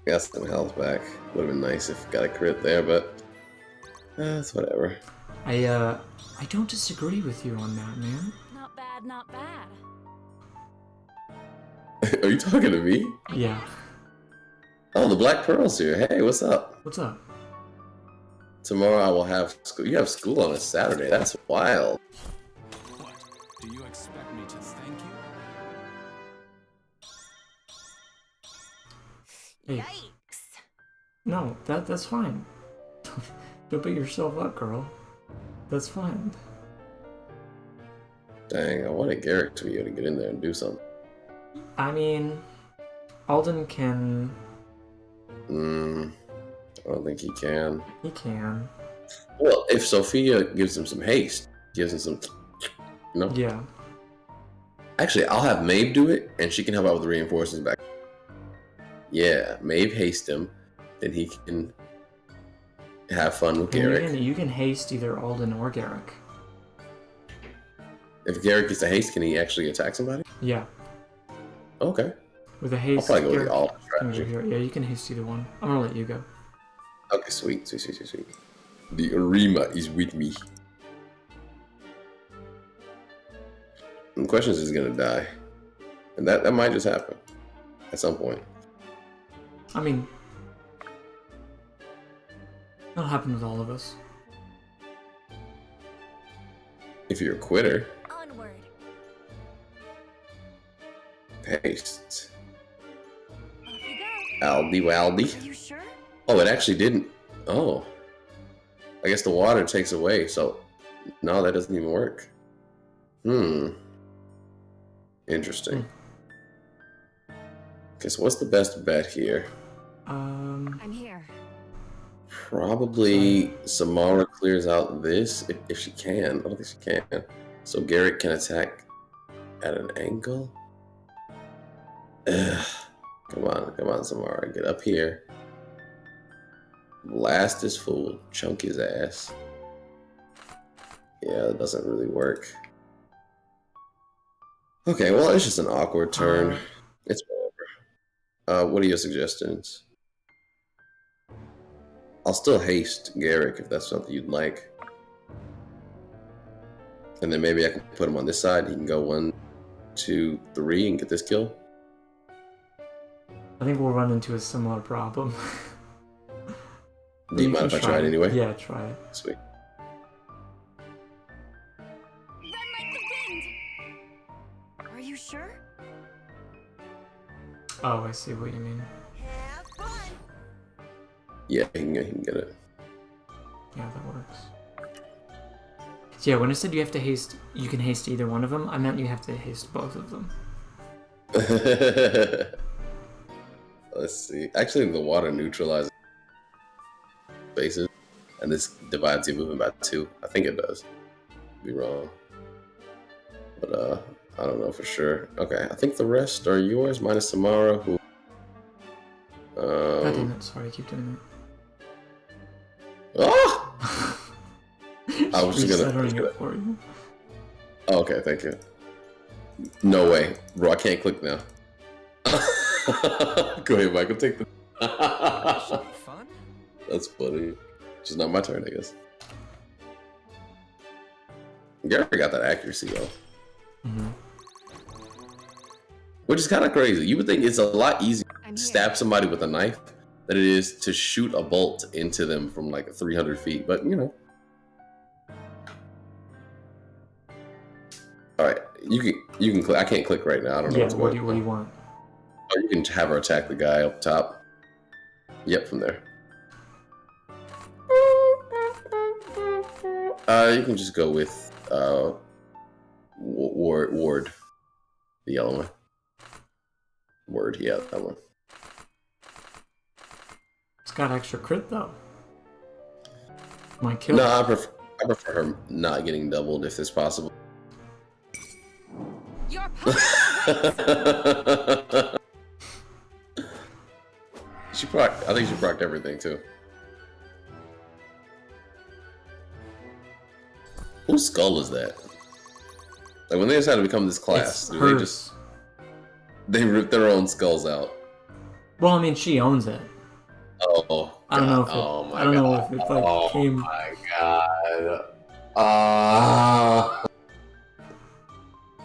Got some health back. Would have been nice if got a crit there, but it's whatever. I don't disagree with you on that, man. Not bad, not bad. Are you talking to me? Yeah. Oh, the Black Pearl's here. Hey, what's up? What's up? Tomorrow I will have school. You have school on a Saturday. That's wild. What? Do you expect me to thank you? Hey, Yikes. no, that's fine. Don't beat yourself up, girl. That's fine. Dang, I wanted Garrick to be able to get in there and do something. I mean, Alden can. I don't think he can. He can. Well, if Sophia gives him some haste, gives him some, Yeah. Actually, I'll have Maeve do it, and she can help out with the reinforcements back. Yeah, Maeve haste him, then he can have fun with And Garrick. you can haste either Alden or Garrick. If Garrick gets a haste, can he actually attack somebody? Yeah. Okay. With a I'll haste, probably go with Garrick the Alden can go strategy. here. Yeah, you can haste either one. I'm gonna let you go. Okay, sweet. The Arima is with me. And the question is, he gonna die? And that might just happen at some point. I mean, that'll happen with all of us. If you're a quitter, Onward. haste. Off you go. Aldi Waldi. Are you sure? Oh, it actually didn't. Oh. I guess the water takes away, so no, that doesn't even work. Interesting. Okay, so what's the best bet here? I'm here. Probably Samara clears out this if she can. I don't think she can. So Garrett can attack at an angle. Ugh. Come on, Samara, get up here. Blast this fool, chunk his ass. Yeah, that doesn't really work. Okay, well, it's just an awkward turn. It's whatever. What are your suggestions? I'll still haste Garrick if that's something you'd like. And then maybe I can put him on this side. He can go 1, 2, 3 and get this kill. I think we'll run into a similar problem. Do you mind if I try it anyway? Yeah, try it. Sweet. Run like the wind. Are you sure? Oh, I see what you mean. Have fun. Yeah, he can get it. Yeah, that works. So yeah, when I said you have to haste, you can haste either one of them, I meant you have to haste both of them. Let's see. Actually, the water neutralizes spaces, and this divides your movement by 2. I think it does. Be wrong, but I don't know for sure. Okay, I think the rest are yours minus Samara, who. God damn it! Sorry, I keep doing Ah! it. I was just Resettling gonna. it for you. Oh, okay, thank you. No way, bro! I can't click now. Go ahead, Michael. Take the. Fun? That's funny. Just not my turn, I guess. Gary got that accuracy though, which is kind of crazy. You would think it's a lot easier I'm to here. stab somebody with a knife than it is to shoot a bolt into them from like 300 feet. But you know. All right, you can click. I can't click right now. I don't know Yeah, what's what going do on. you want? Oh, you can have her attack the guy up top. Yep, from there. You can just go with Ward, the yellow one. Word, yeah, that one. It's got extra crit though. My kill. No, I prefer her not getting doubled if it's possible. Your power. I think she procced everything too. Whose skull is that? Like when they decided to become this class, It's do hers. they rip their own skulls out? Well, I mean, she owns it. Oh, I don't know if it, oh my I don't know God. if it like Oh came. my god. Ah.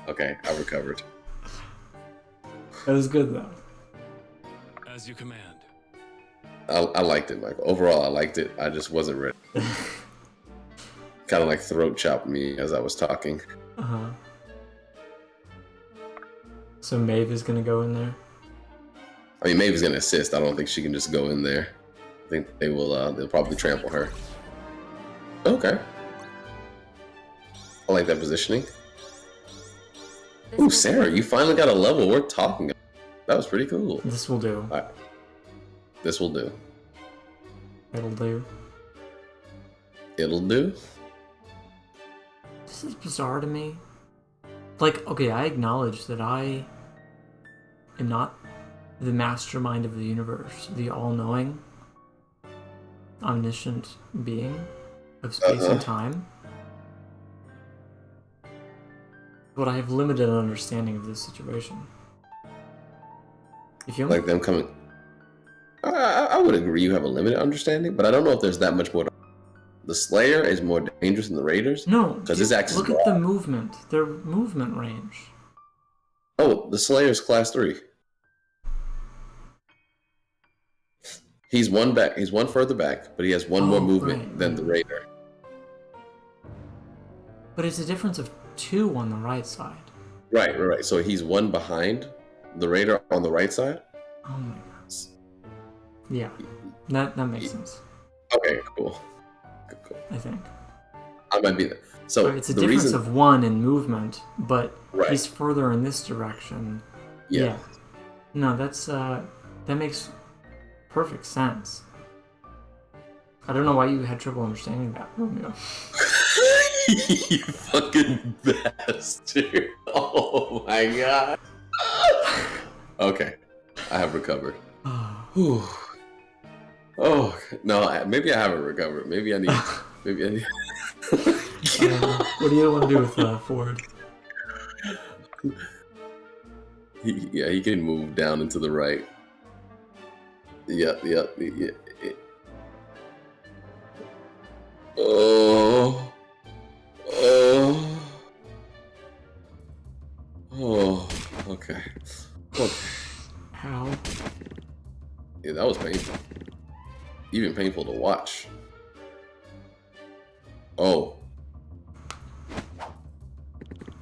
Okay, I recovered. It was good though. As you command. I liked it, Michael. Overall, I liked it. I just wasn't ready. Kind of like throat chopped me as I was talking. Uh huh. So Maeve is gonna go in there. I mean, Maeve's gonna assist. I don't think she can just go in there. I think they will. They'll probably trample her. Okay. I like that positioning. This Ooh, will Sarah, do. you finally got a level worth talking about. That was pretty cool. This will do. Alright. This will do. It'll do. It'll do. This is bizarre to me. Like, okay, I acknowledge that I am not the mastermind of the universe, the all-knowing, omniscient being of space and time. But I have limited understanding of this situation. You feel me? Like them coming. I would agree you have a limited understanding, but I don't know if there's that much more. The Slayer is more dangerous than the Raiders. No, because his axis. Look at the movement. Their movement range. Oh, the Slayer's class 3. He's one back. He's one further back, but he has one more movement than the Raider. But it's a difference of 2 on the right side. Right. So he's one behind the Raider on the right side. Oh my god. Yeah, that makes sense. Okay, cool. I think. I might be there. So it's a difference of 1 in movement, but he's further in this direction. Yeah. No, that makes perfect sense. I don't know why you had trouble understanding that, Romeo. You fucking bastard. Oh my god. Okay. I have recovered. Whew. Oh no, maybe I haven't recovered. Maybe I need. What do you want to do with Ford? He can move down and to the right. Yep. Oh, okay. How? Yeah, that was painful. Even painful to watch. Oh.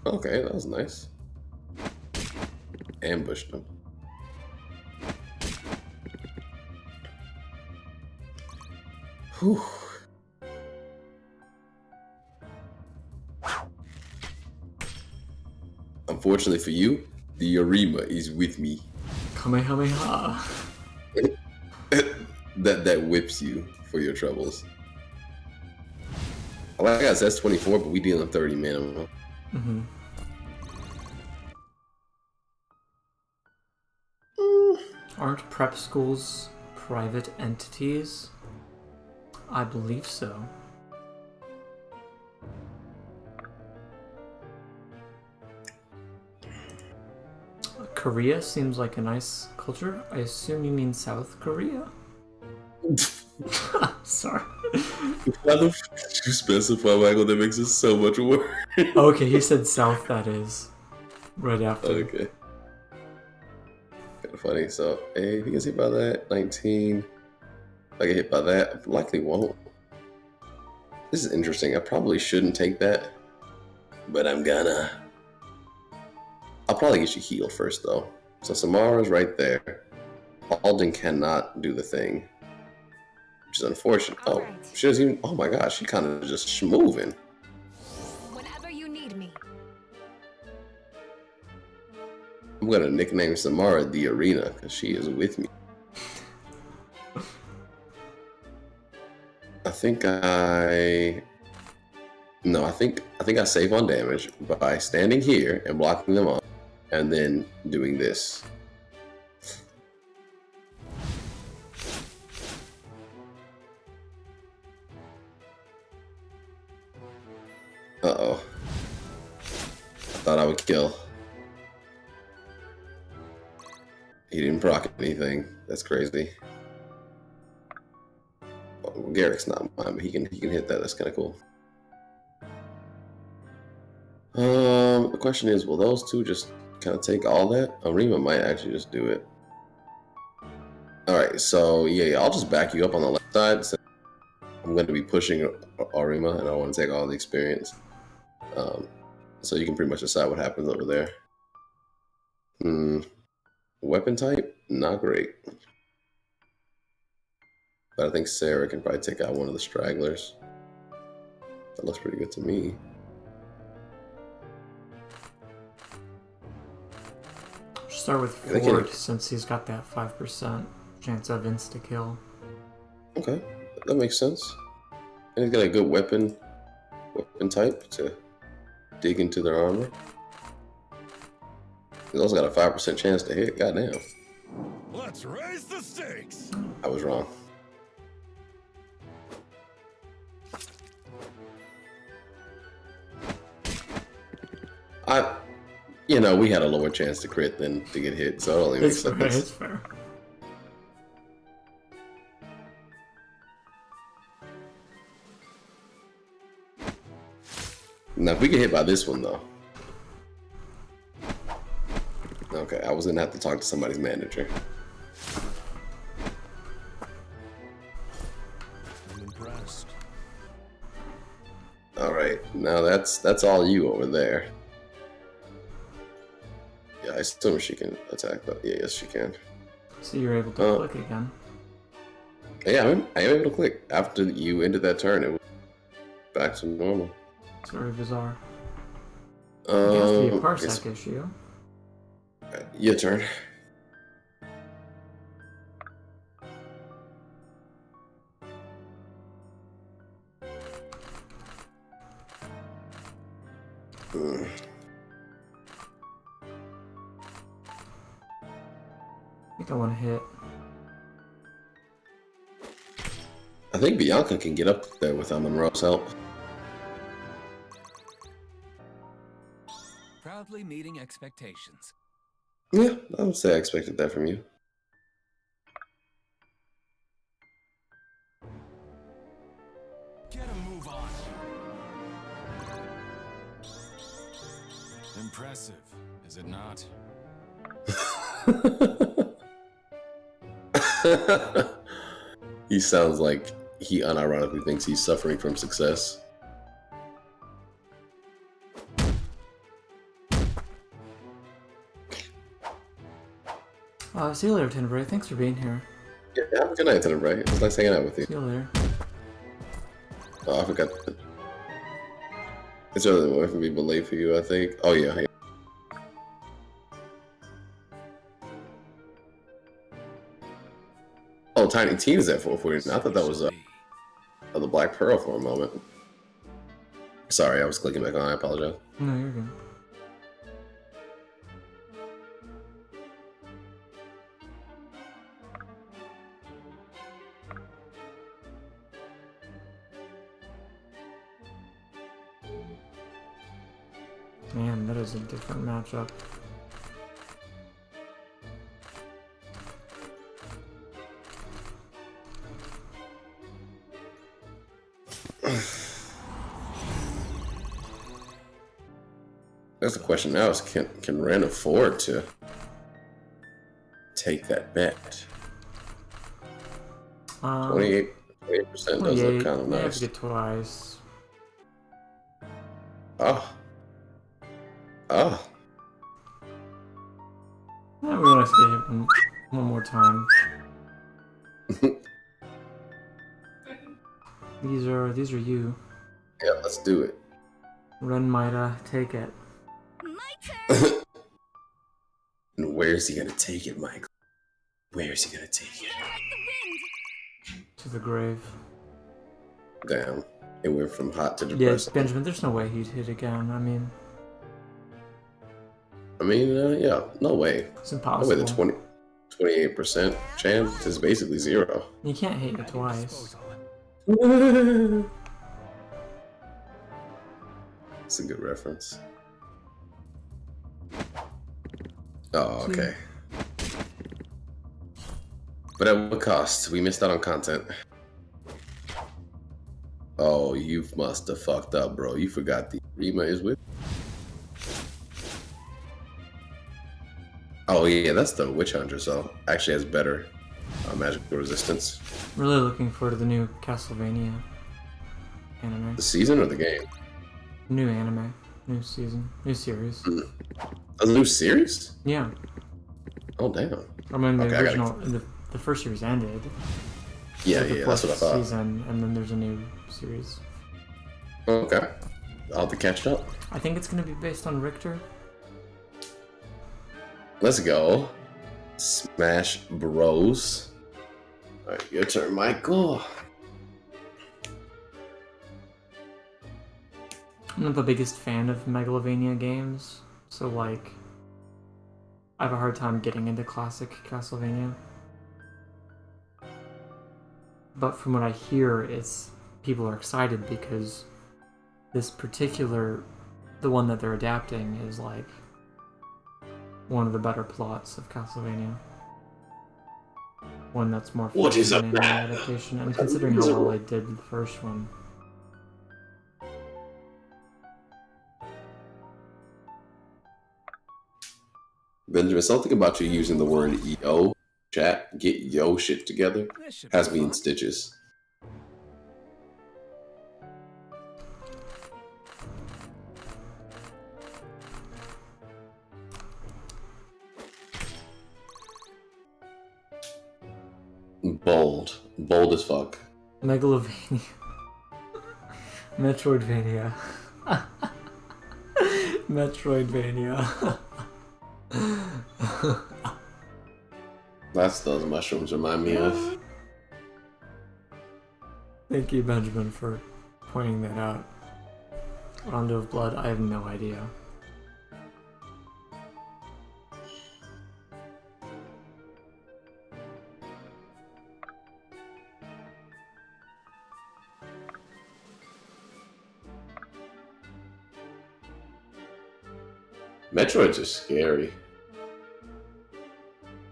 Okay, that was nice. Ambushed him. Whew. Unfortunately for you, the Arima is with me. Kamehameha. that whips you for your troubles. Like I said, that's 24, but we dealing 30 minimum. Mm-hmm. Aren't prep schools private entities? I believe so. Korea seems like a nice culture. I assume you mean South Korea? Sorry. Why the fuck did you specify, Michael? That makes it so much worse. Okay, he said South, that is. Right after. Okay. Kind of funny. So, hey, if he gets hit by that, 19. If I get hit by that, I likely won't. This is interesting. I probably shouldn't take that, but I'm gonna. I'll probably get you healed first, though. So Samara's right there. Alden cannot do the thing, which is unfortunate. All Oh, right. she doesn't even. Oh my gosh, she kind of just moving. Whenever you need me. I'm gonna nickname Samara the Arena because she is with me. I think I save on damage by standing here and blocking them off, and then doing this. Uh-oh. I thought I would kill. He didn't proc anything. That's crazy. Well, Garrick's not mine, but he can hit that. That's kind of cool. The question is, will those two just kind of take all that? Arima might actually just do it. All right, so yeah, I'll just back you up on the left side. So I'm going to be pushing Arima, and I don't want to take all the experience. So you can pretty much decide what happens over there. Weapon type, not great. But I think Sarah can probably take out one of the stragglers. That looks pretty good to me. Start with Ford since he's got that 5% chance of insta-kill. Okay, that makes sense. And he's got a good weapon type to dig into their armor. He's also got a 5% chance to hit. Goddamn. Let's raise the stakes. I was wrong. You know, we had a lower chance to crit than to get hit, so it only makes It's fair. sense. It's fair. Now, if we get hit by this one, though. Okay, I was gonna have to talk to somebody's manager. I'm impressed. All right, now that's all you over there. Yeah, I assume she can attack, but yeah, yes, she can. So you're able to click again. Yeah, I am able to click. After you ended that turn, it was back to normal. It's very bizarre. It has to be a Yes. parsec issue. Your turn. Hmm. I think I want to hit. I think Bianca can get up there without Monroe's help. Proudly meeting expectations. Yeah, I would say I expected that from you. Get a move on. Impressive, is it not? He sounds like he unironically thinks he's suffering from success. See you later, Tenebray. Thanks for being here. Yeah, have a good night, Tenebrae. It's nice hanging out with you. See you later. Oh, I forgot. It's early enough for me, but late for you, I think. Oh, yeah. Oh, Tiny Teen is at 440. I thought that was the Black Pearl for a moment. Sorry, I was clicking back on. I apologize. No, you're good. Man, that is a different matchup. That's the question now: is can Ren afford to take that bet? 28% does look kind of I have nice. to get twice. Oh. Yeah, we want to get hit one more time. These are you. Yeah, let's do it. Ren might take it. My turn! And where's he gonna take it, Michael? Where's he gonna take it? Like the wind! To the grave. Damn. It went from hot to Yeah, depressing. Benjamin, there's no way he'd hit again. I mean, Yeah, no way. it's No impossible. way the 28% chance is basically zero. You can't hit it twice. It's a good reference. Oh, okay. But at what cost? We missed out on content. Oh, you must have fucked up, bro. You forgot the Rima is with. Oh yeah, that's the Witch Hunter, so actually has better magical resistance. Really looking forward to the new Castlevania anime. The season or the game? New anime. New season. New series. A new series? Yeah. Oh damn. I mean, the Okay, I gotta- original, the first series ended. Yeah, With the yeah, that's what I fourth thought. Season, and then there's a new series. Okay. I'll have to catch up. I think it's gonna be based on Richter. Let's go. Smash Bros. Alright, your turn, Michael. I'm not the biggest fan of Megalovania games, so like, I have a hard time getting into classic Castlevania. But from what I hear, it's people are excited because this particular, the one that they're adapting is like one of the better plots of Castlevania. One that's more What is a an anime map? adaptation, and considering how well I did with the first one. Benjamin, something about you using the word yo, chat, get yo shit together, This should has be me in fun. stitches. Bold. Bold as fuck. Megalovania. Metroidvania. Metroidvania. That's those mushrooms remind me of. Thank you, Benjamin, for pointing that out. Rondo of Blood, I have no idea. Metroids are scary.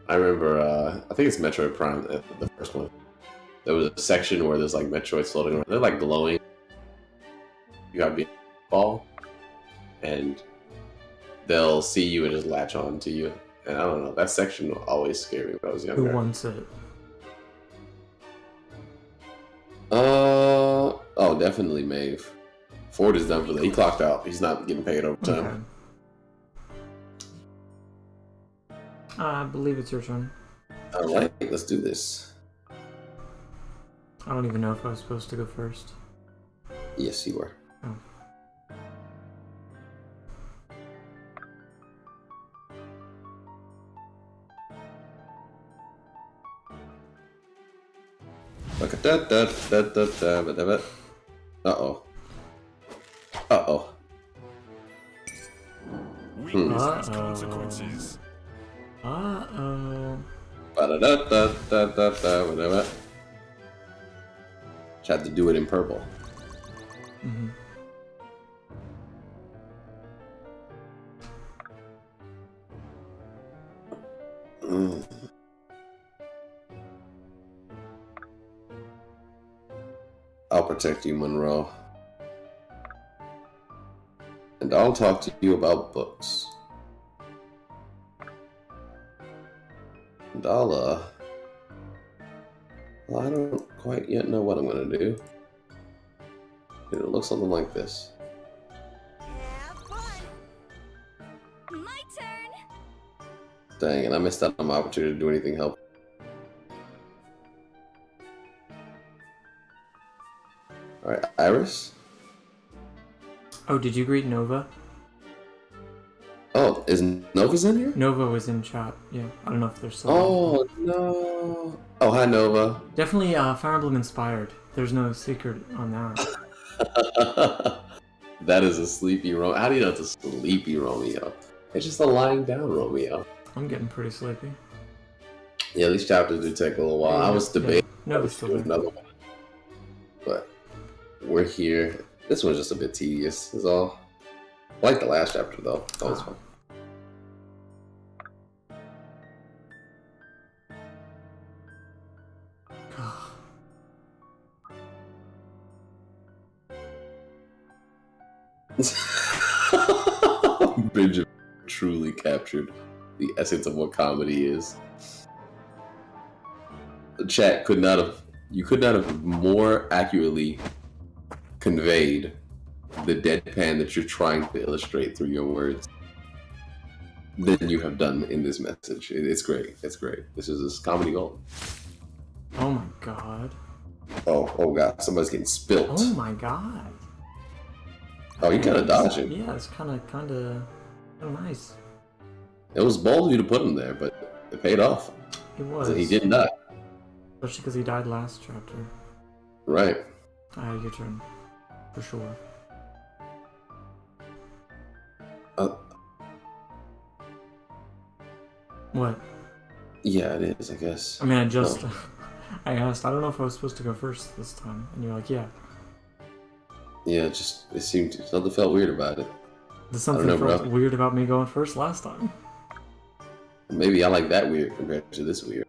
I remember, I think it's Metroid Prime, the first one. There was a section where there's like Metroids floating around. They're like glowing. You gotta be ball, and they'll see you and just latch on to you. And I don't know, that section will always scare me when I was Who younger. wants it? Oh, definitely Maeve. Ford is done for that. He clocked out. He's not getting paid overtime. Okay. I believe it's your turn. All right, let's do this. I don't even know if I was supposed to go first. Yes, you were. Oh. Uh-oh. Uh-oh. Weakness has Uh-oh. consequences. Uh-oh. Whatever. Tried to do it in purple. Mm-hmm. Mm. I'll protect you, Monroe. And I'll talk to you about books. And I'll, well, I don't quite yet know what I'm gonna do. It'll look something like this. Have fun. My turn. Dang, and I missed out on my opportunity to do anything helpful. Alright, Iris? Oh, did you greet Nova? Oh, is Nova's in here? Nova was in chat. Yeah, I don't know if they're still. Oh, no. Oh, hi, Nova. Definitely Fire Emblem inspired. There's no secret on that. That is a sleepy Romeo. How do you know it's a sleepy Romeo? It's just a lying down Romeo. I'm getting pretty sleepy. Yeah, these chapters do take a little while. I was debating Nova's still with there. another one. But we're here. This one's just a bit tedious, is all. I like the last chapter, though. That was fun. Benjamin truly captured the essence of what comedy is. The chat could not have more accurately conveyed the deadpan that you're trying to illustrate through your words than you have done in this message. It's great. It's great. This is comedy gold. Oh my god. Oh god, somebody's getting spilt. Oh my god. Oh, you kind of dodged it. Yeah, it's kind of nice. It was bold of you to put him there, but it paid off. It was. So he didn't die. Especially because he died last chapter. Right. Your turn. For sure. What? Yeah, it is, I guess. I mean, I just... I asked, I don't know if I was supposed to go first this time. And you're like, yeah. Yeah, it seemed something felt weird about it. There's something know, bro. felt weird about me going first last time. Maybe I like that weird compared to this weird.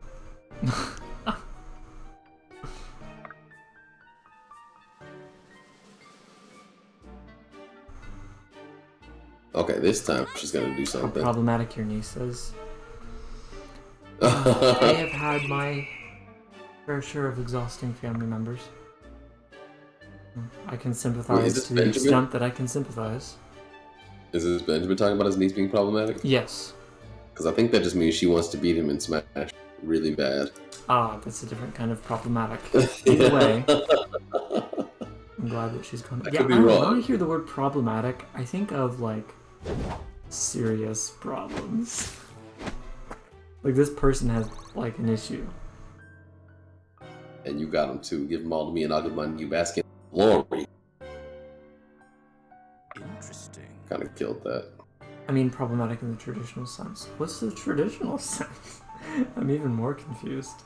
Okay, this time she's gonna do How something. problematic your niece is. I have had my fair share of exhausting family members. I can sympathize this to the Benjamin? extent that I can sympathize. Is this Benjamin talking about his niece being problematic? Yes. Because I think that just means she wants to beat him in Smash really bad. Ah, that's a different kind of problematic. Either way, I'm glad that she's gone. I Yeah, could be I don't know, wrong. when I hear the word problematic, I think of like serious problems. Like this person has like an issue. And you got him too. Give him all to me and I'll give mine to you. Basking glory. Interesting. Kind of killed that. I mean, problematic in the traditional sense. What's the traditional sense? I'm even more confused.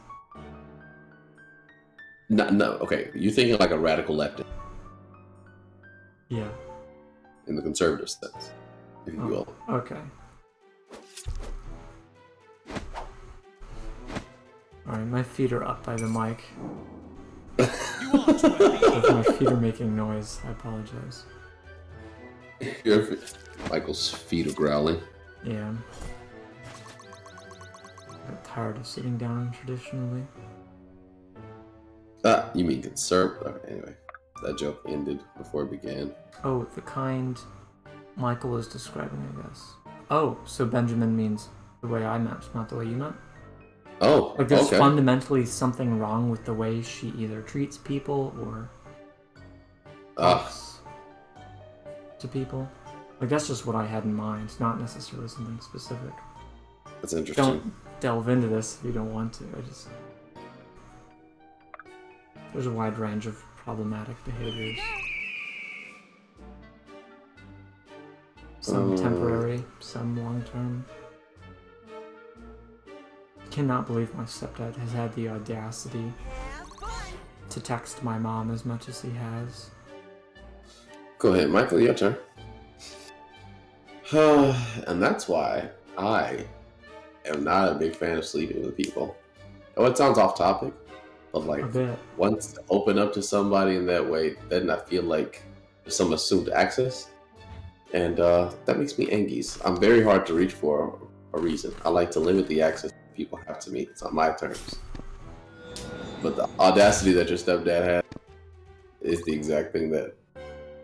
No, okay. You're thinking like a radical leftist Yeah. in the conservative sense, if you will. Okay. Alright, my feet are up by the mic. If my feet are making noise, I apologize. Michael's feet are growling. Yeah. I got tired of sitting down traditionally. Ah, you mean conservative? Okay, anyway, that joke ended before it began. Oh, the kind Michael was describing, I guess. Oh, so Benjamin means the way I meant, not the way you meant? Oh, Like there's okay. fundamentally something wrong with the way she either treats people or talks to people. Like that's just what I had in mind, not necessarily something specific. That's interesting. Don't delve into this if you don't want to. There's a wide range of problematic behaviors. Some temporary, some long-term. Cannot believe my stepdad has had the audacity to text my mom as much as he has. Go ahead, Michael, your turn. And that's why I am not a big fan of sleeping with people. Oh, it sounds off topic, but like A bit. once to open up to somebody in that way, then I feel like there's some assumed access, and that makes me anxious. I'm very hard to reach for a reason. I like to limit the access people have to me. It's on my terms. But the audacity that your stepdad had is the exact thing that,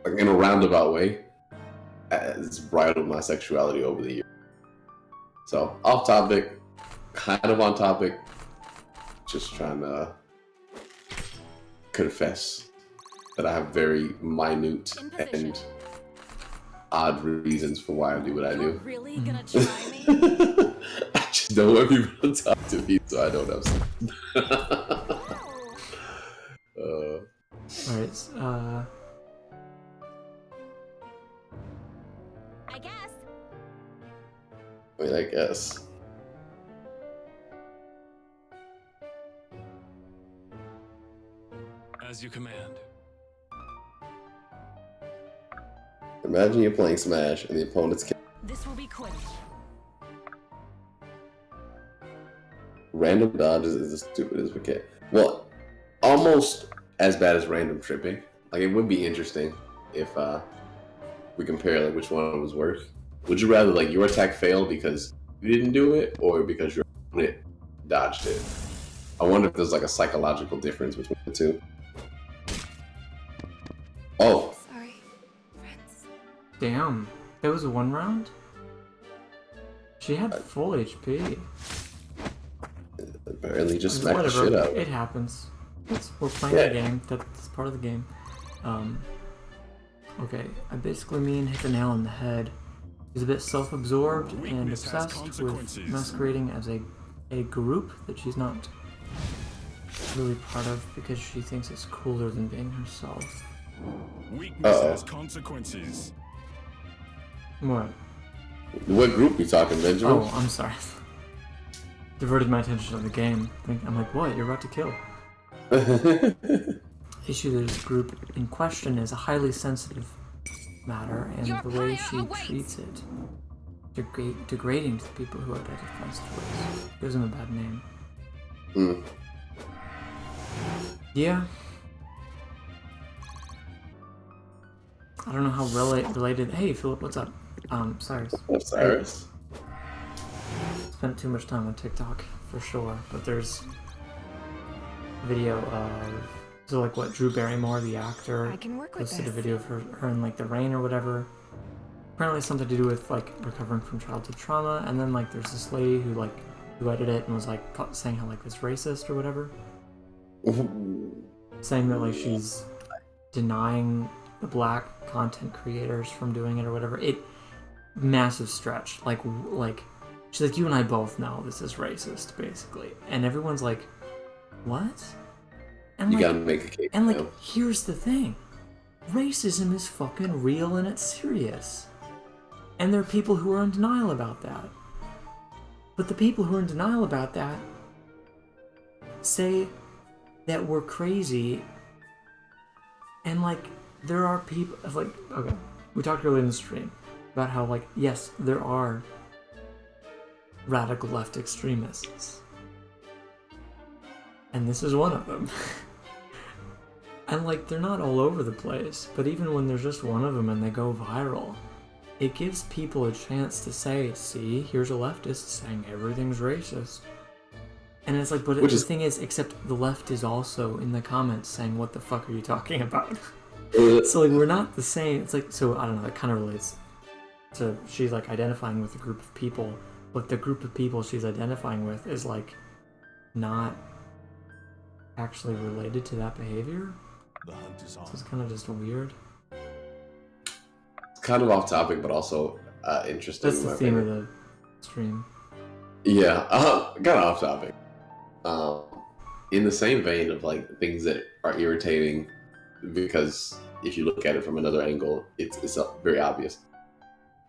like in a roundabout way, has bridled my sexuality over the years. So off topic, kind of on topic, just trying to confess that I have very minute and odd reasons for why I do what I You're do. really gonna try me? I just don't want people to talk to me, so I don't have sex. Alright, I guess. I mean, I guess. As you command. Imagine you're playing Smash and the opponent's This will be quick. random dodges is the stupidest mechanic. Well, almost as bad as random tripping. Like, it would be interesting if we compare like which one was worse. Would you rather like your attack failed because you didn't do it, or because your opponent dodged it? I wonder if there's like a psychological difference between the two. Oh, Sorry, friends. damn. That was a one round? She had full HP. apparently just smacked the Whatever, shit out of it it. happens. We're playing Yeah. a game, that's part of the game. Okay, I basically mean hit the nail on the head. He's a bit self-absorbed and Weakness has obsessed with consequences. masquerading as a group that she's not really part of because she thinks it's cooler than being herself. Weakness Uh-oh. has consequences. What? What group you talking, Benjamin? Oh, I'm sorry. Diverted my attention to the game. I'm like, what? You're about to kill. Issue that this group in question is a highly sensitive matter, and Your the way pyre she awaits. treats it degrading to the people who identify as race. Gives them a bad name. Mm. Yeah. I don't know how related. Hey, Philip, what's up? Cyrus. What's Cyrus? Spent too much time on TikTok for sure, but there's a video of like what Drew Barrymore, the actor, I can work with posted a this. video of her in like the rain or whatever. Apparently something to do with like recovering from childhood trauma, and then like there's this lady who edited it and was like saying how like it's racist or whatever, saying that like she's denying the black content creators from doing it or whatever. It massive stretch. Like she's like, you and I both know this is racist, basically, and everyone's like, what? And You like, gotta make a case. and like, you know? here's the thing: racism is fucking real and it's serious, and there are people who are in denial about that. But the people who are in denial about that say that we're crazy, and like, there are people like, okay, we talked earlier in the stream about how like, yes, there are radical left extremists, and this is one of them. And like, they're not all over the place, but even when there's just one of them and they go viral, it gives people a chance to say, see, here's a leftist saying everything's racist. And it's like, but the thing is, except the left is also in the comments saying, what the fuck are you talking about? So like, we're not the same. It's like, so I don't know, that kind of relates to, she's like identifying with a group of people, but the group of people she's identifying with is like not actually related to that behavior. The hunt is on. So it's kind of just weird. It's kind of off topic, but also interesting. That's the theme of the stream. Yeah, kind of off topic. In the same vein of like things that are irritating, because if you look at it from another angle, it's very obvious.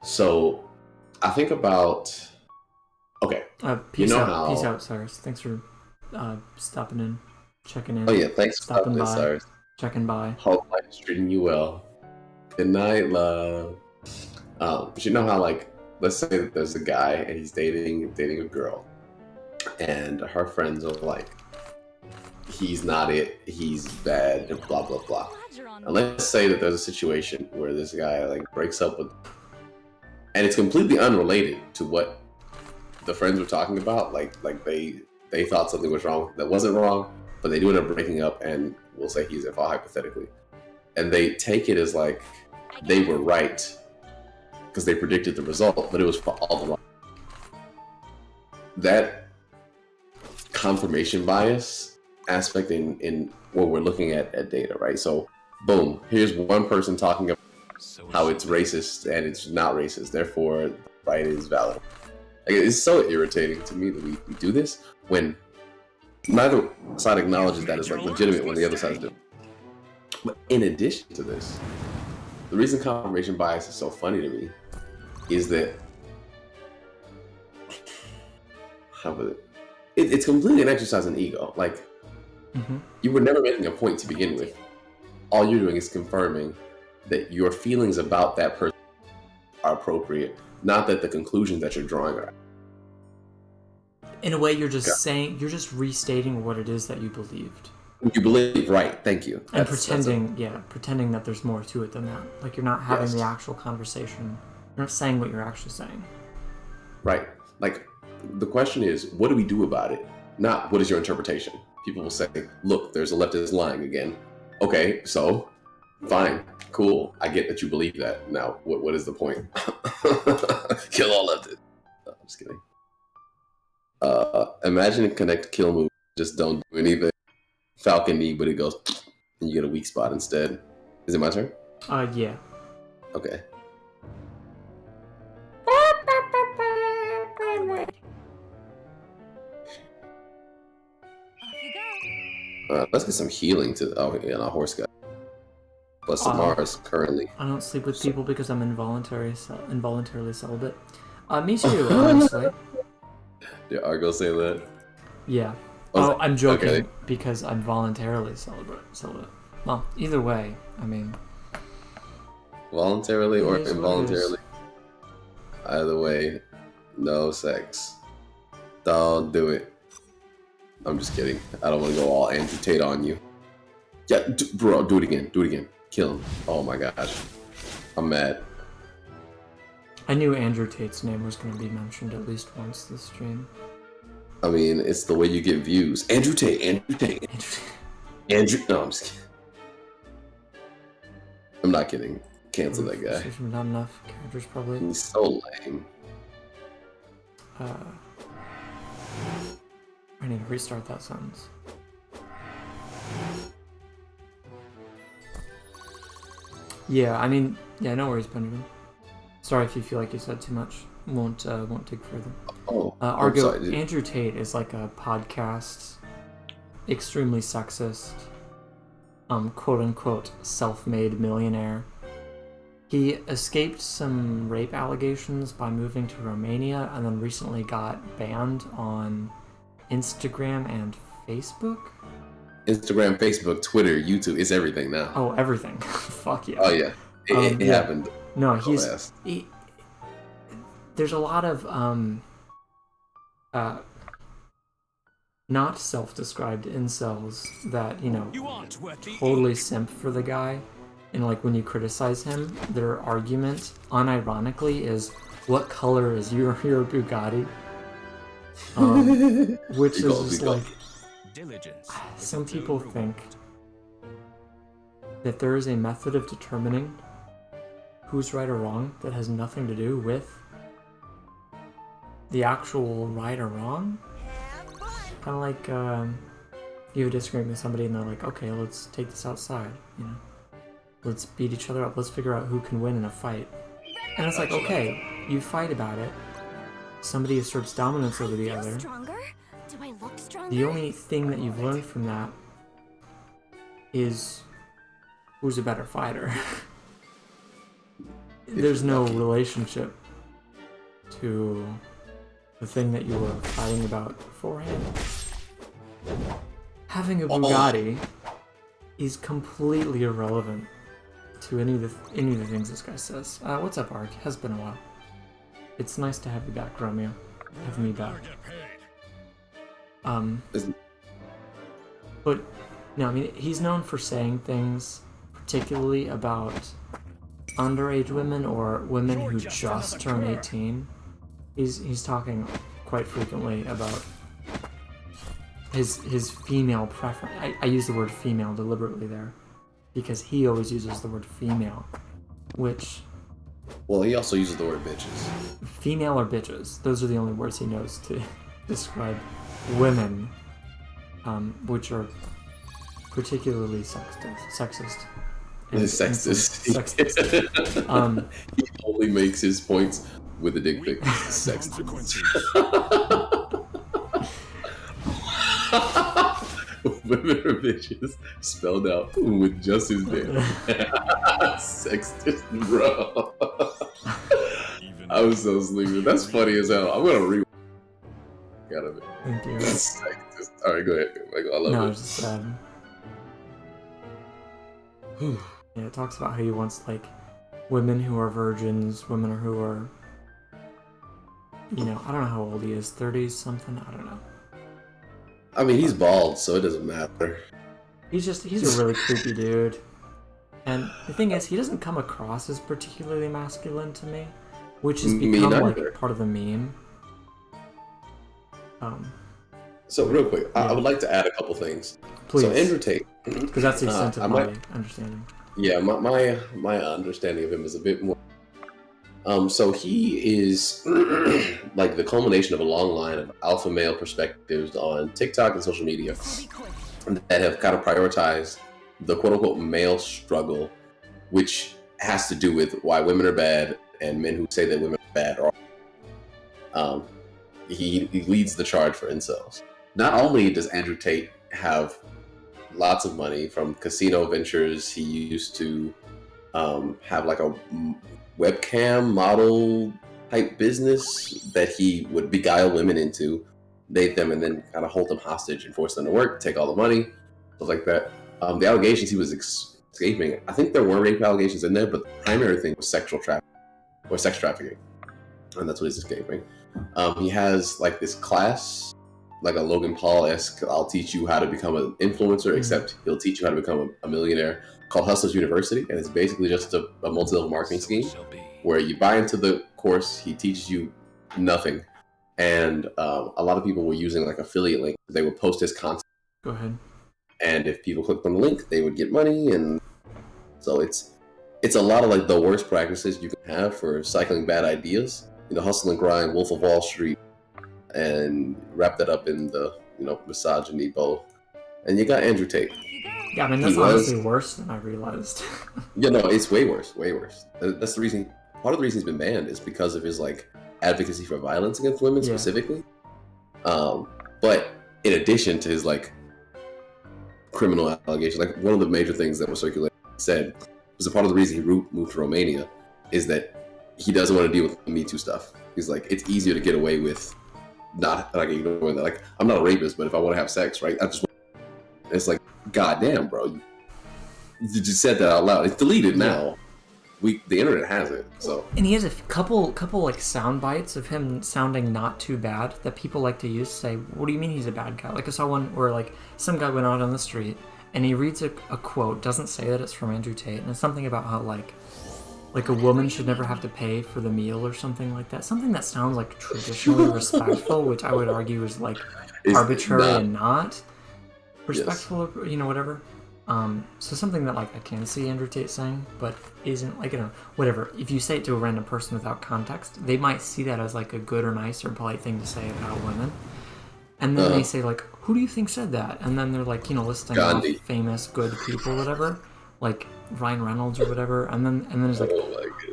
So I think about, okay, Peace you know out, how... peace out, Cyrus. Thanks for stopping in, checking in. Oh yeah, thanks for stopping by, Cyrus. checking by. Hope life is treating you well. Good night, love. But you know how, like, let's say that there's a guy and he's dating a girl, and her friends are like, he's not it, he's bad, and blah blah blah. Glad you're on And let's say that there's a situation where this guy like breaks up with, and it's completely unrelated to what the friends were talking about. Like they thought something was wrong that wasn't wrong, but they do end up breaking up, and we'll say he's at fault hypothetically, and they take it as like they were right because they predicted the result, but it was for all the wrong. That confirmation bias aspect in what we're looking at data, right? So boom, here's one person talking about how it's racist and it's not racist, therefore the right is valid. Like, it's so irritating to me that we do this when neither side acknowledges that it's like legitimate when the other side is doing. But in addition to this, the reason confirmation bias is so funny to me is that it's completely an exercise in ego. Like, you were never making a point to begin with. All you're doing is confirming that your feelings about that person are appropriate, not that the conclusions that you're drawing are. In a way, you're just saying, you're just restating what it is that you believed. You believe, right? Thank you. And pretending that there's more to it than that. Like, you're not having Yes. the actual conversation. You're not saying what you're actually saying. Right. Like, the question is, what do we do about it? Not what is your interpretation. People will say, look, there's a leftist lying again. Okay, so fine, cool. I get that you believe that. Now, what is the point? Kill all leftists. No, I'm just kidding. Imagine a connect kill move. Just don't do anything. Falcon knee, but it goes and you get a weak spot instead. Is it my turn? Yeah. Okay. Off you go. Let's get some healing to our horse guy. Plus some Mars currently. I don't sleep with people because I'm involuntarily celibate. Me too, honestly. Did Argo say that? Yeah. Was Oh, it? I'm joking Okay. because I'm voluntarily celibate. Well, either way, I mean, Voluntarily or It is what it involuntarily? Either way, no sex. Don't do it. I'm just kidding. I don't want to go all Andrew Tate on you. Yeah, bro, do it again. Do it again. Kill him. Oh my gosh. I'm mad. I knew Andrew Tate's name was going to be mentioned at least once this stream. I mean, it's the way you get views. Andrew Tate, Andrew Tate. Andrew. No, I'm just kidding. I'm not kidding. Cancel that guy. There's not enough characters, probably. He's so lame. I need to restart that sentence. Yeah, I mean, yeah, no worries, Benjamin. Sorry if you feel like you said too much. Won't dig further. Oh, Argo, I'm sorry. Andrew Tate is like a podcast, extremely sexist, quote unquote self-made millionaire. He escaped some rape allegations by moving to Romania and then recently got banned on Instagram and Facebook. Instagram, Facebook, Twitter, YouTube, it's everything now. Oh, everything. Fuck yeah. Oh yeah, it Yeah. happened. No, so fast. There's a lot of not self-described incels that, you know, You aren't worth the totally simp for the guy. And like when you criticize him, their argument, unironically, is what color is your Bugatti? Which is just like, diligence. some people think that there is a method of determining who's right or wrong that has nothing to do with the actual right or wrong. Kind of like you have a disagreement with somebody and they're like, okay, let's take this outside, you know? Let's beat each other up. Let's figure out who can win in a fight. And it's like, okay, you fight about it. Somebody asserts dominance over the other. Stronger? Do I look stronger? The only thing that you've learned from that is who's a better fighter. There's no relationship to the thing that you were fighting about beforehand. Having a Bugatti is completely irrelevant to any of the things this guy says. What's up, Ark? Has been a while. It's nice to have you back, Romeo. Have me back. But no, I mean, he's known for saying things, particularly about underage women or women who just turned 18. He's talking quite frequently about his female preference. I use the word female deliberately there, because he always uses the word female, which... Well, he also uses the word bitches. Female or bitches. Those are the only words he knows to describe women, which are particularly sexist. Sexist. He only makes his points with a dick pic. Sexist. Women are bitches, spelled out with just his name. Sexist, bro. I was so sleepy. That's funny as hell. I'm gonna read out of it. Thank you. That's sexist. All right, go ahead. Michael, I love No, it. it's just yeah, it talks about how he wants like women who are virgins, women who are, you know, I don't know how old he is, 30s something. I don't know. I mean, he's bald, so it doesn't matter. He's a really creepy dude. And the thing is, he doesn't come across as particularly masculine to me, which has become like part of the meme. So real quick, I would like to add a couple things. Please. So Andrew Tate, because that's the extent of my understanding. Yeah, my understanding of him is a bit more. So he is like the culmination of a long line of alpha male perspectives on TikTok and social media that have kind of prioritized the quote unquote male struggle, which has to do with why women are bad and men who say that women are bad are. He leads the charge for incels. Not only does Andrew Tate have lots of money from casino ventures, he used to have like a webcam model type business that he would beguile women into, date them, and then kind of hold them hostage and force them to work, take all the money, stuff like that. The allegations he was escaping, I think there were rape allegations in there, but the primary thing was sexual trafficking or sex trafficking. and that's what he's escaping. He has like this class, like a Logan Paul-esque, I'll teach you how to become an influencer, except he'll teach you how to become a millionaire, called Hustlers University. And it's basically just a multi-level marketing scheme where you buy into the course, he teaches you nothing. And a lot of people were using like affiliate links. They would post his content. Go ahead. And if people clicked on the link, they would get money. And so it's a lot of like the worst practices you can have for cycling bad ideas. You know, hustle and grind, Wolf of Wall Street, and wrap that up in the, you know, misogyny bow. And you got Andrew Tate. Yeah, I mean, that's honestly worse than I realized. Yeah, no, it's way worse, way worse. That's the reason, part of the reason he's been banned is because of his, like, advocacy for violence against women specifically. But in addition to his, like, criminal allegations, like, one of the major things that was circulated, said, was a part of the reason he moved to Romania, is that he doesn't want to deal with the Me Too stuff. He's like, it's easier to get away with not like ignoring that. Like, I'm not a rapist, but if I want to have sex, right? It's like, goddamn, bro, you just said that out loud. It's deleted now. The internet has it. So, and he has a couple like sound bites of him sounding not too bad that people like to use to say, "What do you mean he's a bad guy?" Like I saw one where like some guy went out on the street and he reads a quote, doesn't say that it's from Andrew Tate, and it's something about how like a woman should never have to pay for the meal or something like that. Something that sounds like traditionally respectful, which I would argue is like arbitrary and not respectful, or, you know, whatever. So something that like I can see Andrew Tate saying, but isn't like, you know, whatever. If you say it to a random person without context, they might see that as like a good or nice or polite thing to say about women. And then they say like, who do you think said that? And then they're like, you know, listing off famous good people, whatever. Like Ryan Reynolds or whatever, and then it's like,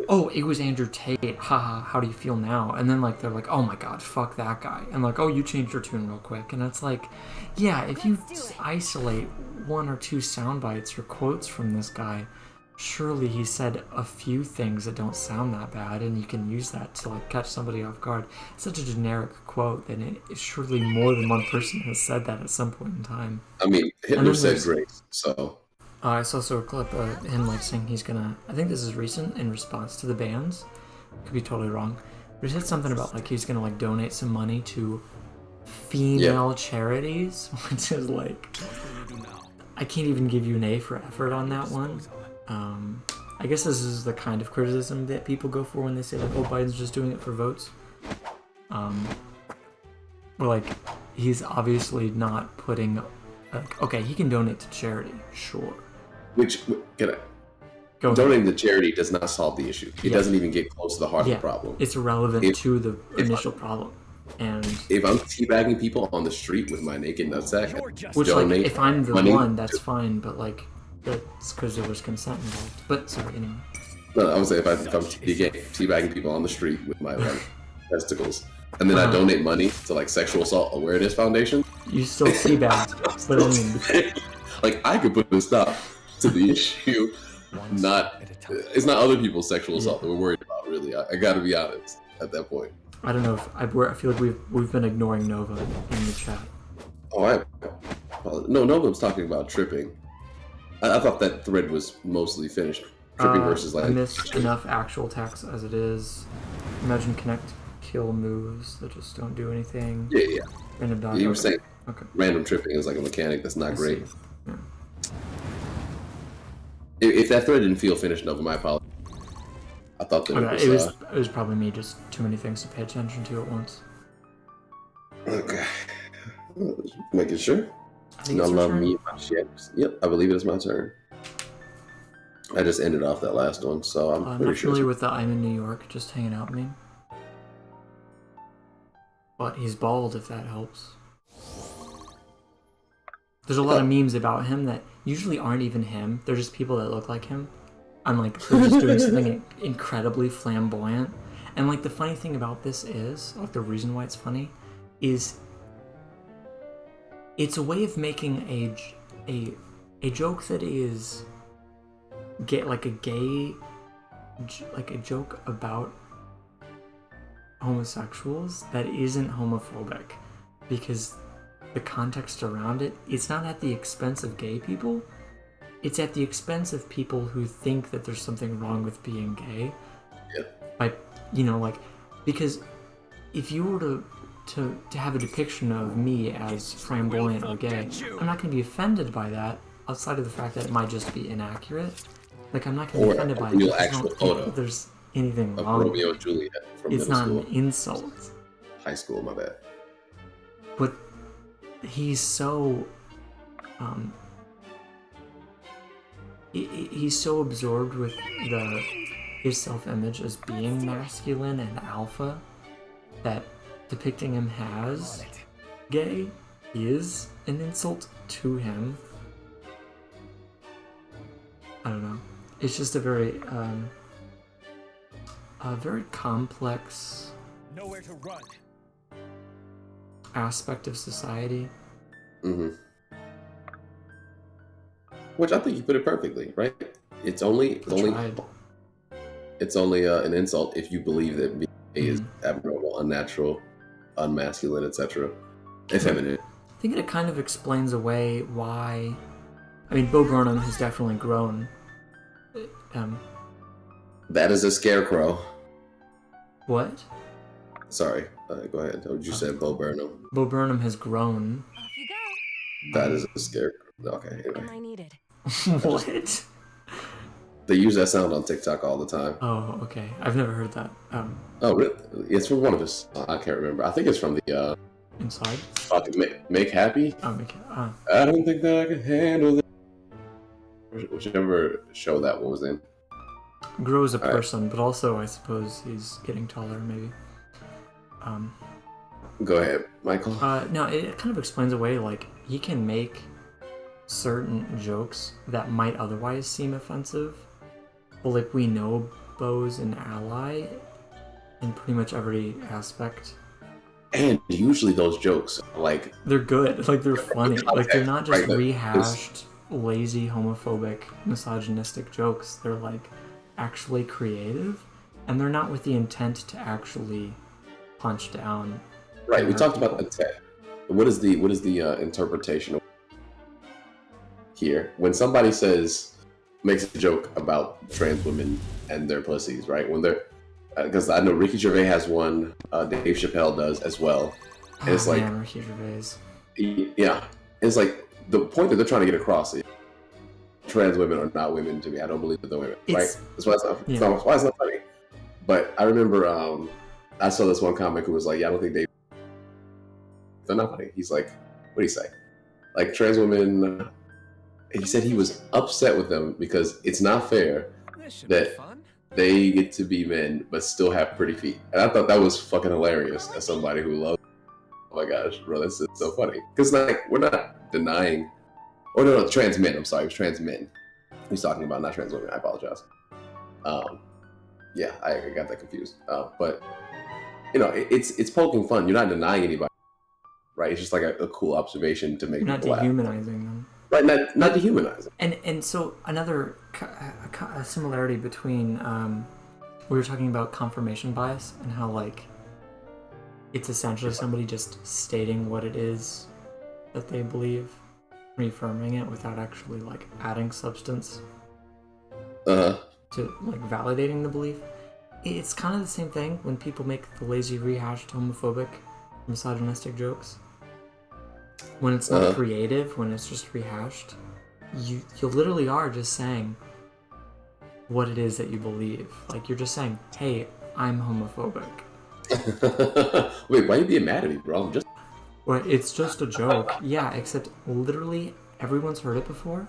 oh, it was Andrew Tate, haha, how do you feel now? And then like they're like, oh my god, fuck that guy, and like, oh, you changed your tune real quick. And it's like, yeah, if you isolate one or two sound bites or quotes from this guy, surely he said a few things that don't sound that bad, and you can use that to like catch somebody off guard. It's such a generic quote that surely more than one person has said that at some point in time. I mean, Hitler said grace, so. I saw a clip of him like saying he's gonna, I think this is recent, in response to the bans, could be totally wrong, but he said something about like he's gonna like donate some money to female charities, which is like, I can't even give you an A for effort on that one. I guess this is the kind of criticism that people go for when they say like, oh, Biden's just doing it for votes. Or like, he's obviously not putting, okay, he can donate to charity, sure. Which, donating to charity does not solve the issue. It doesn't even get close to the heart of the problem. It's irrelevant to the initial problem. And if I'm teabagging people on the street with my naked nutsack, which like, if I'm the one, that's fine, but like, that's because there was consent involved. But sorry, anyway. No, I would say if I'm teabagging people on the street with my like testicles, and then I donate money to like Sexual Assault Awareness Foundation, you still teabag, but I mean, like I could put a stop to the issue. It's not other people's sexual assault that we're worried about, really. I got to be honest at that point. I don't know if I feel like we've been ignoring Nova in the chat. No, Nova was talking about tripping. I thought that thread was mostly finished. Tripping versus like. I missed enough actual text as it is. Imagine connect kill moves that just don't do anything. Yeah. Random dog. You were saying random tripping is like a mechanic that's not great. Yeah. If that thread didn't feel finished enough, my apologies. I thought that it was probably me, just too many things to pay attention to at once. Okay. Making sure. I think it's your turn. Yep, I believe it is my turn. I just ended off that last one, so I'm pretty not sure. familiar with the I'm in New York, just hanging out meme. But he's bald, if that helps. There's a lot of memes about him that usually aren't even him. They're just people that look like him. I'm like, they're just doing something incredibly flamboyant. And like the funny thing about this is, like the reason why it's funny, is it's a way of making a joke that is like a joke about homosexuals that isn't homophobic, because the context around it, it's not at the expense of gay people, it's at the expense of people who think that there's something wrong with being gay. Yeah. By, you know, like, Because if you were to have a depiction of me as flamboyant or gay, I'm not going to be offended by that, outside of the fact that it might just be inaccurate. Like, I'm not going to be Or offended a by it real because I actual don't think photo that there's anything of wrong with Romeo it. and Juliet from It's middle not school. an insult. High school, my bad. But he's so he's so absorbed with his self-image as being masculine and alpha that depicting him as gay is an insult to him. I don't know. It's just a very complex Nowhere to run. aspect of society. Mm-hmm. Which I think you put it perfectly, right? It's only an insult if you believe that being gay is abnormal, unnatural, unmasculine, etc., effeminate. I think it kind of explains away why. I mean, Bo Burnham has definitely grown. That is a scarecrow. What? Sorry, go ahead. You said Bo Burnham. Bo Burnham has grown. Off you go. That is a scarecrow. Okay, anyway. Am I needed? What? They use that sound on TikTok all the time. Oh, okay. I've never heard that. Oh, really? It's from one of his. I can't remember. I think it's from the Inside? Make Happy. Oh, okay. I don't think that I can handle this. Whichever show that one was in. Grow as a Alright. person, but also I suppose he's getting taller, maybe. Go ahead, Michael. No, it kind of explains away, like, he can make certain jokes that might otherwise seem offensive. But, like, we know Bo's an ally in pretty much every aspect. And usually those jokes, like, They're good. Like, they're funny. Like, they're not just Right, rehashed, lazy, homophobic, misogynistic jokes. They're, like, actually creative. And they're not with the intent to actually punch down. right. We hurt talked about people. the tech. What is the interpretation of here when somebody makes a joke about trans women and their pussies, right? When they're because I know Ricky Gervais has one, Dave Chappelle does as well. And it's like, Man, Ricky Gervais. yeah, it's like the point that they're trying to get across is trans women are not women to me. I don't believe that they're women, right? That's why it's not funny. But I remember I saw this one comic who was like, yeah, I don't think they're not funny. He's like, what do you say? Like trans women, he said he was upset with them because it's not fair This should That- be fun. they get to be men but still have pretty feet. And I thought that was fucking hilarious as somebody who loves. Oh my gosh, bro, that's so funny. Because like we're not denying. Oh no, trans men. I'm sorry, it was trans men. He's talking about not trans women. I apologize. Yeah, I got that confused. But you know, it's poking fun. You're not denying anybody, right? It's just like a cool observation to make You're not people laugh. dehumanizing them. Right, not dehumanizing. And so another a similarity between we were talking about confirmation bias and how like it's essentially somebody just stating what it is that they believe, reaffirming it without actually like adding substance Uh-huh. to like validating the belief. It's kind of the same thing when people make the lazy rehashed homophobic misogynistic jokes. When it's not creative, when it's just rehashed, you literally are just saying what it is that you believe. Like you're just saying, "Hey, I'm homophobic." Wait, why are you being mad at me, bro? I'm just Or it's just a joke. Yeah, except literally everyone's heard it before,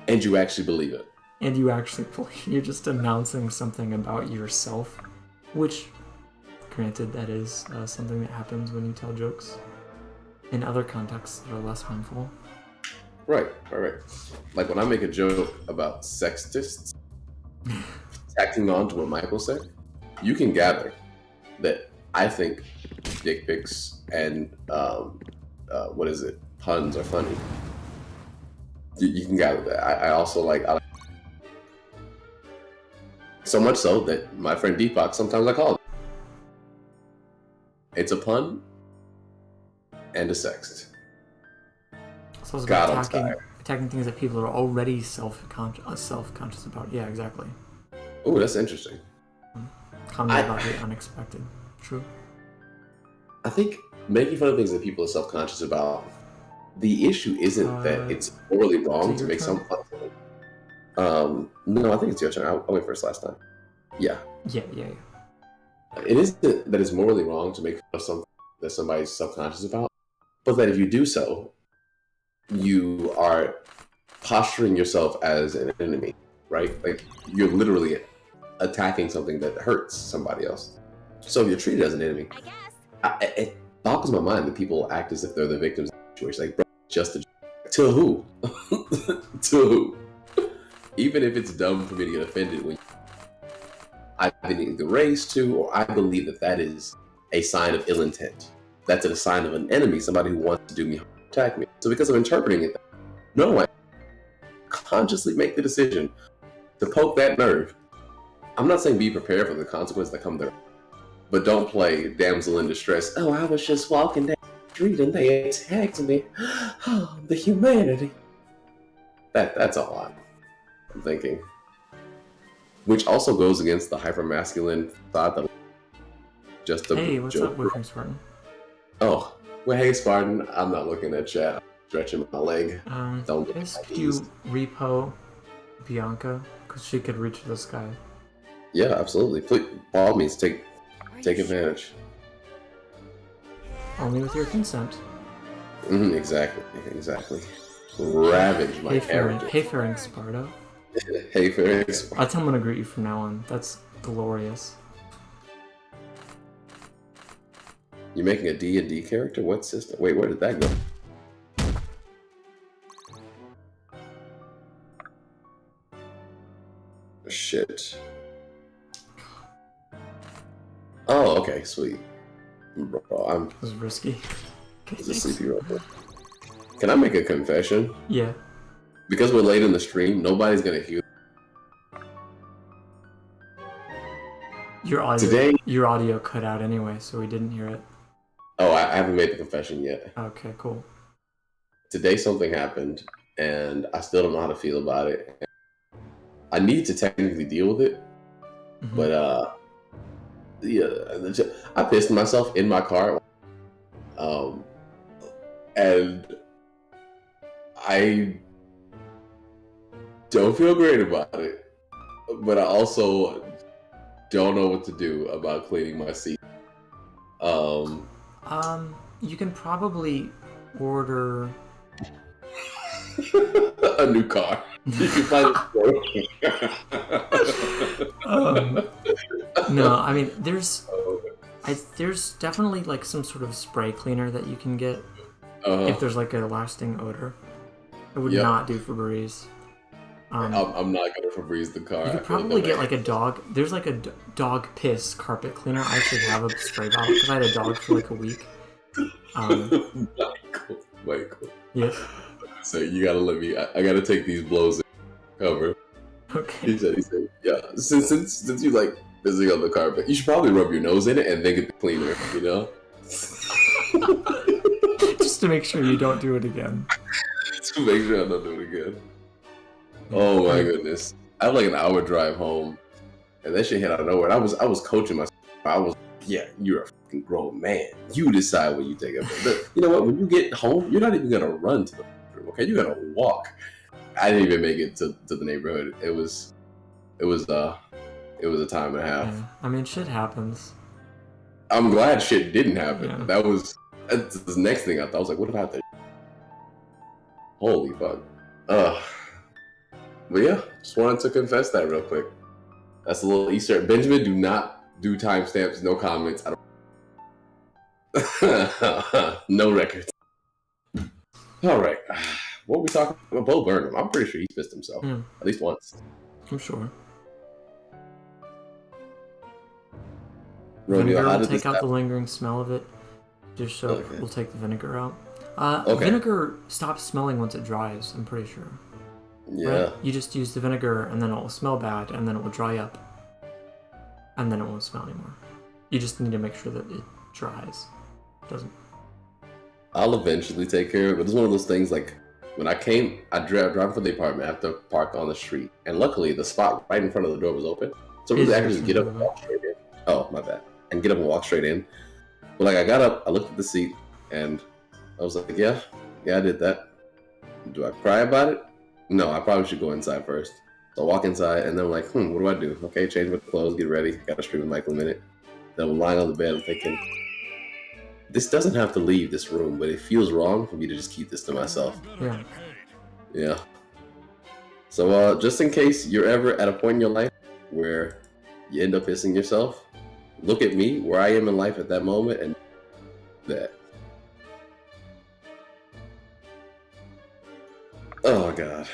and you actually believe it. and you actually believe. You're just announcing something about yourself, which, granted, that is something that happens when you tell jokes in other contexts that are less harmful. Right. Like when I make a joke about sexists, tacking on to what Michael said, you can gather that I think dick pics and puns are funny. You can gather that. I also like so much so that my friend Deepak sometimes I call it. It's a pun and a sext. So it's God, I'm about tired. attacking things that people are already self-conscious about. Yeah, exactly. Oh, that's interesting. comment about the unexpected. True. I think making fun of things that people are self-conscious about, the issue isn't that it's morally wrong to make some fun of it. No, I think it's your turn. I went first last time. Yeah. Yeah. It isn't that it's morally wrong to make fun of something that somebody's self-conscious about, but that if you do so, you are posturing yourself as an enemy, right? Like, you're literally attacking something that hurts somebody else. So if you're treated as an enemy, I guess. it boggles my mind that people act as if they're the victims of the situation. Like, bro, just to who? To who? Even if it's dumb for me to get offended when I've been either raised to, or I believe that that is a sign of ill intent. That's a sign of an enemy, somebody who wants to do me harm, attack me. So because I'm interpreting it, no, I consciously make the decision to poke that nerve. I'm not saying be prepared for the consequences that come there, but don't play damsel in distress. Oh, I was just walking down the street and they attacked me. Oh, the humanity. That's all I'm thinking. Which also goes against the hyper-masculine thought that just a Hey, what's joke. up, Whipping Spartan? Oh, well, hey, Spartan. I'm not looking at chat. I'm stretching my leg. Don't look Yes, at could you repo Bianca? Because she could reach the sky. Yeah, absolutely. Please, by all means, take advantage. Only with your consent. Exactly. Ravage my heritage. Hey, Faring Sparta. Hey, fair. That's how I'm gonna greet you from now on. That's glorious. You're making a D&D character? What system? Wait, where did that go? Shit. Oh, okay, sweet. Bro, I'm It was risky. Okay, just thanks. sleepy real quick. Can I make a confession? Yeah. Because we're late in the stream, nobody's gonna hear. Your audio cut out anyway, so we didn't hear it. Oh, I haven't made the confession yet. Okay, cool. Today something happened, and I still don't know how to feel about it. I need to technically deal with it, Mhm. but yeah, I pissed myself in my car, and I don't feel great about it, but I also don't know what to do about cleaning my seat. You can probably order. A new car. You can find No, I mean there's definitely like some sort of spray cleaner that you can get if there's like a lasting odor. It would not do Febreze. I'm not gonna Febreze the car. You could probably get like a dog. There's like a dog piss carpet cleaner. I actually have a spray bottle because I had a dog for like a week. Michael. Yes. So you gotta let me. I gotta take these blows in cover. Okay. He said, yeah. Since you like pissing on the carpet, you should probably rub your nose in it and then get the cleaner. You know. Just to make sure you don't do it again. To make sure I don't do it again. Oh my goodness! I have like an hour drive home, and that shit hit out of nowhere. And I was coaching myself. You're a fucking grown man. You decide when you take it. But you know what? When you get home, you're not even gonna run to the bathroom. Okay, you're gonna walk. I didn't even make it to the neighborhood. It was a time and a half. Yeah. I mean, shit happens. I'm glad shit didn't happen. Yeah. That's the next thing I thought. I was like, what if I had to? Holy fuck. But yeah, just wanted to confess that real quick. That's a little Easter. Benjamin, do not do timestamps, no comments. No records. All right. What are we talking about? Bo Burnham. I'm pretty sure he pissed himself. At least once. I'm sure. Romeo, Vinegar how will did take this out the happen? lingering smell of it. Just so Okay. we'll take the vinegar out. Okay. Vinegar stops smelling once it dries, I'm pretty sure. Yeah. Right? You just use the vinegar and then it will smell bad and then it will dry up. And then it won't smell anymore. You just need to make sure that it dries. It doesn't. I'll eventually take care of it. But it's one of those things like when I drove for the apartment, I have to park on the street. And luckily the spot right in front of the door was open. So really I could just get up and walk straight in. Oh, my bad. And get up and walk straight in. But like I got up, I looked at the seat, and I was like, yeah, I did that. Do I cry about it? No, I probably should go inside first. So I walk inside, and then I'm like, what do? Okay, change my clothes, get ready. Got to stream with Michael in a minute. Then I'm lying on the bed, I'm thinking, this doesn't have to leave this room, but it feels wrong for me to just keep this to myself. Yeah. Yeah. So just in case you're ever at a point in your life where you end up pissing yourself, look at me, where I am in life at that moment, and that. Oh, God.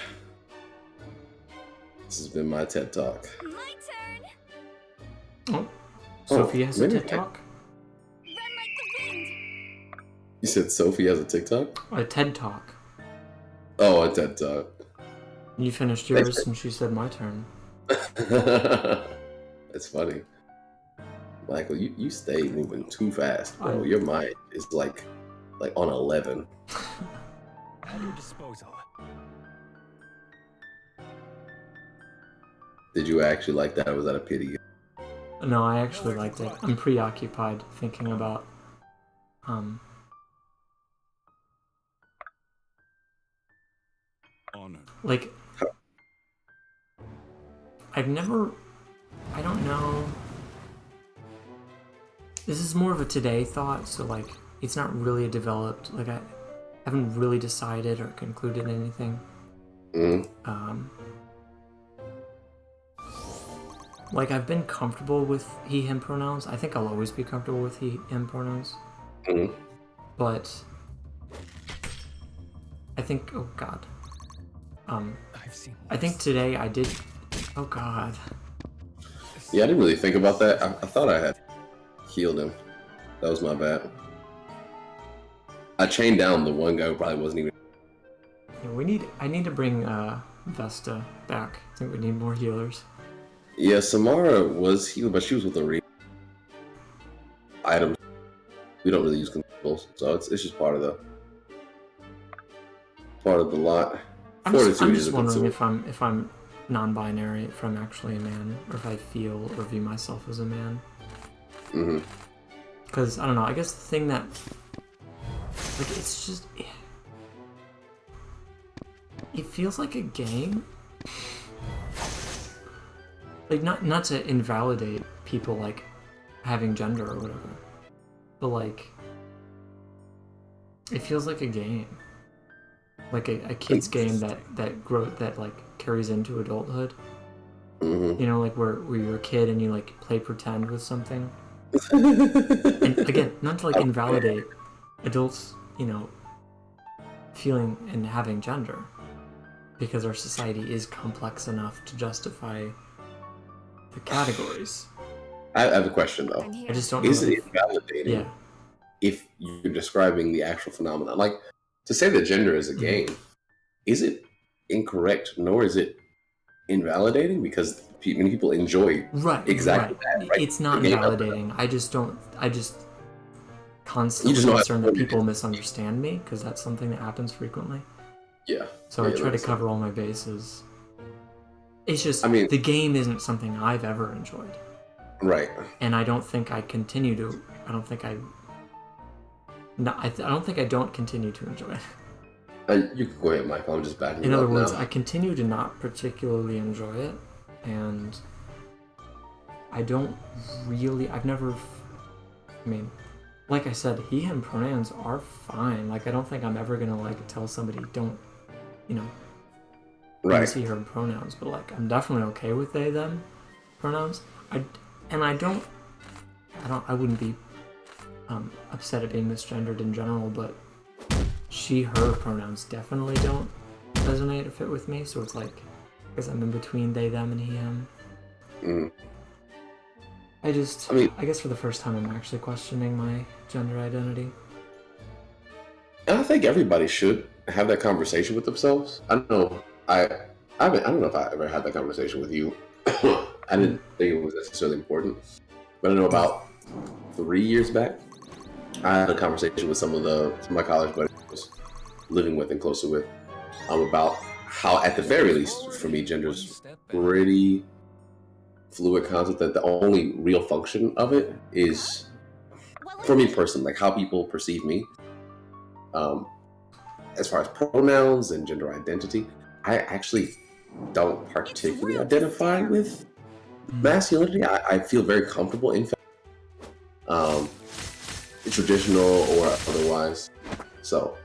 This has been my TED Talk. My turn. Oh, Sophie has a maybe TED Talk. Run like the wind. You said Sophie has a TikTok? A TED Talk. Oh, a TED Talk. You finished yours, and she said my turn. That's funny. Michael, you stay moving too fast, bro. Your mind is like on 11. At your disposal. Did you actually like that, or was that a pity? No, I actually liked it. I'm preoccupied thinking about, Honored. like, I don't know. This is more of a today thought, so like, it's not really a developed, like I haven't really decided or concluded anything. Like I've been comfortable with he, him pronouns. I think I'll always be comfortable with he, him pronouns. But I think, oh God. I've seen I think today I did, oh God. Yeah, I didn't really think about that. I thought I had healed him. That was my bad. I chained down the one guy who probably wasn't even. Yeah, I need to bring Vesta back. I think we need more healers. Yeah, Samara was healed, but she was with a items. We don't really use controls, so it's just part of the lot. I'm just wondering if I'm non-binary, if I'm actually a man, or if I feel or view myself as a man. Because I don't know. I guess the thing that like it's just it feels like a game. Like not to invalidate people like having gender or whatever, but like it feels like a game, like a kid's game that like carries into adulthood. You know, like where you're a kid and you like play pretend with something. And again, not to like invalidate adults, you know, feeling and having gender, because our society is complex enough to justify the categories. I have a question though. I just don't know. Is it invalidating if you're describing the actual phenomenon? Like, to say that gender is a game, is it incorrect, nor is it invalidating? Because many people enjoy exactly that. Right? It's not invalidating. I just constantly concerned that people misunderstand me, because that's something that happens frequently. Yeah. So I try to cover all my bases. It's just, the game isn't something I've ever enjoyed. Right. And I don't think I continue to. I don't think I don't continue to enjoy it. You can go ahead, Michael. I'm just backing In you up other words, now. I continue to not particularly enjoy it, and I don't really. I've never. I mean, like I said, he, him pronouns are fine. Like I don't think I'm ever gonna like tell somebody don't, you know. Use he, her pronouns, but like I'm definitely okay with they, them pronouns. I wouldn't be upset at being misgendered in general, but she, her pronouns definitely don't resonate or fit with me. So it's like, because I'm in between they, them, and he, him. I guess for the first time I'm actually questioning my gender identity. And I think everybody should have that conversation with themselves. I don't know. I don't know if I ever had that conversation with you. I didn't think it was necessarily important. But I know about 3 years back, I had a conversation with some of my college buddies I was living with and closer with about how, at the very least, for me, gender's pretty fluid concept that the only real function of it is, for me personally, like how people perceive me. As far as pronouns and gender identity, I actually don't particularly identify with masculinity. I feel very comfortable in um, traditional or otherwise. So,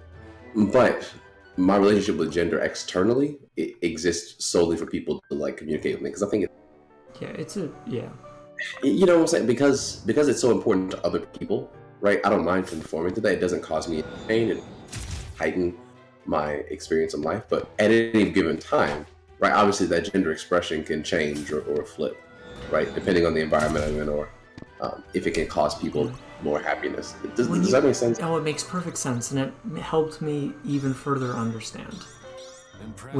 but my relationship with gender externally, it exists solely for people to like communicate with me, because I think you know what I'm saying, because it's so important to other people, right? I don't mind conforming to that. It doesn't cause me any pain. It heighten my experience in life. But at any given time, right? Obviously, that gender expression can change or flip, right? Depending on the environment I'm in, or if it can cause people more happiness. Does that make sense? Oh, it makes perfect sense, and it helped me even further understand. Impressive.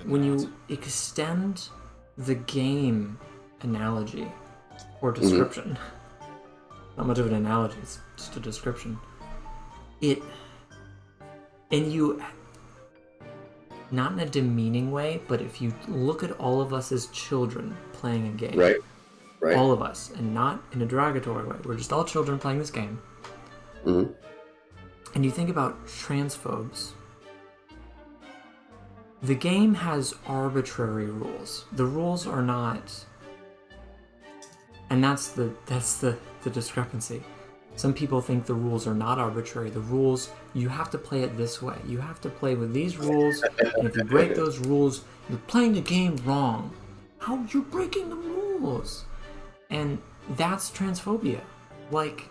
When you extend the game analogy or description, not much of an analogy, it's just a description. And you, not in a demeaning way, but if you look at all of us as children playing a game, Right. all of us, and not in a derogatory way, we're just all children playing this game. Mm-hmm. And you think about transphobes. The game has arbitrary rules. The rules are not, and that's the discrepancy. Some people think the rules are not arbitrary. The rules, you have to play it this way. You have to play with these rules, and if you break those rules, you're playing the game wrong. How are you breaking the rules? And that's transphobia. Like,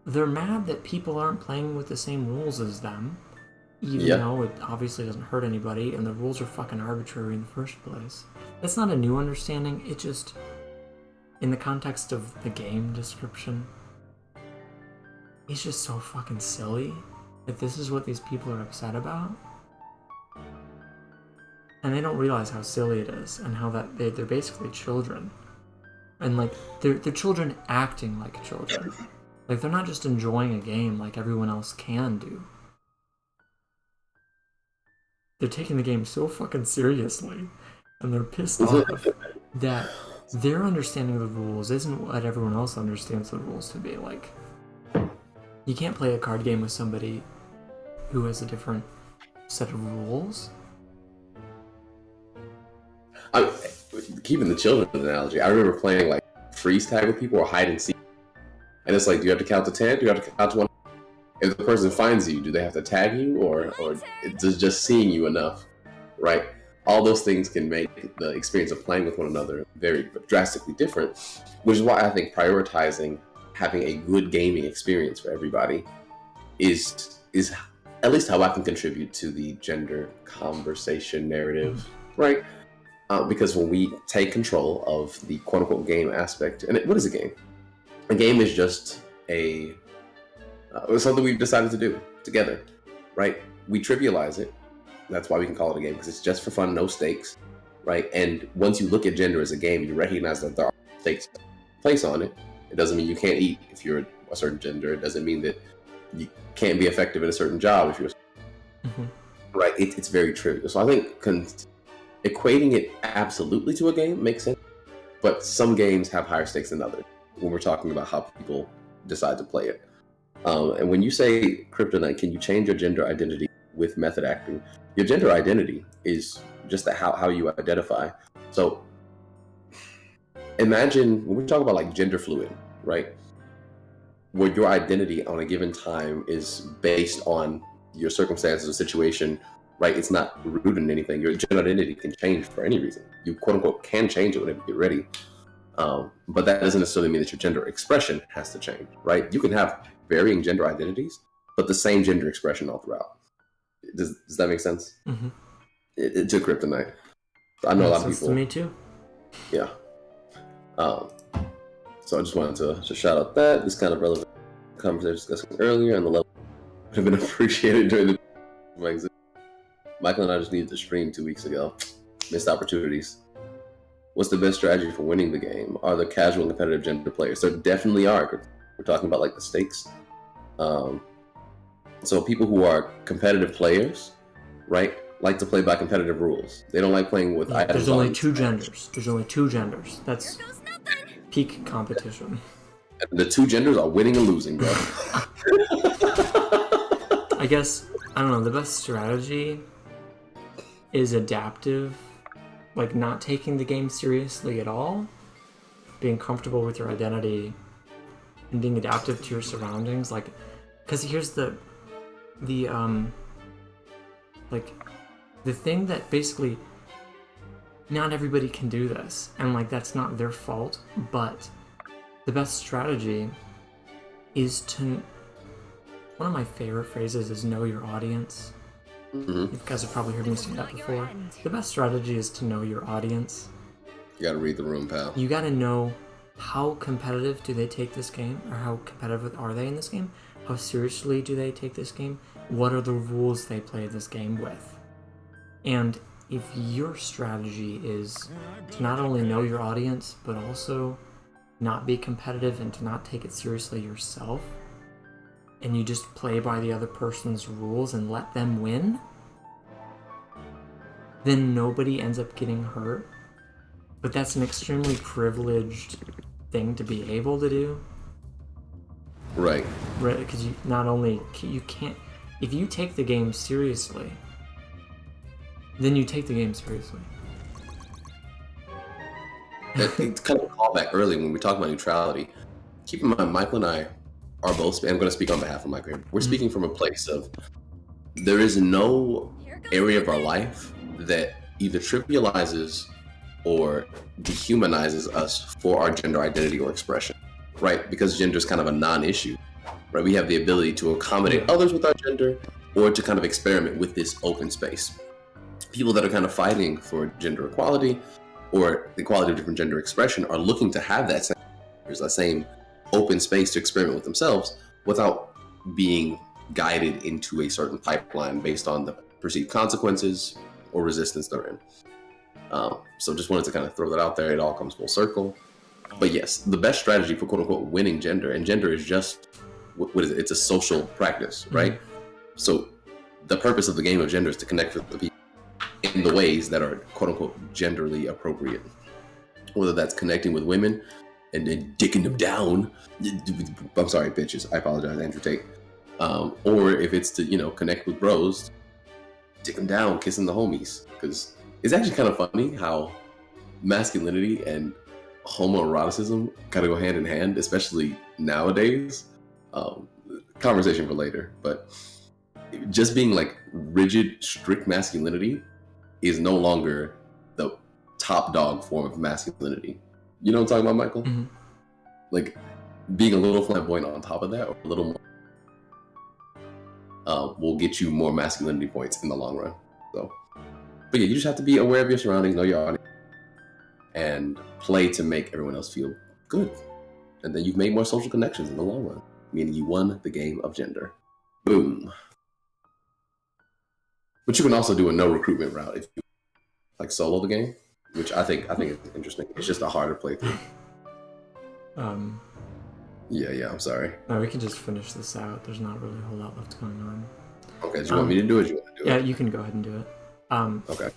they're mad that people aren't playing with the same rules as them, even though it obviously doesn't hurt anybody, and the rules are fucking arbitrary in the first place. That's not a new understanding, it just, in the context of the game description, it's just so fucking silly that this is what these people are upset about. And they don't realize how silly it is, and how that they're basically children. And like, they're children acting like children. Like, they're not just enjoying a game like everyone else can do. They're taking the game so fucking seriously, and they're pissed off that their understanding of the rules isn't what everyone else understands the rules to be. Like, you can't play a card game with somebody who has a different set of rules. Keeping the children analogy, I remember playing like freeze tag with people or hide and seek, and it's like, do you have to count to 10? Do you have to count to 1? If the person finds you, do they have to tag you, or it's just seeing you enough, right? All those things can make the experience of playing with one another very drastically different, which is why I think prioritizing having a good gaming experience for everybody is at least how I can contribute to the gender conversation narrative, right? Because when we take control of the quote-unquote game aspect, and what is a game? A game is just something we've decided to do together, right? We trivialize it. That's why we can call it a game, because it's just for fun, no stakes, right? And once you look at gender as a game, you recognize that there are stakes placed on it. It doesn't mean you can't eat if you're a certain gender. It doesn't mean that you can't be effective in a certain job if you're right. It's very trivial. So I think equating it absolutely to a game makes sense, but some games have higher stakes than others when we're talking about how people decide to play it. And when you say Kryptonite, can you change your gender identity with method acting? Your gender identity is just how you identify. So imagine when we talk about like gender fluid, right? Where your identity on a given time is based on your circumstances or situation, right? It's not rooted in anything. Your gender identity can change for any reason. You quote unquote can change it whenever you get ready. But that doesn't necessarily mean that your gender expression has to change, right? You can have varying gender identities, but the same gender expression all throughout. Does that make sense? Mm-hmm. It took Kryptonite. I know a lot of people. To me too. Yeah. So I just wanted to shout out that this kind of relevant conversation discussing earlier, and the level would have been appreciated during the my exit. Michael and I just needed to stream 2 weeks ago. Missed opportunities. What's the best strategy for winning the game? Are there casual and competitive gender players? There definitely are. We're talking about like the stakes. So people who are competitive players, right? like to play by competitive rules. They don't like playing with items. There's only on two display. genders. There's only two genders. That's There goes nothing. peak competition. And the two genders are winning and losing, bro. I guess, I don't know, the best strategy is adaptive, like not taking the game seriously at all, being comfortable with your identity, and being adaptive to your surroundings. Like, because here's the thing that basically not everybody can do this, and like that's not their fault, but the best strategy is to, one of my favorite phrases is know your audience. You guys have probably heard me say that before. The best strategy is to know your audience. You gotta read the room, pal. You gotta know how competitive do they take this game, or how competitive are they in this game? How seriously do they take this game? What are the rules they play this game with? And if your strategy is to not only know your audience, but also not be competitive and to not take it seriously yourself, and you just play by the other person's rules and let them win, then nobody ends up getting hurt. But that's an extremely privileged thing to be able to do. Right. Right, because you not only, you can't, if you take the game seriously, then you take the game seriously. It's kind of a callback early when we talk about neutrality. Keep in mind, Michael and I are both, I'm going to speak on behalf of Michael here. We're speaking from a place of, there is no area of our life that either trivializes or dehumanizes us for our gender identity or expression, right? Because gender is kind of a non-issue, right? We have the ability to accommodate others with our gender or to kind of experiment with this open space. People that are kind of fighting for gender equality or the equality of different gender expression are looking to have that same open space to experiment with themselves without being guided into a certain pipeline based on the perceived consequences or resistance they're in. So just wanted to kind of throw that out there. It all comes full circle. But yes, the best strategy for quote unquote winning gender, and gender is just, what is it? It's a social practice, right? So the purpose of the game of gender is to connect with the people in the ways that are quote unquote genderly appropriate. Whether that's connecting with women and then dicking them down. I'm sorry, bitches. I apologize, Andrew Tate. Or if it's to, connect with bros, dick them down, kissing the homies. Because it's actually kind of funny how masculinity and homoeroticism kind of go hand in hand, especially nowadays. Conversation for later. But just being like rigid, strict masculinity is no longer the top dog form of masculinity. You know what I'm talking about, Michael? Mm-hmm. Like being a little flamboyant on top of that, or a little more, will get you more masculinity points in the long run. So, but yeah, you just have to be aware of your surroundings, know your audience, and play to make everyone else feel good. And then you've made more social connections in the long run, meaning you won the game of gender. Boom. But you can also do a no recruitment route if you like solo the game, which I think is interesting. It's just a harder playthrough. Yeah, I'm sorry. No, we can just finish this out. There's not really a whole lot left going on. Okay, do you want me to do it? You want to do Yeah, it? you can go ahead and do it. Okay.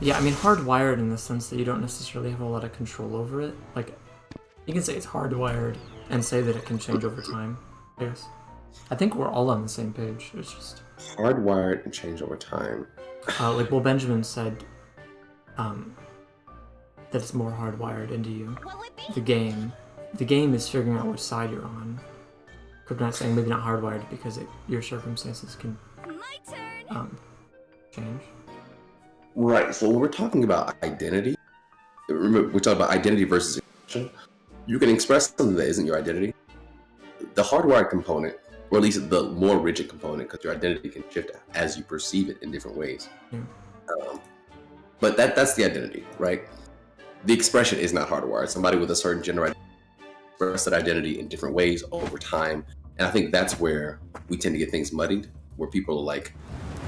Yeah, I mean, hardwired in the sense that you don't necessarily have a lot of control over it. Like, you can say it's hardwired and say that it can change over time, I guess. I think we're all on the same page. It's just... Hardwired and change over time. Benjamin said that it's more hardwired into you. Will it be? The game is figuring out which side you're on. I'm not saying maybe not hardwired because your circumstances can My turn. change. Right. So when we're talking about identity, remember we're talking about identity versus expression. You can express something that isn't your identity. The hardwired component, or at least the more rigid component, because your identity can shift as you perceive it in different ways. Yeah. But that's the identity, right? The expression is not hardwired. Somebody with a certain gender identity express that identity in different ways over time. And I think that's where we tend to get things muddied, where people are like,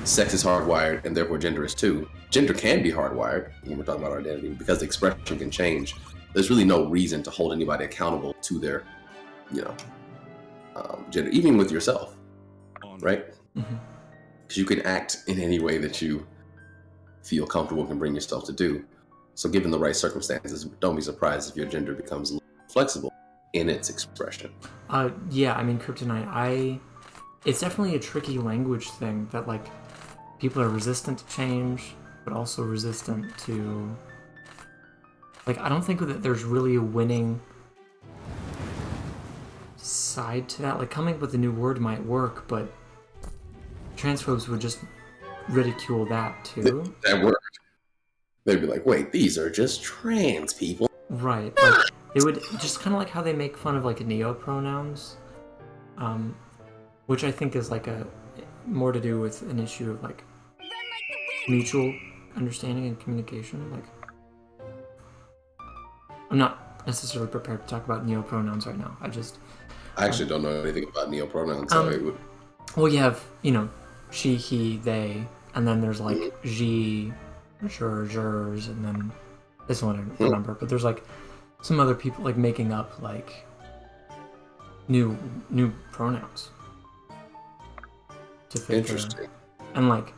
sex is hardwired and therefore gender is too. Gender can be hardwired when we're talking about our identity because the expression can change. There's really no reason to hold anybody accountable to their, gender, even with yourself, right? Because you can act in any way that you feel comfortable and can bring yourself to do. So given the right circumstances, don't be surprised if your gender becomes a little flexible in its expression. Yeah, I mean, kryptonite, it's definitely a tricky language thing that, like, people are resistant to change, but also resistant to, like, I don't think that there's really a winning side to that. Like, coming up with a new word might work, but transphobes would just ridicule that too. That worked. They'd be like, wait, these are just trans people. Right. Like, they would just kind of like how they make fun of, like, neo-pronouns, which I think is, like, a more to do with an issue of, like, Run like the wind. mutual understanding and communication. Like, I'm not necessarily prepared to talk about neo-pronouns right now. I actually don't know anything about neopronouns, so it would. Well, you have, she, he, they, and then there's, like, she, jers, and then this one I don't remember, but there's, like, some other people, like, making up, like, new pronouns to fit Interesting. and, like,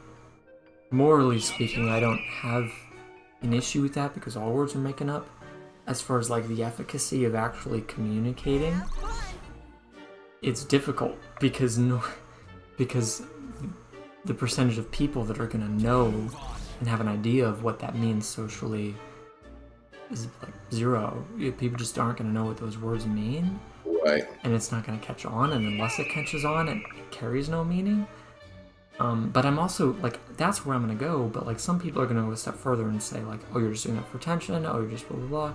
morally speaking, I don't have an issue with that because all words are making up. As far as, like, the efficacy of actually communicating, Have fun. it's difficult because the percentage of people that are going to know and have an idea of what that means socially is, like, zero. People just aren't going to know what those words mean, Right. and it's not going to catch on, and unless it catches on, it carries no meaning. But I'm also, like, that's where I'm going to go, but, like, some people are going to go a step further and say, like, oh, you're just doing that for attention, oh, you're just blah, blah, blah.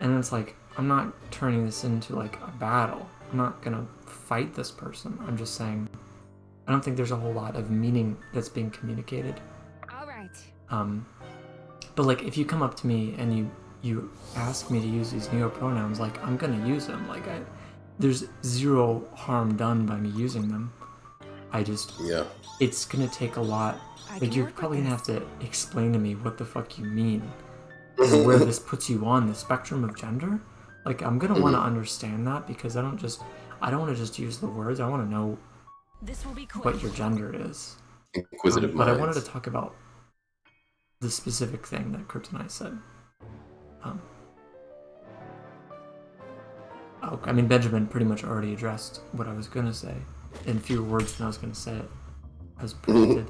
And it's like, I'm not turning this into, like, a battle. I'm not going to fight this person. I'm just saying, I don't think there's a whole lot of meaning that's being communicated. All right. But, like, if you come up to me and you ask me to use these neo-pronouns, like, I'm going to use them. Like, there's zero harm done by me using them. Yeah. It's going to take a lot. I Like, can you're work with probably going to this. have to explain to me what the fuck you mean. And where this puts you on the spectrum of gender. Like, I'm going to want to understand that because I don't want to just use the words. I want to know This will be quick. what your gender is. Inquisitive But I minds. wanted to talk about the specific thing that Kryptonite said. I mean, Benjamin pretty much already addressed what I was going to say in fewer words than I was going to say it, as predicted.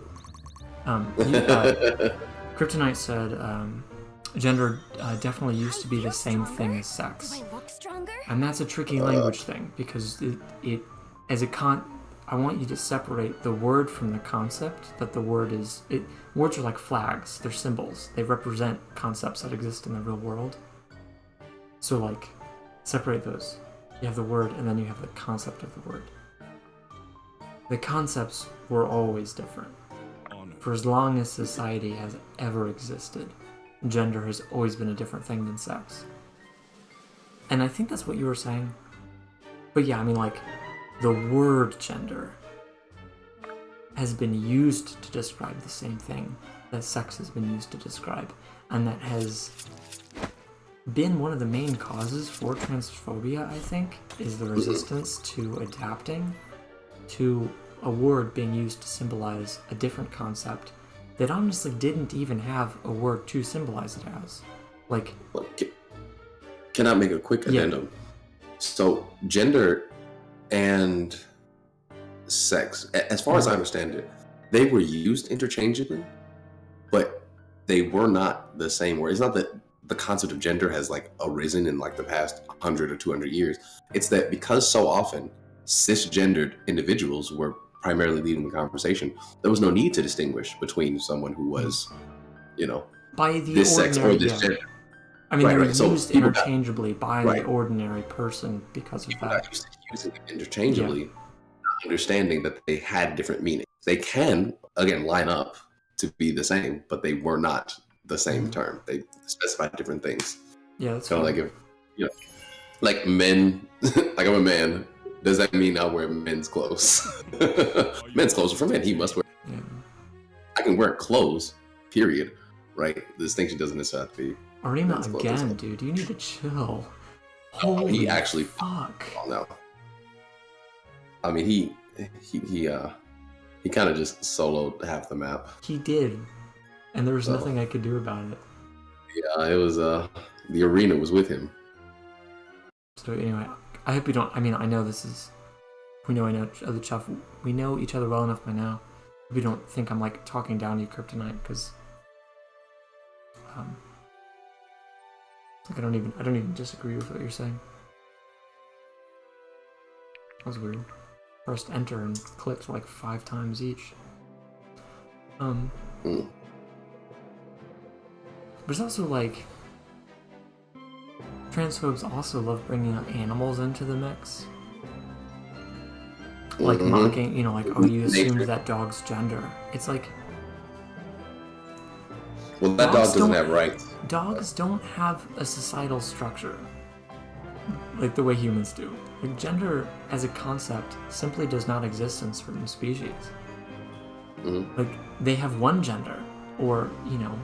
Kryptonite said, gender definitely used to be the same thing as sex. Do I look stronger? And that's a tricky language thing because I want you to separate the word from the concept that the word is. Words are like flags, they're symbols. They represent concepts that exist in the real world. So, like, separate those. You have the word and then you have the concept of the word. The concepts were always different. Honor. For as long as society has ever existed, gender has always been a different thing than sex. And I think that's what you were saying. But yeah, I mean, like, the word gender has been used to describe the same thing that sex has been used to describe. And that has been one of the main causes for transphobia, I think, is the resistance to adapting to a word being used to symbolize a different concept that honestly didn't even have a word to symbolize it as. Like, Can I make a quick addendum? So, gender and sex, as far as I understand it, they were used interchangeably, but they were not the same word. It's not that the concept of gender has, like, arisen in, like, the past 100 or 200 years. It's that because so often cisgendered individuals were primarily leading the conversation, there was no need to distinguish between someone who was, by the this sex or ordinary, this yeah. gender. I mean, Right, they were right. So used people got- interchangeably by Right. the ordinary person because of People that. got used to using them interchangeably, not understanding that they had different meanings. They can, again, line up to be the same, but they were not the same term. They specified different things. Yeah, that's Kind of fair. like if, like men, like I'm a man, does that mean I wear men's clothes? Men's clothes are for men. He must wear. Yeah. I can wear clothes, period. Right? The distinction doesn't necessarily have to be. Arima, Men's clothes. again, dude, you need to chill. Holy actually- fuck. Oh no. I mean, he kind of just soloed half the map. He did. and there was So, nothing I could do about it. yeah, it was the arena was with him. So anyway, I hope you don't. I mean, I know this is. We know we know each other well enough by now. Hope you don't think I'm like talking down to you, Kryptonite, because like I don't even disagree with what you're saying. That was weird. Pressed enter and clicked like 5 times each. Mm. But it's also like transphobes also love bringing up animals into the mix. Like mocking, you know, like, oh, you assumed that dog's gender. It's like, well, that dog doesn't have rights. Dogs don't have a societal structure like the way humans do. Like, gender as a concept simply does not exist in certain species. Like, they have one gender, or, you know,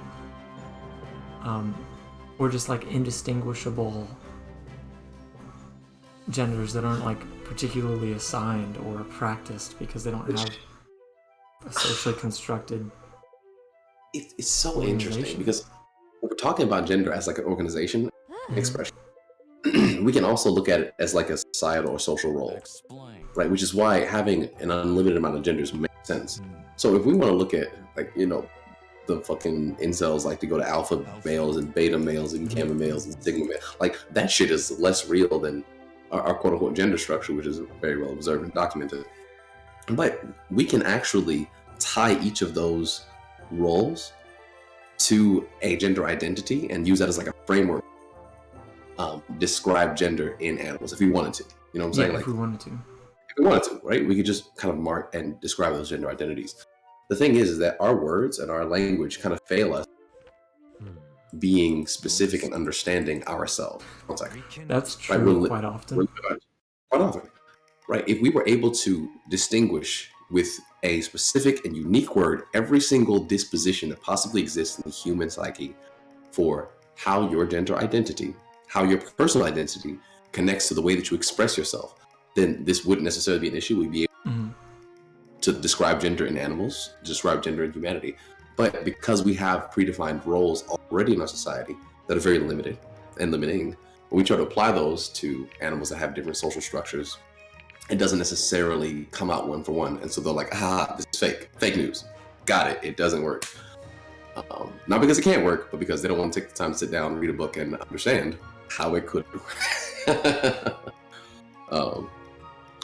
or just like indistinguishable genders that aren't like particularly assigned or practiced because they don't have a socially constructed It's so interesting because we're talking about gender as like an organization expression. We can also look at it as like a societal or social role, Explain. right? Which is why having an unlimited amount of genders makes sense. So if we want to look at, like, you know, the fucking incels like to go to alpha males and beta males and gamma males and sigma males, like that shit is less real than our quote unquote gender structure, which is very well observed and documented. But we can actually tie each of those roles to a gender identity and use that as like a framework. Describe gender in animals if we wanted to. You know what I'm saying? Yeah, like, if we wanted to. if we wanted to, right? We could just kind of mark and describe those gender identities. The thing is that our words and our language kind of fail us being specific and understanding ourselves. One second. That's Right, true quite often. Quite often, right? If we were able to distinguish with a specific and unique word every single disposition that possibly exists in the human psyche for how your gender identity, how your personal identity connects to the way that you express yourself, then this wouldn't necessarily be an issue. We'd be able to describe gender in animals, describe gender in humanity. But because we have predefined roles already in our society that are very limited and limiting, when we try to apply those to animals that have different social structures, it doesn't necessarily come out one for one. And so they're like, this is fake news. Got it. It doesn't work. Not because it can't work, but because they don't want to take the time to sit down and read a book and understand how it could work.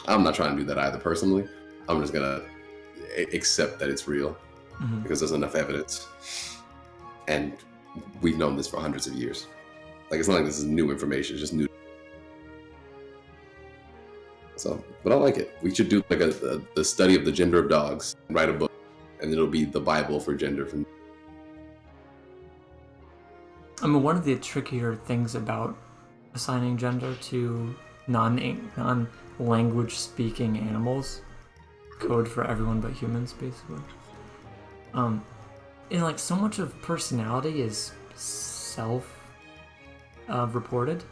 I'm not trying to do that either personally. I'm just going to accept that it's real because there's enough evidence. And we've known this for hundreds of years. Like, it's not like this is new information, it's just new. So, but I like it. We should do like the study of the gender of dogs, and write a book, and it'll be the Bible for gender. I mean, one of the trickier things about assigning gender to non-language speaking animals, code for everyone but humans, basically. And like so much of personality is self-reported.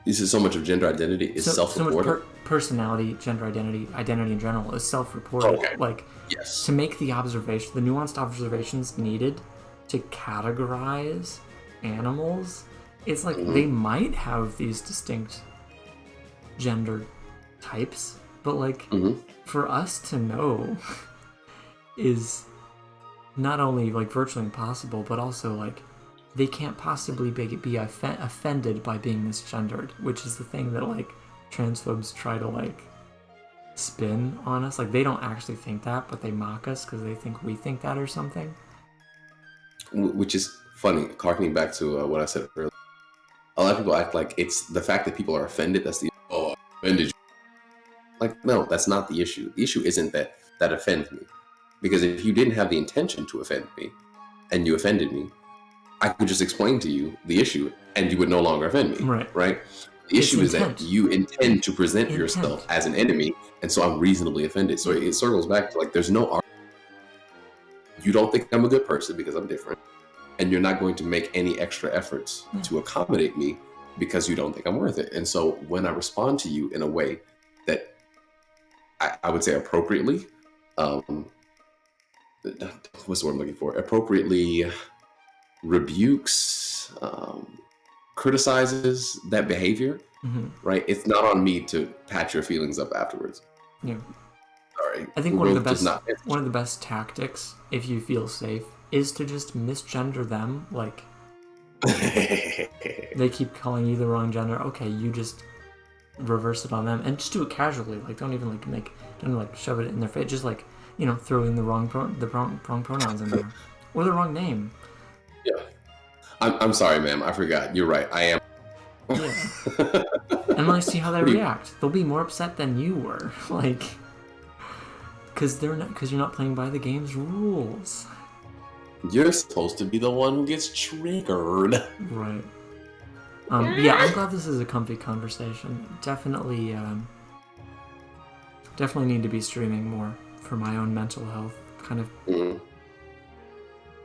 You said so much of gender identity is self-reported. So much personality, gender identity in general is self-reported. Okay. Like, yes, to make the nuanced observations needed to categorize animals, it's like they might have these distinct gender types, but like for us to know is not only like virtually impossible, but also like they can't possibly be offended by being misgendered, which is the thing that like transphobes try to like spin on us. Like, they don't actually think that, but they mock us because they think we think that or something. Which is funny, harkening back to what I said earlier. A lot of people act like it's the fact that people are offended that's the offended you. Like, no, that's not the issue. The issue isn't that offends me, because if you didn't have the intention to offend me and you offended me, I could just explain to you the issue and you would no longer offend me. Right? The issue is that you intend to present yourself as an enemy, and so I'm reasonably offended. So it circles back to like, there's no argument. You don't think I'm a good person because I'm different, and you're not going to make any extra efforts to accommodate me because you don't think I'm worth it. And so when I respond to you in a way that I would say appropriately, what's the word I'm looking for? Appropriately rebukes, criticizes that behavior, Mm-hmm. right? It's not on me to patch your feelings up afterwards. Yeah. Sorry, I think we're one of both the best tactics, if you feel safe, is to just misgender them. Like, they keep calling you the wrong gender. Okay, you just reverse it on them and just do it casually. Like, don't even shove it in their face. Just like, throw in the wrong pronouns in there or the wrong name. Yeah, I'm sorry, ma'am. I forgot. You're right. I am. Yeah. And I see how they react. They'll be more upset than you were. Like, because you're not playing by the game's rules. You're supposed to be the one who gets triggered. Right. Yeah, I'm glad this is a comfy conversation. Definitely need to be streaming more for my own mental health. Kind of. Mm.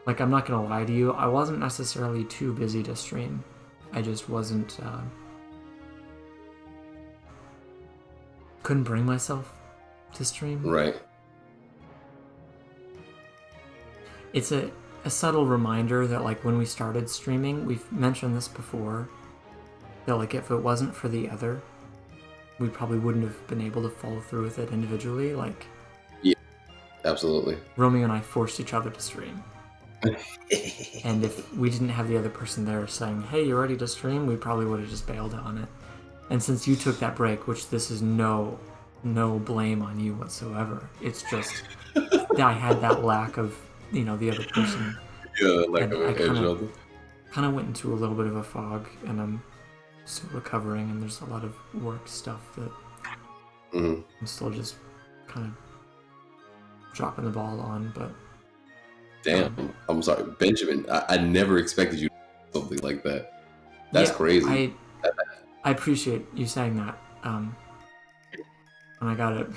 Like, I'm not gonna lie to you, I wasn't necessarily too busy to stream. I just wasn't. Couldn't bring myself to stream. Right. It's a subtle reminder that, like, when we started streaming, we've mentioned this before, that, like, if it wasn't for the other, we probably wouldn't have been able to follow through with it individually. Like, yeah, absolutely. Romeo and I forced each other to stream. And if we didn't have the other person there saying, hey, you're ready to stream, we probably would have just bailed on it. And since you took that break, which this is no blame on you whatsoever, it's just that I had that lack of, the other person. Yeah, like I kind of went into a little bit of a fog, and I'm still recovering, and there's a lot of work stuff that I'm still just kind of dropping the ball on, but... Damn, I'm sorry, Benjamin. I never expected you to do something like that. That's crazy. I appreciate you saying that. And I got it.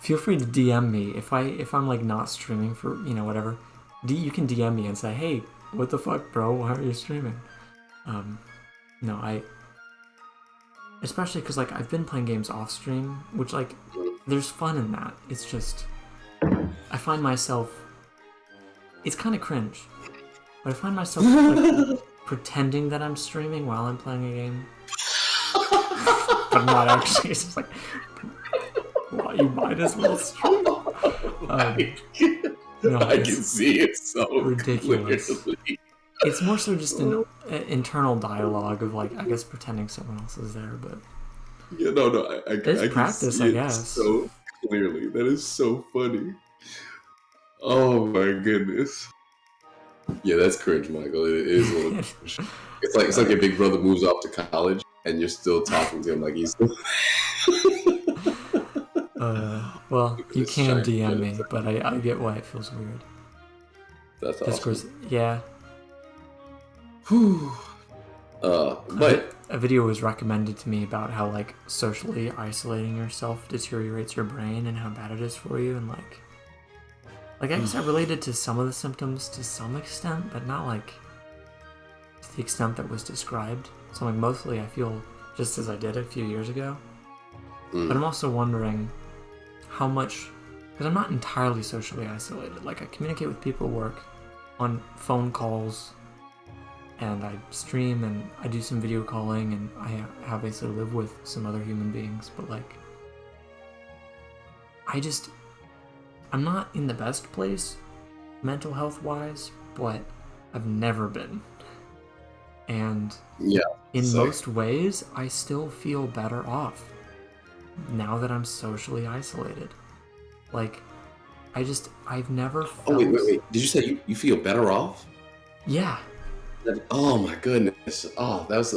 Feel free to DM me if I'm like not streaming for whatever. You can DM me and say, hey, what the fuck, bro? Why are you streaming? Especially because, like, I've been playing games off stream, which, like, there's fun in that. It's just I find myself. It's kind of cringe, but I find myself like pretending that I'm streaming while I'm playing a game, but not actually. It's just like, well, you might as well stream. I can see it so ridiculous. Clearly. It's more so just an internal dialogue of, like, I guess pretending someone else is there, but yeah, no, I it's practice, I guess. So clearly, that is so funny. Oh my goodness. Yeah, that's cringe, Michael. It is a little cringe. It's like your big brother moves off to college and you're still talking to him like he's still... well, you can DM me, but I get why it feels weird. That's Discourse, awesome. yeah. But a video was recommended to me about how, like, socially isolating yourself deteriorates your brain and how bad it is for you, and like I guess I related to some of the symptoms to some extent, but not like to the extent that was described. So, like, mostly I feel just as I did a few years ago. But I'm also wondering how much, because I'm not entirely socially isolated. Like, I communicate with people at work on phone calls, and I stream, and I do some video calling, and I obviously live with some other human beings, but, like, I'm not in the best place, mental health wise, but I've never been. And in most ways, I still feel better off now that I'm socially isolated. Like, I've never felt... Oh, wait. Did you say you feel better off? Yeah. Oh my goodness. Oh, that was...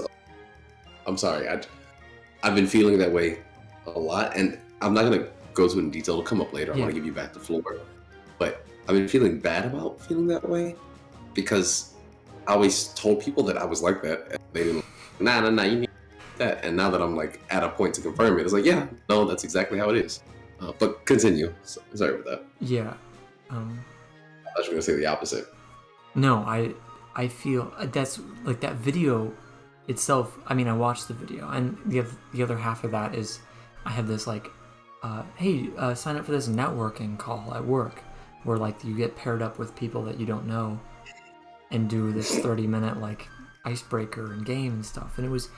I'm sorry. I've been feeling that way a lot, and I'm not going to go to it in detail. It'll come up later. I want to give you back the floor. But I've been feeling bad about feeling that way because I always told people that I was like that. And they didn't, nah, you need that. And now that I'm, like, at a point to confirm it, it's like, yeah, no, that's exactly how it is. But continue. Sorry about that. Yeah. I thought you were going to say the opposite. No, I feel that's like that video itself. I mean, I watched the video, and the other half of that is I have this, like, hey, sign up for this networking call at work. where like you get paired up with people that you don't know and do this 30-minute like icebreaker and game and stuff, and it was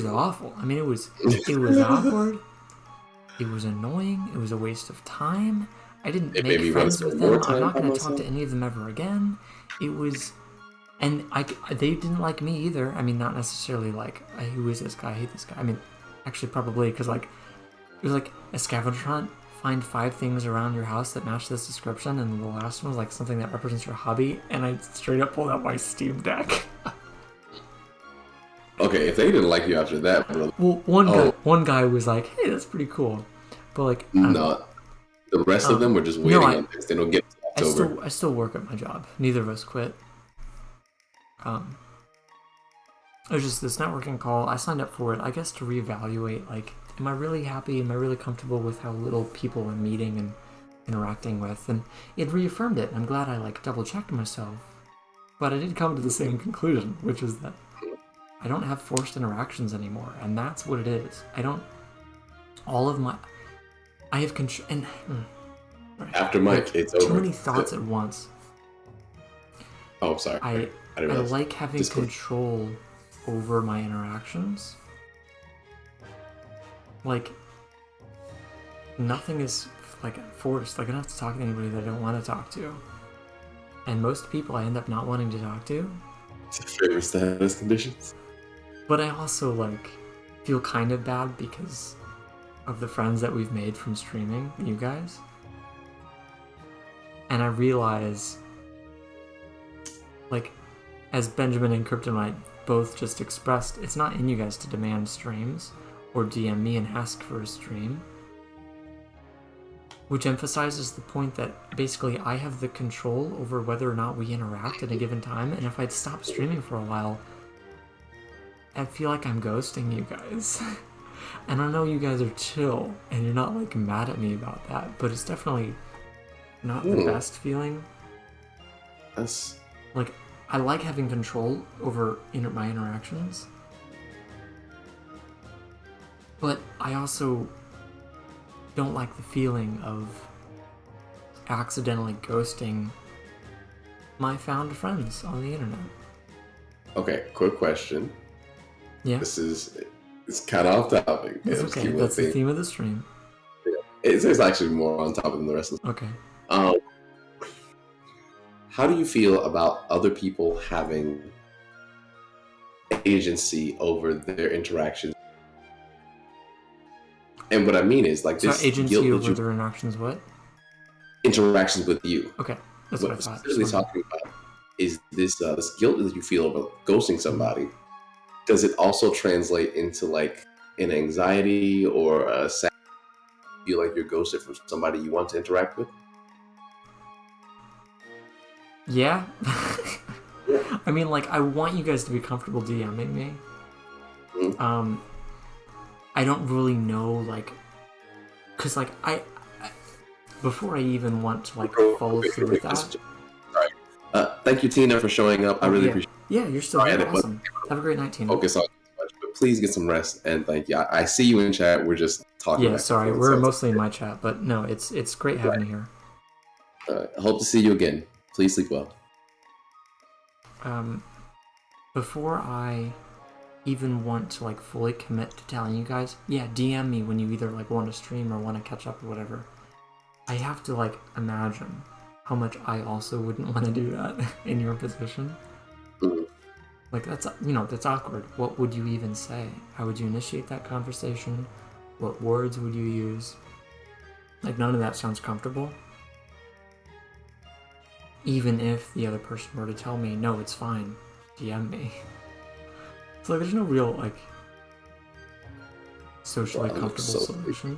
awful. I mean, it was awkward. It was annoying. It was a waste of time. I didn't make friends with them. I'm not going to talk to any of them ever again. It was, and they didn't like me either. I mean, not necessarily like, who is this guy? I hate this guy. I mean, actually probably because like, it was like a scavenger hunt. Find 5 things around your house that match this description, and the last one was like something that represents your hobby, and I straight up pulled out my Steam Deck. Okay, if they didn't like you after that, bro. Well, one guy was like, "Hey, that's pretty cool," but like, No, the rest of them were just waiting on this. They don't get to October. I still work at my job. Neither of us quit. It was just this networking call. I signed up for it, I guess, to reevaluate, like, am I really happy? Am I really comfortable with how little people I'm meeting and interacting with? And it reaffirmed it. I'm glad I, like, double-checked myself. But I did come to the same conclusion, which is that I don't have forced interactions anymore, and that's what it is. I have control, and After Mike, it's over. Too many thoughts at once. Oh, sorry. I didn't realize. like having control over my interactions. Like, nothing is like forced. Like, I don't have to talk to anybody that I don't want to talk to. And most people I end up not wanting to talk to. It's your favorite status conditions. But I also like feel kind of bad because of the friends that we've made from streaming, you guys. And I realize, like, as Benjamin and Kryptonite both just expressed, it's not in you guys to demand streams or DM me and ask for a stream. Which emphasizes the point that basically I have the control over whether or not we interact at a given time, and if I'd stop streaming for a while, I feel like I'm ghosting you guys. And I know you guys are chill, and you're not like mad at me about that, but it's definitely not the best feeling. That's... Like, I like having control over my interactions, but I also don't like the feeling of accidentally ghosting my found friends on the internet. Okay, quick question. Yeah. It's kind of off topic. It's okay. That's the theme of the stream. Yeah. It's actually more on topic than the rest of them. Okay. How do you feel about other people having agency over their interactions? And what I mean is, like, this agency over their interactions. What? Interactions with you. Okay, that's what I thought. Specifically talking about is this this guilt that you feel about ghosting somebody. Does it also translate into like an anxiety or a sad feel like you're ghosted from somebody you want to interact with? Yeah. I mean, like, I want you guys to be comfortable DMing me. Mm-hmm. I don't really know, like, because, like, I before I even want to, like, follow through with that. Sorry. Thank you, Tina, for showing up. I really appreciate it. Yeah, you're still here. Awesome. Have a great night, Tina. Focus on much, but please get some rest, and thank you. I see you in chat. We're just talking. Yeah, sorry. We're mostly in my chat, but no, it's great having you here. I hope to see you again. Please sleep well. Before I even want to, like, fully commit to telling you guys, yeah, DM me when you either, like, want to stream or want to catch up or whatever. I have to, like, imagine how much I also wouldn't want to do that in your position. Like, that's, you know, that's awkward. What would you even say? How would you initiate that conversation? What words would you use? Like, none of that sounds comfortable. Even if the other person were to tell me, no, it's fine, DM me. So, like, there's no real, like, socially comfortable solution.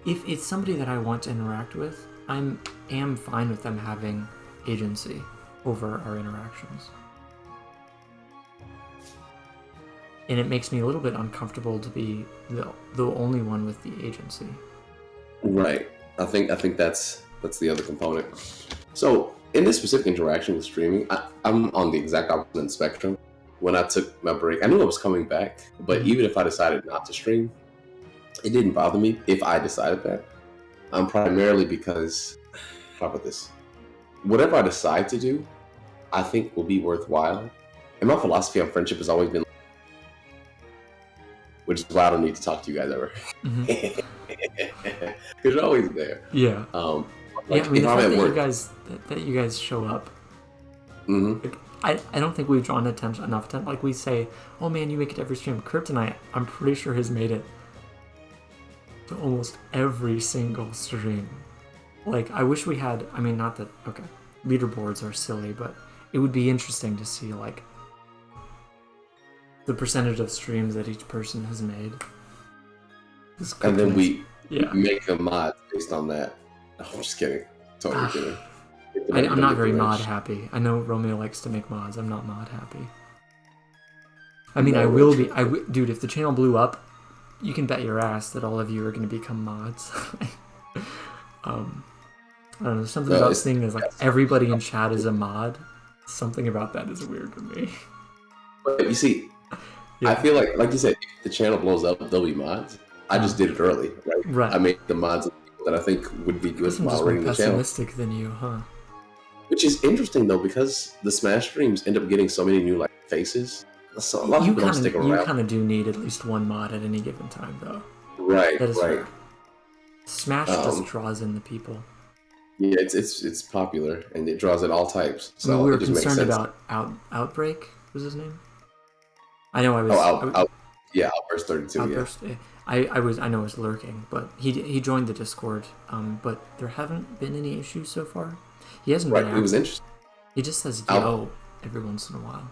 If it's somebody that I want to interact with, I am fine with them having agency over our interactions. And it makes me a little bit uncomfortable to be the only one with the agency. Right. I think that's the other component. So in this specific interaction with streaming, I'm on the exact opposite end spectrum. When I took my break, I knew I was coming back, but even if I decided not to stream, it didn't bother me if I decided that. primarily because, how about this? Whatever I decide to do, I think will be worthwhile. And my philosophy on friendship has always been, which is why I don't need to talk to you guys ever. Because you're always there. Yeah. Like, yeah, I mean, if the I'm fact at that work, you guys show up, Mhm. like, I don't think we've drawn enough attention. Like, we say, oh man, you make it to every stream. Kryptonite, I'm pretty sure has made it to almost every single stream. Like, I wish we had, I mean, not that, okay, leaderboards are silly, but it would be interesting to see, like, the percentage of streams that each person has made. And then we Yeah. make a mod based on that. Oh, I'm just kidding. Totally kidding. I'm not very mod happy. I know Romeo likes to make mods. I'm not mod happy. I mean, No, I will be. Dude, if the channel blew up, you can bet your ass that all of you are going to become mods. I don't know. Something about seeing is like everybody in chat is a mod. Something about that is weird to me. But you see, I feel like you said, if the channel blows up, there'll be mods. I just did it early, right? Right. I made the mods of people that I think would be good I'm while just more running the channel. pessimistic than you, huh? Which is interesting though, because the Smash streams end up getting so many new like faces. So a lot of people don't stick You around. kind of do need at least one mod at any given time, though. Right, That is right. fair. Smash just draws in the people. Yeah, it's popular and it draws in all types. I mean, So we were it just makes concerned sense. about Outbreak. Was his name? I know I was. Outburst 32. Outburst. I know it was lurking, but he joined the Discord. But there haven't been any issues so far. He hasn't Right, been. it was interesting. He just says yo every once in a while.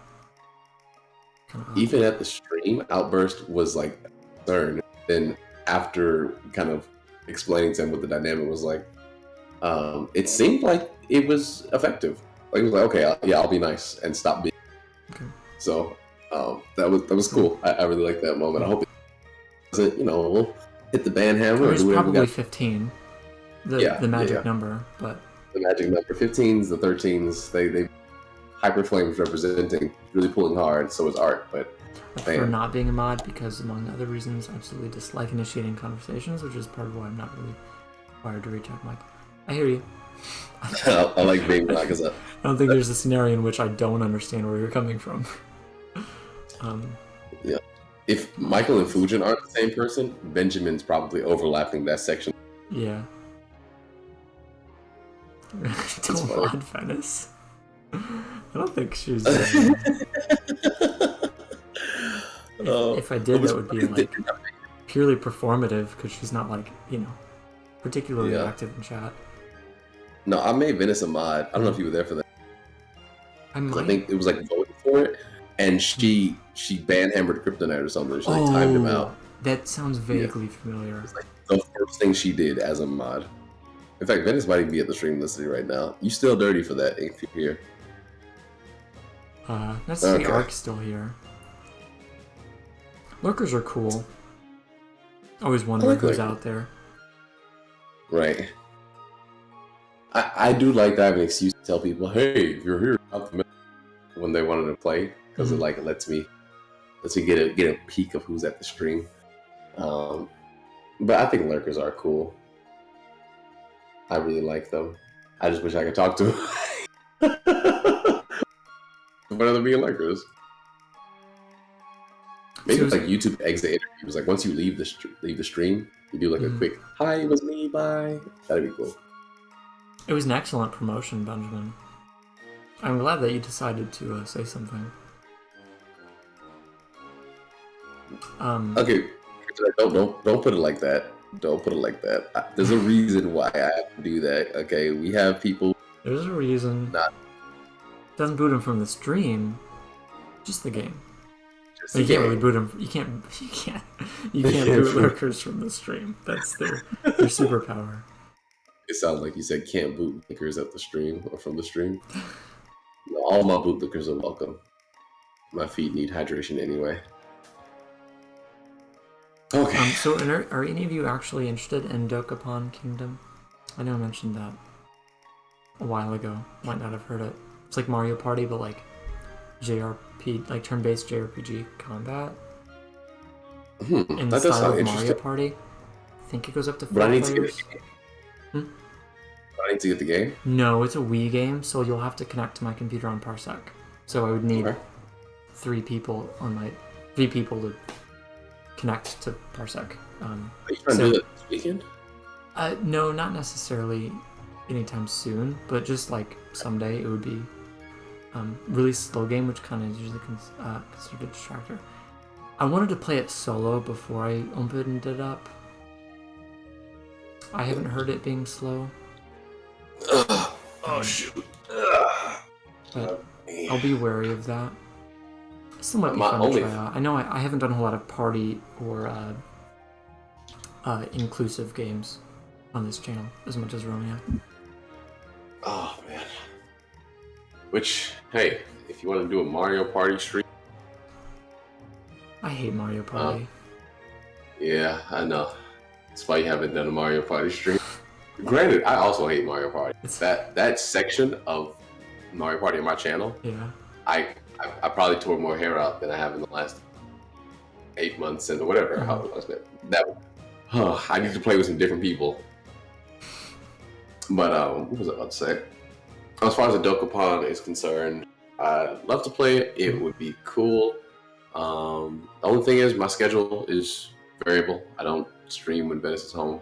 Kind of Even at the stream, Outburst was like concerned. Then after kind of explaining to him what the dynamic was like, it seemed like it was effective. Like it was like, okay, I'll be nice and stop being. Okay. So that was cool. I really like that moment. I hope it doesn't, we'll hit the band hammer. There's or do whatever we probably got. 15, the magic number, but The magic number 15s, the 13s, they Hyper Flames representing, really pulling hard. So is Art, but I prefer not being a mod because, among other reasons, I absolutely dislike initiating conversations, which is part of why I'm not really required to reach out. Mike, I hear you. I like being mod because I don't think there's a scenario in which I don't understand where you're coming from. if Michael and Fujin aren't the same person, Benjamin's probably overlapping that section. Yeah. Don't mod Venice. I don't think she's. If I did, that would be like purely performative because she's not like particularly active in chat. No, I made Venice a mod. I don't know if you were there for that. I I think it was like voting for it, and she banhammered Kryptonite or something. She like timed him out. That sounds vaguely familiar. It's like the first thing she did as a mod. In fact, Venice might even be at the stream listening right now. You still dirty for that if you're here. Let's see, Ark's still here. Lurkers are cool. Always wonder who's out there. Right. I do like to have an excuse to tell people, hey, if you're here, out the middle when they wanted to play, because it like lets me get a peek of who's at the stream. But I think lurkers are cool. I really like them. I just wish I could talk to them. What are they being lurkers? Maybe it's like YouTube exit interviews. Like once you leave the stream, you do like a quick "Hi, it was me, bye." That'd be cool. It was an excellent promotion, Benjamin. I'm glad that you decided to say something. Okay, don't put it like that. Don't put it like that. There's a reason why I have to do that. Okay, we have people. There's a reason. Doesn't boot him from the stream, just the game. You can't really boot them. You can't boot lurkers from the stream. That's their superpower. It sounds like you said can't boot lickers at the stream or from the stream. No, all my boot lickers are welcome. My feet need hydration anyway. Okay. So are any of you actually interested in Dokapon Kingdom? I know I mentioned that a while ago. Might not have heard it. It's like Mario Party, but like JRP, like turn-based JRPG combat. In the That does style sound of Mario interesting. Party. I think it goes up to 4 But I need players. to get I need to get the game. No, it's a Wii game, so you'll have to connect to my computer on Parsec. So I would need Okay. three people to connect to Parsec. Are you trying to do that this weekend? No, not necessarily anytime soon, but just like someday it would be really slow game, which kind of is usually considered a distractor. I wanted to play it solo before I opened it up. I haven't heard it being slow. Oh shoot! But I'll be wary of that. It still might be My fun only- to try out. I know I haven't done a whole lot of party or inclusive games on this channel as much as Romeo. Oh man. Which, hey, if you want to do a Mario Party stream, I hate Mario Party. yeah, I know. That's why you haven't done a Mario Party stream. Granted, I also hate Mario Party. That section of Mario Party on my channel, Yeah. I probably tore more hair out than I have in the last 8 months and whatever. How it was I need to play with some different people. But what was I about to say? As far as the Dokapon is concerned, I'd love to play it. It would be cool. The only thing is my schedule is variable. I don't stream when Venice is home.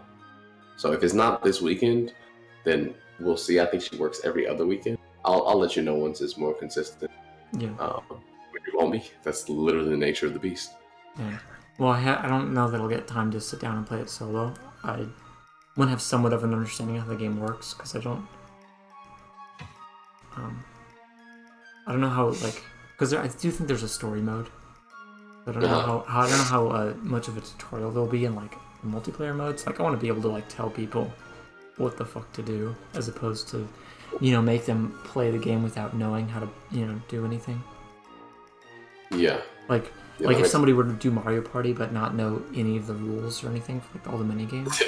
So if it's not this weekend, then we'll see. I think she works every other weekend. I'll let you know once it's more consistent. Yeah. When you want me. That's literally the nature of the beast. Yeah. Well, I don't know that I'll get time to sit down and play it solo. I want to have somewhat of an understanding of how the game works, because I don't know how, like, because I do think there's a story mode. I don't know how much of a tutorial there'll be in like multiplayer modes. Like, I want to be able to like tell people what the fuck to do, as opposed to, make them play the game without knowing how to, do anything. Yeah. Like if somebody were to do Mario Party but not know any of the rules or anything for like all the mini games.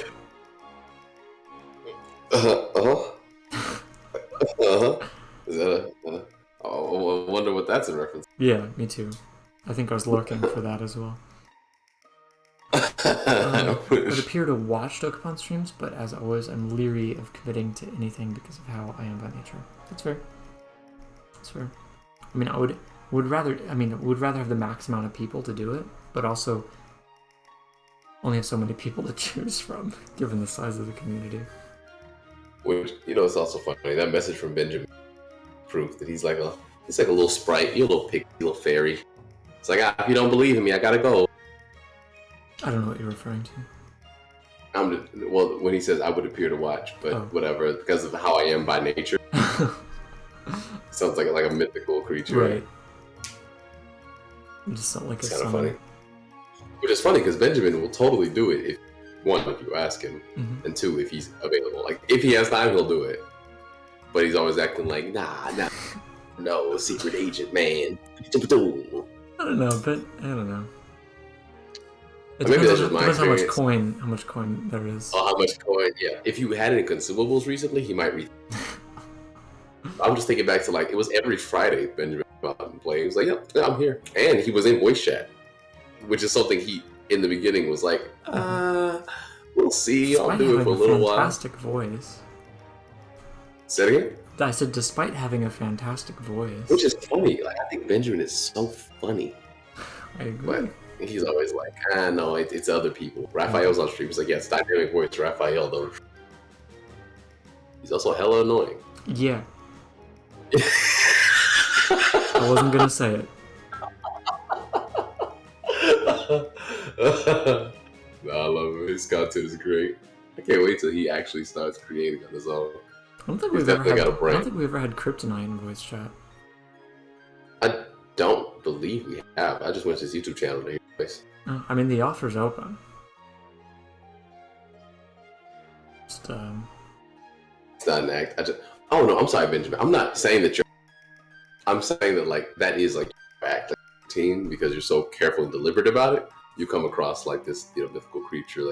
Is that I wonder what that's a reference. Yeah, me too. I think I was lurking for that as well. I'd appear to watch Dokapon streams, but as always, I'm leery of committing to anything because of how I am by nature. That's fair. That's fair. I mean, would rather have the max amount of people to do it, but also only have so many people to choose from, given the size of the community. Which, it's also funny. That message from Benjamin proof that he's like a little sprite, you're a little pig, little fairy. It's like, if you don't believe in me, I gotta go. I don't know what you're referring to. Well, when he says I would appear to watch, but whatever, because of how I am by nature. Sounds like a mythical creature. Right. I'm just not like It's a kind of summon. funny. Which is funny because Benjamin will totally do it if you ask him, and two, if he's available. Like, if he has time, he'll do it. But he's always acting like, nah, no, secret agent, man. I don't know, but I don't know. It Maybe depends, that's just my depends experience. how much coin there is. Oh, how much coin? Yeah. If you had it in consumables recently, he might read. I'm just thinking back to it was every Friday Benjamin came out and played. He was like, yep, I'm here. And he was in voice chat, which is something he, in the beginning, was like, we'll see. I'll do it for a little while. Fantastic voice. Say it again? I said, despite having a fantastic voice. Which is funny. I think Benjamin is so funny. I agree. But he's always like, no, it's other people. Raphael's on stream. He's like, yeah, it's dynamic voice, Raphael, though. He's also hella annoying. Yeah. I wasn't gonna say it. I love him. His content is great. I can't wait till he actually starts creating on his own. I don't think He's we've ever definitely had. got a brain. I don't think we ever had Kryptonite in voice chat. I don't believe we have. I just went to his YouTube channel to hear his voice. No, I mean the offer's open. Just It's not an act. Oh no, I'm sorry, Benjamin. I'm not saying that you're. I'm saying that that is your act routine because you're so careful and deliberate about it. You come across like this, mythical creature.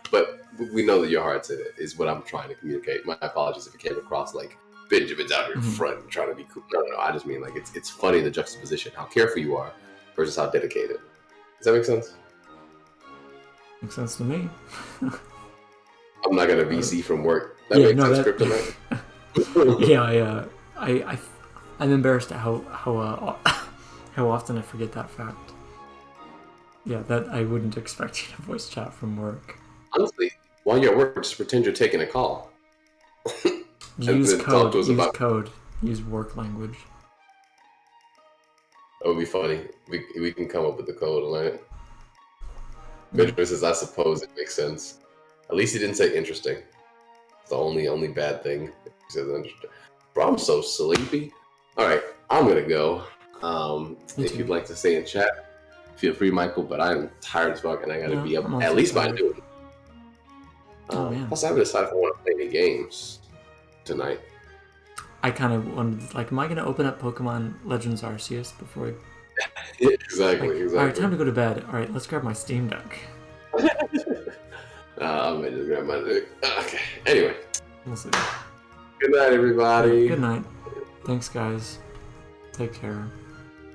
But we know that your heart's in it. Is what I'm trying to communicate. My apologies if it came across like Benjamin's out here in front and trying to be cool. No. I just mean it's funny the juxtaposition, how careful you are versus how dedicated. Does that make sense? makes sense to me. I'm not gonna VC from work. That Yeah, makes no, sense, that- Kryptonite. Yeah, I'm embarrassed at how often I forget that fact. Yeah, that I wouldn't expect you to voice chat from work. Honestly, while you're at work, just pretend you're taking a call. Use then talk code. to us Use about- code. Use work language. That would be funny. We can come up with the code and learn it. Benjamin says, I suppose it makes sense. At least he didn't say interesting. It's the only bad thing. He says interesting. Bro, I'm so sleepy. All right, I'm gonna go. Me If too. you'd like to stay in chat, feel free, Michael. But I'm tired as fuck, and I gotta Yeah, be up I'm also at least by tired. noon. Oh, man. Plus, I haven't decided if I want to play any games tonight. I kind of wanted, like, am I going to open up Pokemon Legends Arceus before Exactly. Like, Exactly. all right, time to go to bed. All right, let's grab my Steam Deck. I'm gonna just grab my. Okay. Anyway, We'll see. good night, everybody. Good night. Thanks, guys. Take care.